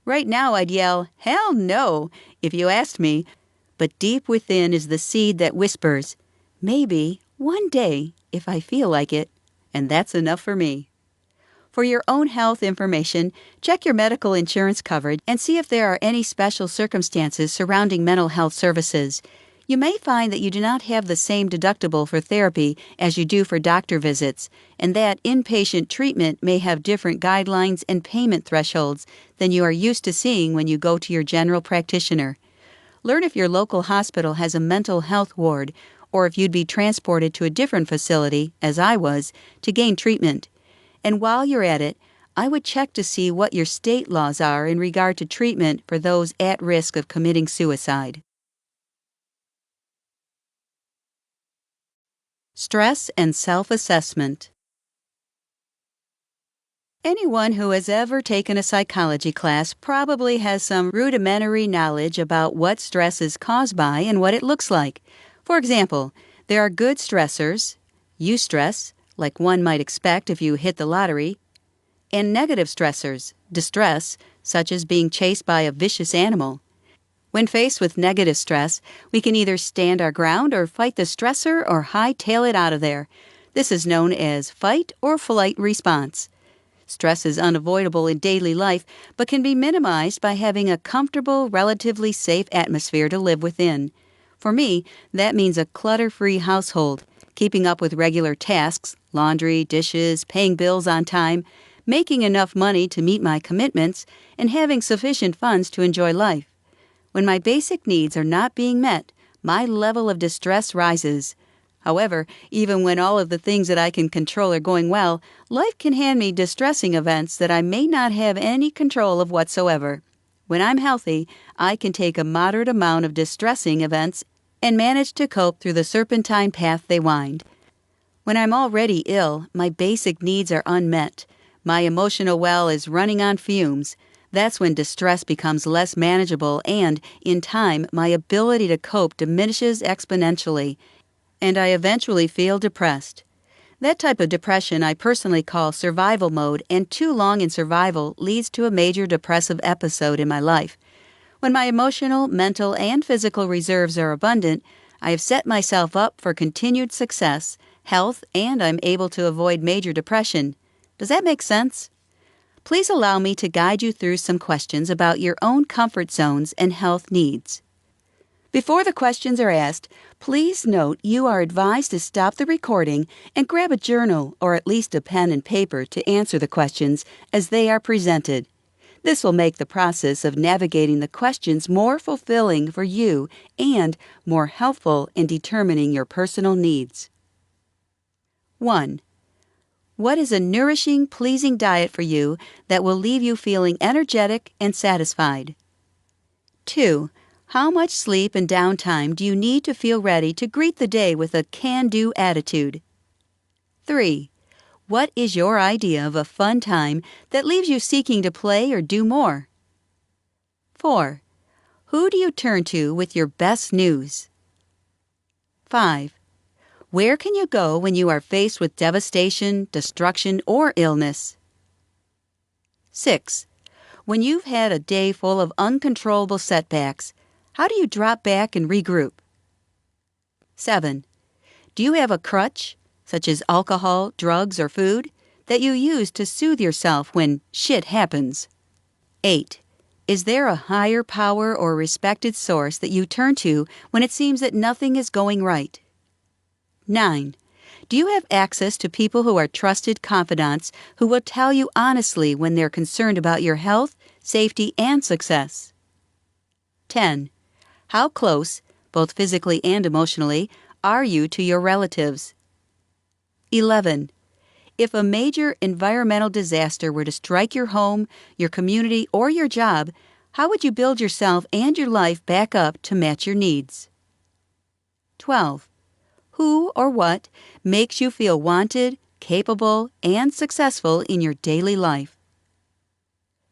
Right now I'd yell, "Hell no," if you asked me, but deep within is the seed that whispers, maybe, one day, if I feel like it, and that's enough for me. For your own health information, check your medical insurance coverage and see if there are any special circumstances surrounding mental health services. You may find that you do not have the same deductible for therapy as you do for doctor visits, and that inpatient treatment may have different guidelines and payment thresholds than you are used to seeing when you go to your general practitioner. Learn if your local hospital has a mental health ward, or if you'd be transported to a different facility, as I was, to gain treatment. And while you're at it, I would check to see what your state laws are in regard to treatment for those at risk of committing suicide. Stress and self-assessment. Anyone who has ever taken a psychology class probably has some rudimentary knowledge about what stress is caused by and what it looks like. For example, there are good stressors, eustress, like one might expect if you hit the lottery, and negative stressors, distress, such as being chased by a vicious animal. When faced with negative stress, we can either stand our ground or fight the stressor or hightail it out of there. This is known as fight or flight response. Stress is unavoidable in daily life, but can be minimized by having a comfortable, relatively safe atmosphere to live within. For me, that means a clutter-free household, keeping up with regular tasks, laundry, dishes, paying bills on time, making enough money to meet my commitments, and having sufficient funds to enjoy life. When my basic needs are not being met, my level of distress rises. However, even when all of the things that I can control are going well, life can hand me distressing events that I may not have any control of whatsoever. When I'm healthy, I can take a moderate amount of distressing events and manage to cope through the serpentine path they wind. When I'm already ill, my basic needs are unmet. My emotional well is running on fumes. That's when distress becomes less manageable and, in time, my ability to cope diminishes exponentially, and I eventually feel depressed. That type of depression I personally call survival mode, and too long in survival leads to a major depressive episode in my life. When my emotional, mental, and physical reserves are abundant, I have set myself up for continued success, health, and I'm able to avoid major depression. Does that make sense? Please allow me to guide you through some questions about your own comfort zones and health needs. Before the questions are asked, please note you are advised to stop the recording and grab a journal or at least a pen and paper to answer the questions as they are presented. This will make the process of navigating the questions more fulfilling for you and more helpful in determining your personal needs. 1. What is a nourishing, pleasing diet for you that will leave you feeling energetic and satisfied? 2. How much sleep and downtime do you need to feel ready to greet the day with a can-do attitude? 3. What is your idea of a fun time that leaves you seeking to play or do more? 4. Who do you turn to with your best news? 5. Where can you go when you are faced with devastation, destruction, or illness? 6. When you've had a day full of uncontrollable setbacks, how do you drop back and regroup? 7. Do you have a crutch, such as alcohol, drugs, or food, that you use to soothe yourself when shit happens? 8. Is there a higher power or respected source that you turn to when it seems that nothing is going right? 9. Do you have access to people who are trusted confidants who will tell you honestly when they're concerned about your health, safety, and success? 10. How close, both physically and emotionally, are you to your relatives? 11. If a major environmental disaster were to strike your home, your community, or your job, how would you build yourself and your life back up to match your needs? 12. Who or what makes you feel wanted, capable, and successful in your daily life?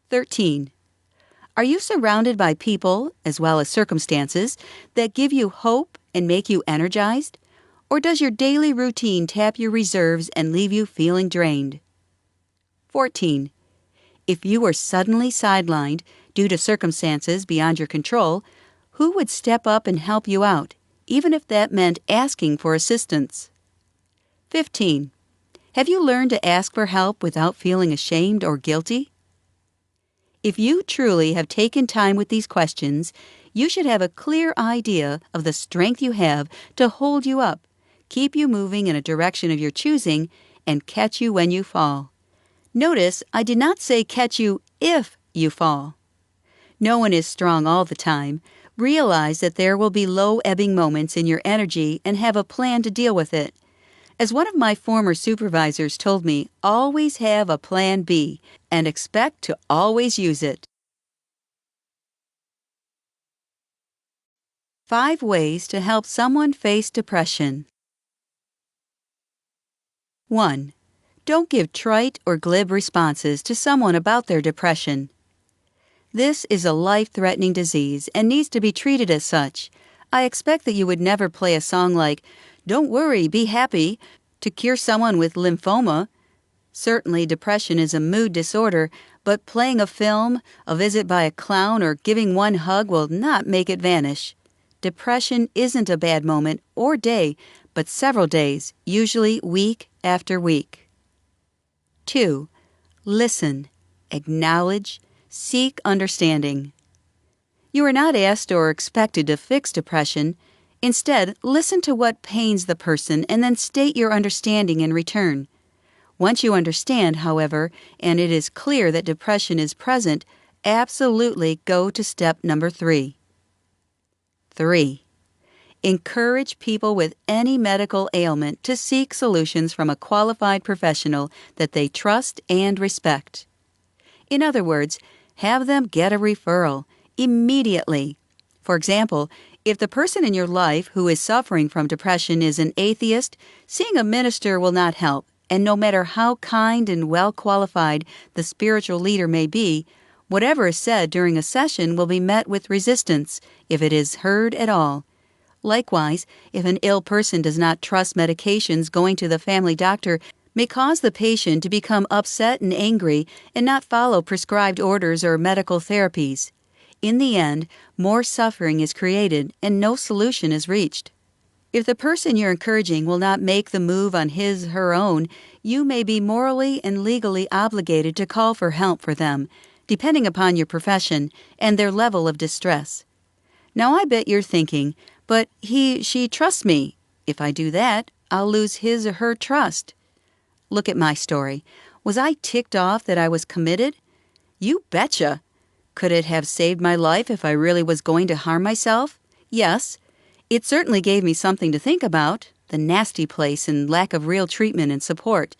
13. Are you surrounded by people, as well as circumstances, that give you hope and make you energized? Or does your daily routine tap your reserves and leave you feeling drained? 14. If you were suddenly sidelined due to circumstances beyond your control, who would step up and help you out, even if that meant asking for assistance? 15. Have you learned to ask for help without feeling ashamed or guilty? If you truly have taken time with these questions, you should have a clear idea of the strength you have to hold you up, keep you moving in a direction of your choosing, and catch you when you fall. Notice I did not say catch you if you fall. No one is strong all the time. Realize that there will be low-ebbing moments in your energy and have a plan to deal with it. As one of my former supervisors told me, always have a plan B and expect to always use it. 5 ways to help someone face depression. 1. Don't give trite or glib responses to someone about their depression. This is a life-threatening disease and needs to be treated as such. I expect that you would never play a song like, "Don't worry, be happy," to cure someone with lymphoma. Certainly, depression is a mood disorder, but playing a film, a visit by a clown, or giving one hug will not make it vanish. Depression isn't a bad moment or day, but several days, usually week after week. 2. Listen, acknowledge, seek understanding. You are not asked or expected to fix depression. Instead, listen to what pains the person and then state your understanding in return. Once you understand, however, and it is clear that depression is present, absolutely go to step number 3. 3. Encourage people with any medical ailment to seek solutions from a qualified professional that they trust and respect. In other words, have them get a referral immediately. For example, if the person in your life who is suffering from depression is an atheist, seeing a minister will not help, and no matter how kind and well-qualified the spiritual leader may be, whatever is said during a session will be met with resistance if it is heard at all. Likewise, if an ill person does not trust medications, going to the family doctor may cause the patient to become upset and angry and not follow prescribed orders or medical therapies. In the end, more suffering is created and no solution is reached. If the person you're encouraging will not make the move on her own, you may be morally and legally obligated to call for help for them, depending upon your profession and their level of distress. Now I bet you're thinking, but she trusts me. If I do that, I'll lose his or her trust. Look at my story. Was I ticked off that I was committed? You betcha. Could it have saved my life if I really was going to harm myself? Yes. It certainly gave me something to think about, the nasty place and lack of real treatment and support,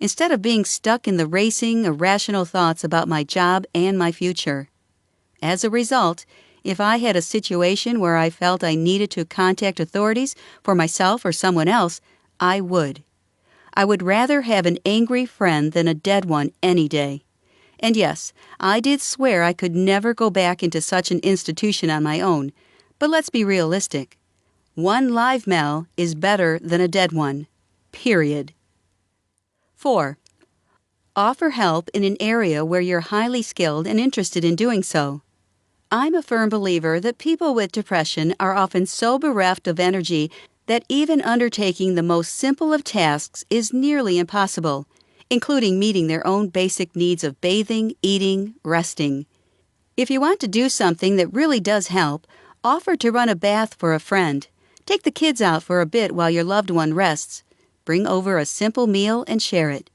instead of being stuck in the racing, irrational thoughts about my job and my future. As a result, if I had a situation where I felt I needed to contact authorities for myself or someone else, I would. I would rather have an angry friend than a dead one any day. And yes, I did swear I could never go back into such an institution on my own. But let's be realistic. One live Mel is better than a dead one. Period. 4. Offer help in an area where you're highly skilled and interested in doing so. I'm a firm believer that people with depression are often so bereft of energy that even undertaking the most simple of tasks is nearly impossible, including meeting their own basic needs of bathing, eating, resting. If you want to do something that really does help, offer to run a bath for a friend. Take the kids out for a bit while your loved one rests. Bring over a simple meal and share it.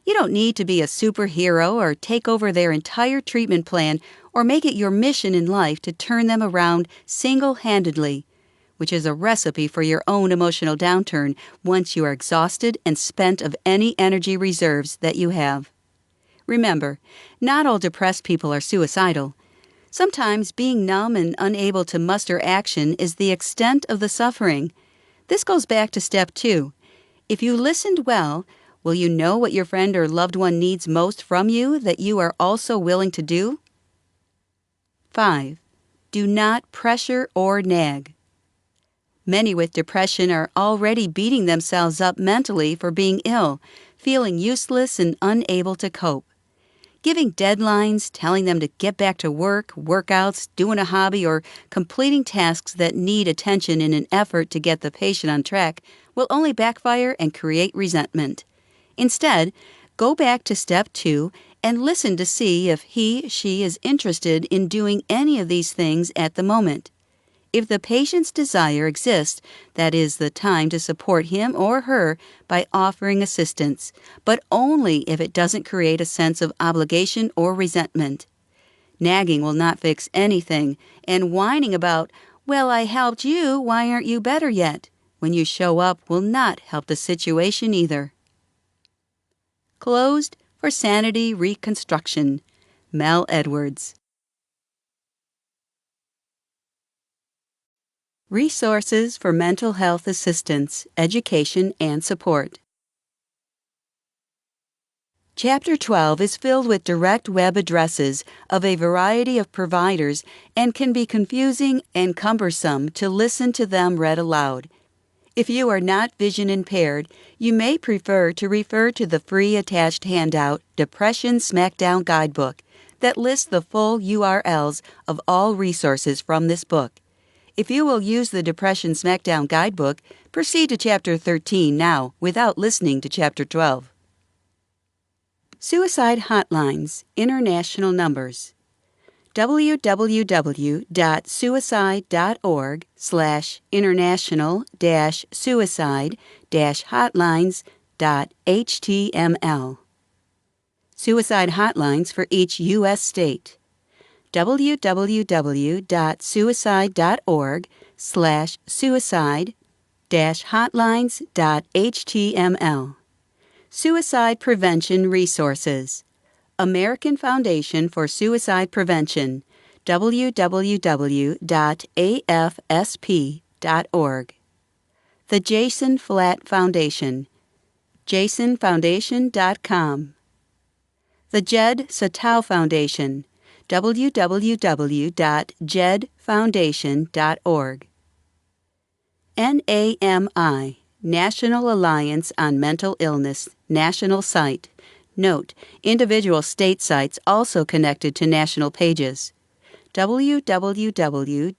You don't need to be a superhero or take over their entire treatment plan or make it your mission in life to turn them around single-handedly, which is a recipe for your own emotional downturn once you are exhausted and spent of any energy reserves that you have. Remember, not all depressed people are suicidal. Sometimes being numb and unable to muster action is the extent of the suffering. This goes back to step 2. If you listened well, will you know what your friend or loved one needs most from you that you are also willing to do? 5. Do not pressure or nag. Many with depression are already beating themselves up mentally for being ill, feeling useless and unable to cope. Giving deadlines, telling them to get back to work, workouts, doing a hobby, or completing tasks that need attention in an effort to get the patient on track will only backfire and create resentment. Instead, go back to step 2 and listen to see if she is interested in doing any of these things at the moment. If the patient's desire exists, that is the time to support him or her by offering assistance, but only if it doesn't create a sense of obligation or resentment. Nagging will not fix anything, and whining about, "Well, I helped you, why aren't you better yet?" when you show up will not help the situation either. Closed for Sanity Reconstruction. Mel Edwards. Resources for mental health assistance, education, and support. Chapter 12 is filled with direct web addresses of a variety of providers and can be confusing and cumbersome to listen to them read aloud. If you are not vision impaired, you may prefer to refer to the free attached handout Depression Smackdown Guidebook that lists the full URLs of all resources from this book. If you will use the Depression Smackdown Guidebook, proceed to Chapter 13 now without listening to Chapter 12. Suicide Hotlines, International Numbers. www.suicide.org/international-suicide-hotlines.html. Suicide hotlines for each U.S. state. www.suicide.org/suicide-hotlines.html. Suicide Prevention Resources. American Foundation for Suicide Prevention, www.afsp.org. The Jason Flatt Foundation, jasonfoundation.com. The Jed Satow Foundation, www.jedfoundation.org. NAMI, National Alliance on Mental Illness, National Site. Note, individual state sites also connected to national pages. www.nami.org.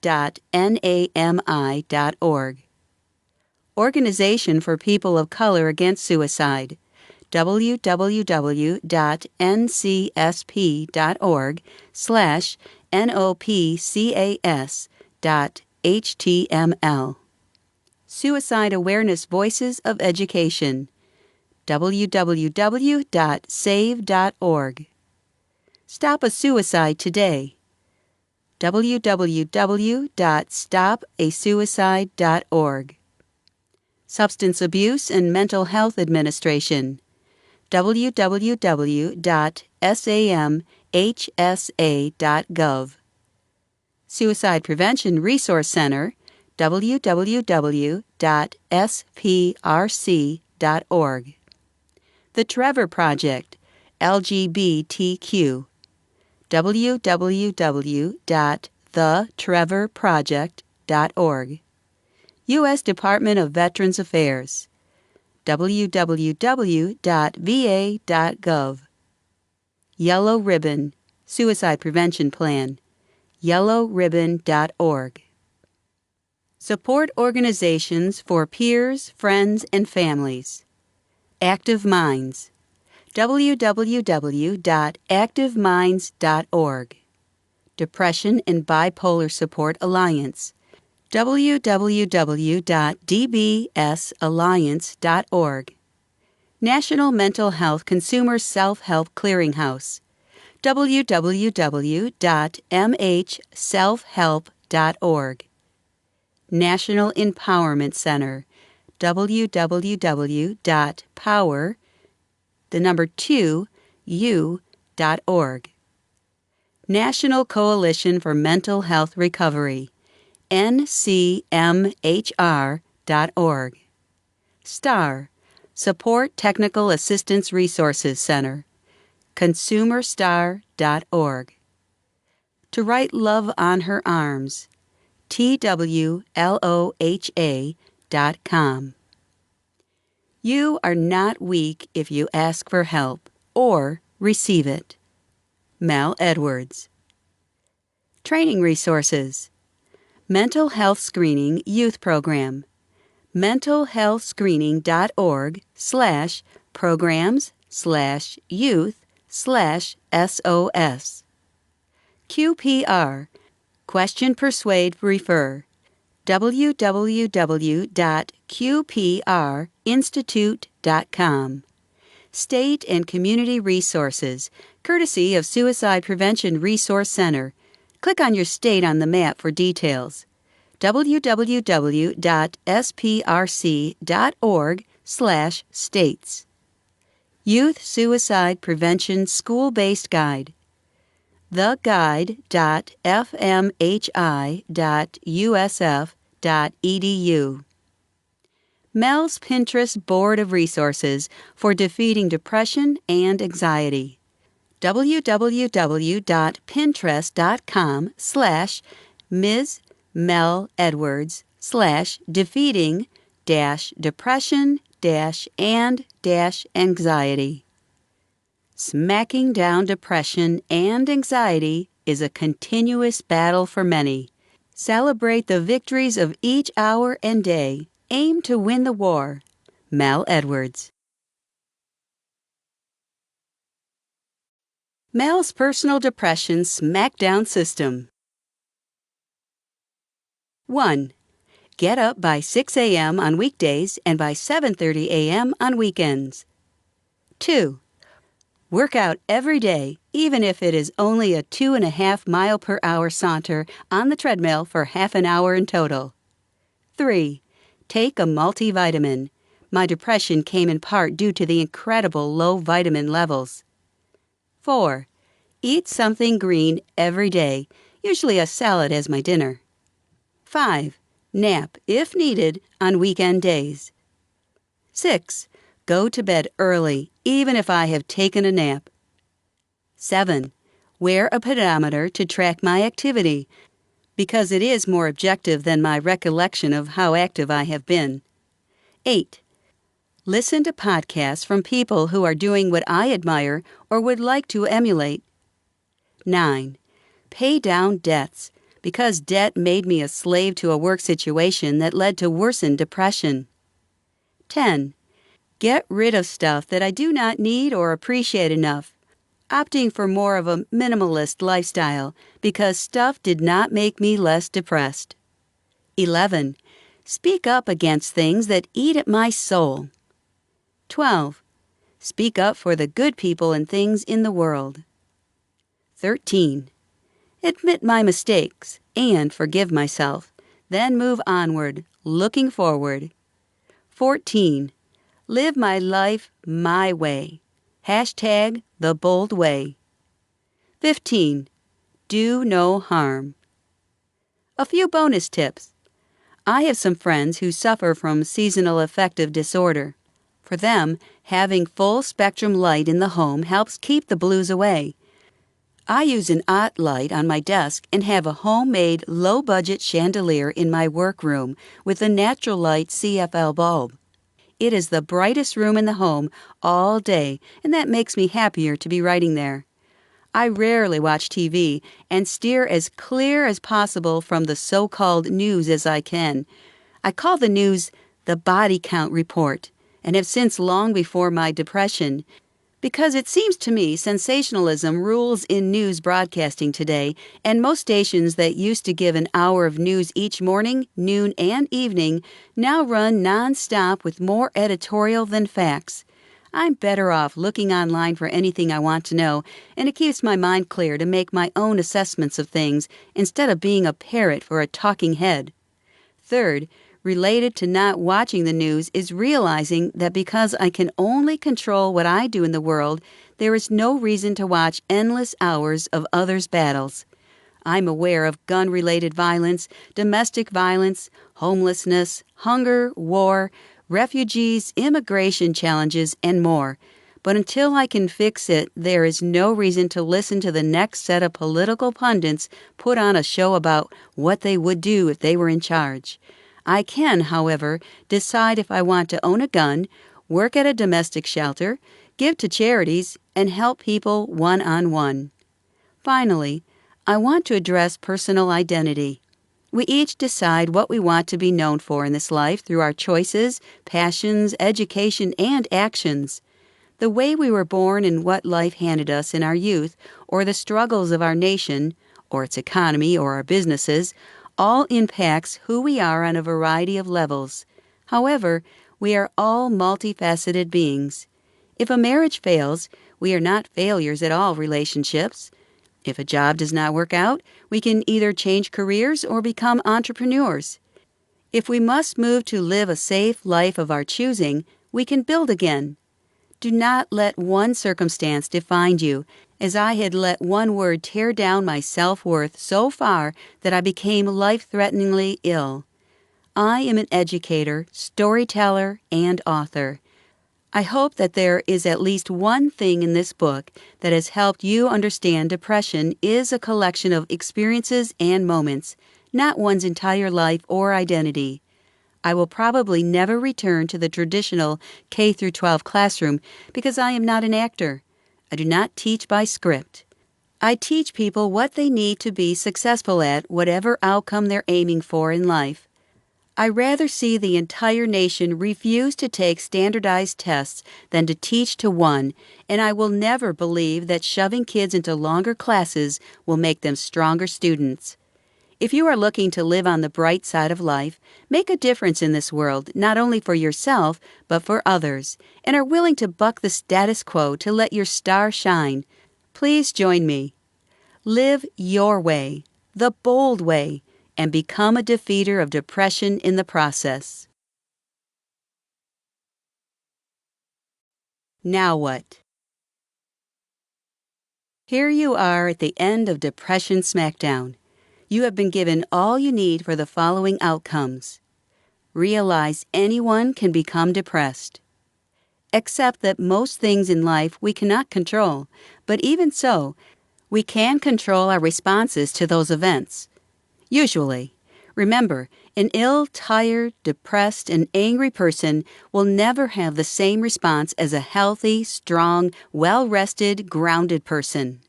Organization for People of Color Against Suicide. www.ncsp.org/nopcas.html. Suicide Awareness Voices of Education. www.save.org. Stop a Suicide Today. www.stopasuicide.org. Substance Abuse and Mental Health Administration. www.samhsa.gov. Suicide Prevention Resource Center. www.sprc.org. The Trevor Project, LGBTQ. www.thetrevorproject.org. U.S. Department of Veterans Affairs. www.va.gov. Yellow Ribbon, Suicide Prevention Plan, yellowribbon.org. Support organizations for peers, friends, and families. Active Minds, www.activeminds.org. Depression and Bipolar Support Alliance, www.dbsalliance.org. National Mental Health Consumer Self-Help Clearinghouse, www.mhselfhelp.org. National Empowerment Center, www.power2u.org. National Coalition for Mental Health Recovery, ncmhr.org. STAR, Support Technical Assistance Resources Center, consumerstar.org. To Write Love on Her Arms, twloha.com. You are not weak if you ask for help or receive it. Mel Edwards. Training resources. Mental Health Screening Youth Program. mentalhealthscreening.org/programs/youth/SOS. QPR, Question Persuade Refer, www.qprinstitute.com. State and community resources, courtesy of Suicide Prevention Resource Center. Click on your state on the map for details. www.sprc.org/states. Youth Suicide Prevention School-Based Guide. theguide.fmhi.usf.edu. Mel's Pinterest Board of Resources for Defeating Depression and Anxiety. www.pinterest.com/Ms. Mel Edwards/defeating-depression-and-anxiety. Smacking down depression and anxiety is a continuous battle for many. Celebrate the victories of each hour and day. Aim to win the war. Mel Edwards. Mel's Personal Depression Smackdown System. 1. Get up by 6 a.m. on weekdays and by 7:30 a.m. on weekends. 2. Work out every day, even if it is only a 2.5 mile per hour saunter on the treadmill for half an hour in total. 3. Take a multivitamin. My depression came in part due to the incredible low vitamin levels. 4. Eat something green every day, usually a salad as my dinner. 5. Nap, if needed, on weekend days. 6. Go to bed early, even if I have taken a nap. 7. Wear a pedometer to track my activity, because it is more objective than my recollection of how active I have been. 8. Listen to podcasts from people who are doing what I admire or would like to emulate. 9. Pay down debts, because debt made me a slave to a work situation that led to worsened depression. 10. Get rid of stuff that I do not need or appreciate enough, opting for more of a minimalist lifestyle because stuff did not make me less depressed. 11. Speak up against things that eat at my soul. 12. Speak up for the good people and things in the world. 13. Admit my mistakes and forgive myself, then move onward, looking forward. 14. Live my life my way. Hashtag the bold way. 15. Do no harm. A few bonus tips. I have some friends who suffer from seasonal affective disorder. For them, having full spectrum light in the home helps keep the blues away. I use an OTT light on my desk and have a homemade low-budget chandelier in my workroom with a natural light CFL bulb. It is the brightest room in the home all day, and that makes me happier to be writing there. I rarely watch TV and steer as clear as possible from the so-called news as I can. I call the news the body count report and have since long before my depression, because it seems to me sensationalism rules in news broadcasting today, and most stations that used to give an hour of news each morning, noon, and evening now run non-stop with more editorial than facts. I'm better off looking online for anything I want to know, and it keeps my mind clear to make my own assessments of things instead of being a parrot for a talking head. Third, related to not watching the news is realizing that because I can only control what I do in the world, there is no reason to watch endless hours of others' battles. I'm aware of gun-related violence, domestic violence, homelessness, hunger, war, refugees, immigration challenges, and more. But until I can fix it, there is no reason to listen to the next set of political pundits put on a show about what they would do if they were in charge. I can, however, decide if I want to own a gun, work at a domestic shelter, give to charities, and help people one-on-one. Finally, I want to address personal identity. We each decide what we want to be known for in this life through our choices, passions, education, and actions. The way we were born and what life handed us in our youth, or the struggles of our nation, or its economy, or our businesses, all impacts who we are on a variety of levels. However, we are all multifaceted beings. If a marriage fails, we are not failures at all relationships. If a job does not work out, we can either change careers or become entrepreneurs. If we must move to live a safe life of our choosing, we can build again. Do not let one circumstance define you, as I had let one word tear down my self-worth so far that I became life-threateningly ill. I am an educator, storyteller, and author. I hope that there is at least one thing in this book that has helped you understand depression is a collection of experiences and moments, not one's entire life or identity. I will probably never return to the traditional K-12 classroom because I am not an actor. I do not teach by script. I teach people what they need to be successful at whatever outcome they're aiming for in life. I rather see the entire nation refuse to take standardized tests than to teach to one, and I will never believe that shoving kids into longer classes will make them stronger students. If you are looking to live on the bright side of life, make a difference in this world, not only for yourself, but for others, and are willing to buck the status quo to let your star shine, please join me. Live your way, the bold way, and become a defeater of depression in the process. Now what? Here you are at the end of Depression Smackdown. You have been given all you need for the following outcomes. Realize anyone can become depressed. Accept that most things in life we cannot control, but even so, we can control our responses to those events. Usually. Remember, an ill, tired, depressed, and angry person will never have the same response as a healthy, strong, well-rested, grounded person.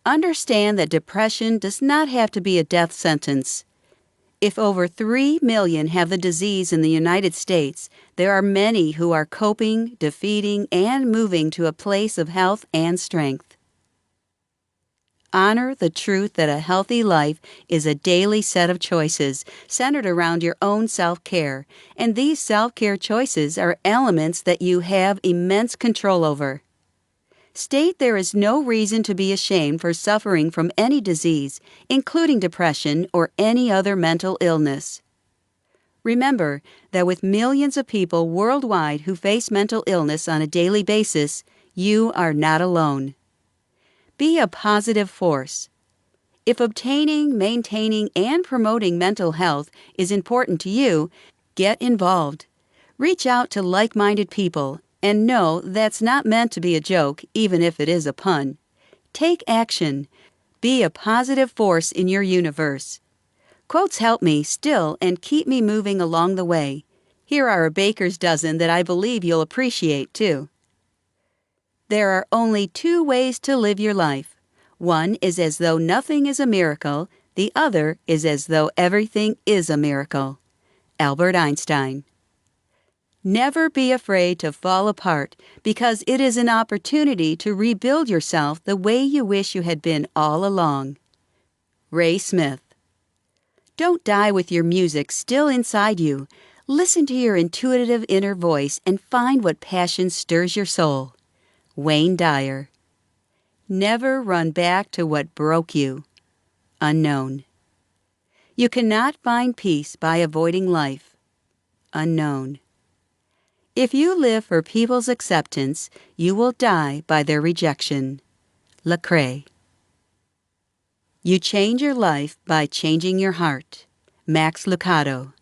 Understand that depression does not have to be a death sentence. If over 3 million have the disease in the United States, there are many who are coping, defeating, and moving to a place of health and strength. Honor the truth that a healthy life is a daily set of choices centered around your own self-care, and these self-care choices are elements that you have immense control over. State there is no reason to be ashamed for suffering from any disease, including depression or any other mental illness. Remember that with millions of people worldwide who face mental illness on a daily basis, you are not alone. Be a positive force. If obtaining, maintaining, and promoting mental health is important to you, get involved. Reach out to like-minded people, and know that's not meant to be a joke, even if it is a pun. Take action. Be a positive force in your universe. Quotes help me still and keep me moving along the way. Here are a baker's dozen that I believe you'll appreciate, too. There are only 2 ways to live your life. One is as though nothing is a miracle. The other is as though everything is a miracle. Albert Einstein. Never be afraid to fall apart, because it is an opportunity to rebuild yourself the way you wish you had been all along. Ray Smith. Don't die with your music still inside you. Listen to your intuitive inner voice and find what passion stirs your soul. Wayne Dyer. Never run back to what broke you. Unknown. You cannot find peace by avoiding life. Unknown. If you live for people's acceptance, you will die by their rejection. Lecrae. You change your life by changing your heart. Max Lucado.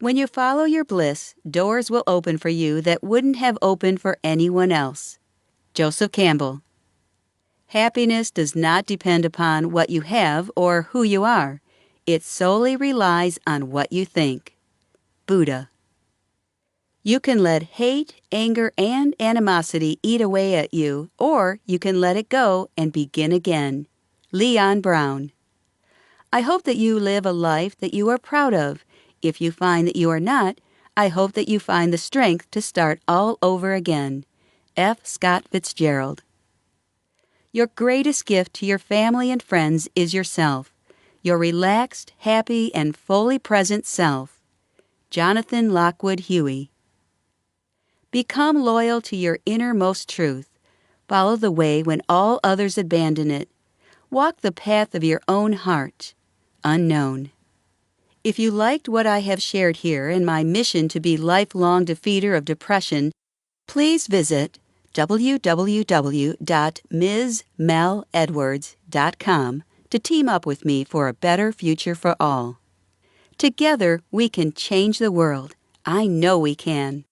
When you follow your bliss, doors will open for you that wouldn't have opened for anyone else. Joseph Campbell. Happiness does not depend upon what you have or who you are. It solely relies on what you think. Buddha. You can let hate, anger, and animosity eat away at you, or you can let it go and begin again. Leon Brown. I hope that you live a life that you are proud of. If you find that you are not, I hope that you find the strength to start all over again. F. Scott Fitzgerald. Your greatest gift to your family and friends is yourself, your relaxed, happy, and fully present self. Jonathan Lockwood Huey. Become loyal to your innermost truth. Follow the way when all others abandon it. Walk the path of your own heart. Unknown. If you liked what I have shared here and my mission to be lifelong defeater of depression, please visit www.msmeledwards.com to team up with me for a better future for all. Together, we can change the world. I know we can.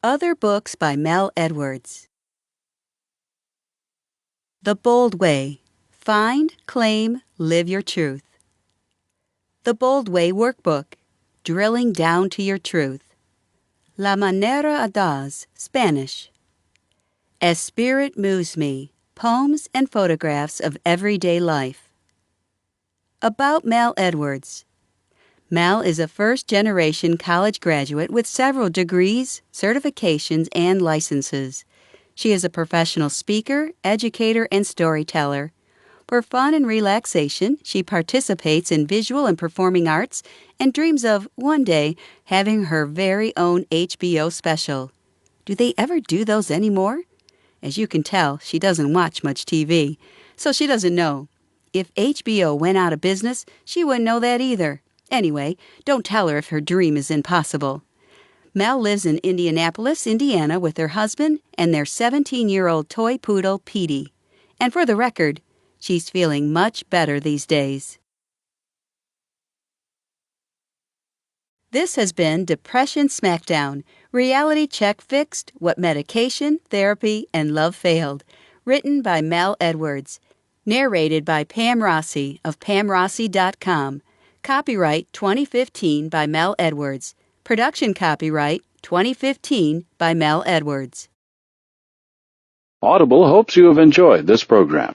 Other books by Mel Edwards. The Bold Way. Find, Claim, Live Your Truth. The Bold Way Workbook. Drilling Down to Your Truth. La Manera Audaz, Spanish. As Spirit Moves Me. Poems and Photographs of Everyday Life. About Mel Edwards. Mel is a first-generation college graduate with several degrees, certifications, and licenses. She is a professional speaker, educator, and storyteller. For fun and relaxation, she participates in visual and performing arts and dreams of, one day, having her very own HBO special. Do they ever do those anymore? As you can tell, she doesn't watch much TV, so she doesn't know. If HBO went out of business, she wouldn't know that either. Anyway, don't tell her if her dream is impossible. Mel lives in Indianapolis, Indiana with her husband and their 17-year-old toy poodle, Petey. And for the record, she's feeling much better these days. This has been Depression Smackdown, Reality Check Fixed, What Medication, Therapy, and Love Failed, written by Mel Edwards, narrated by Pam Rossi of PamRossi.com. Copyright 2015 by Mel Edwards. Production copyright 2015 by Mel Edwards. Audible hopes you have enjoyed this program.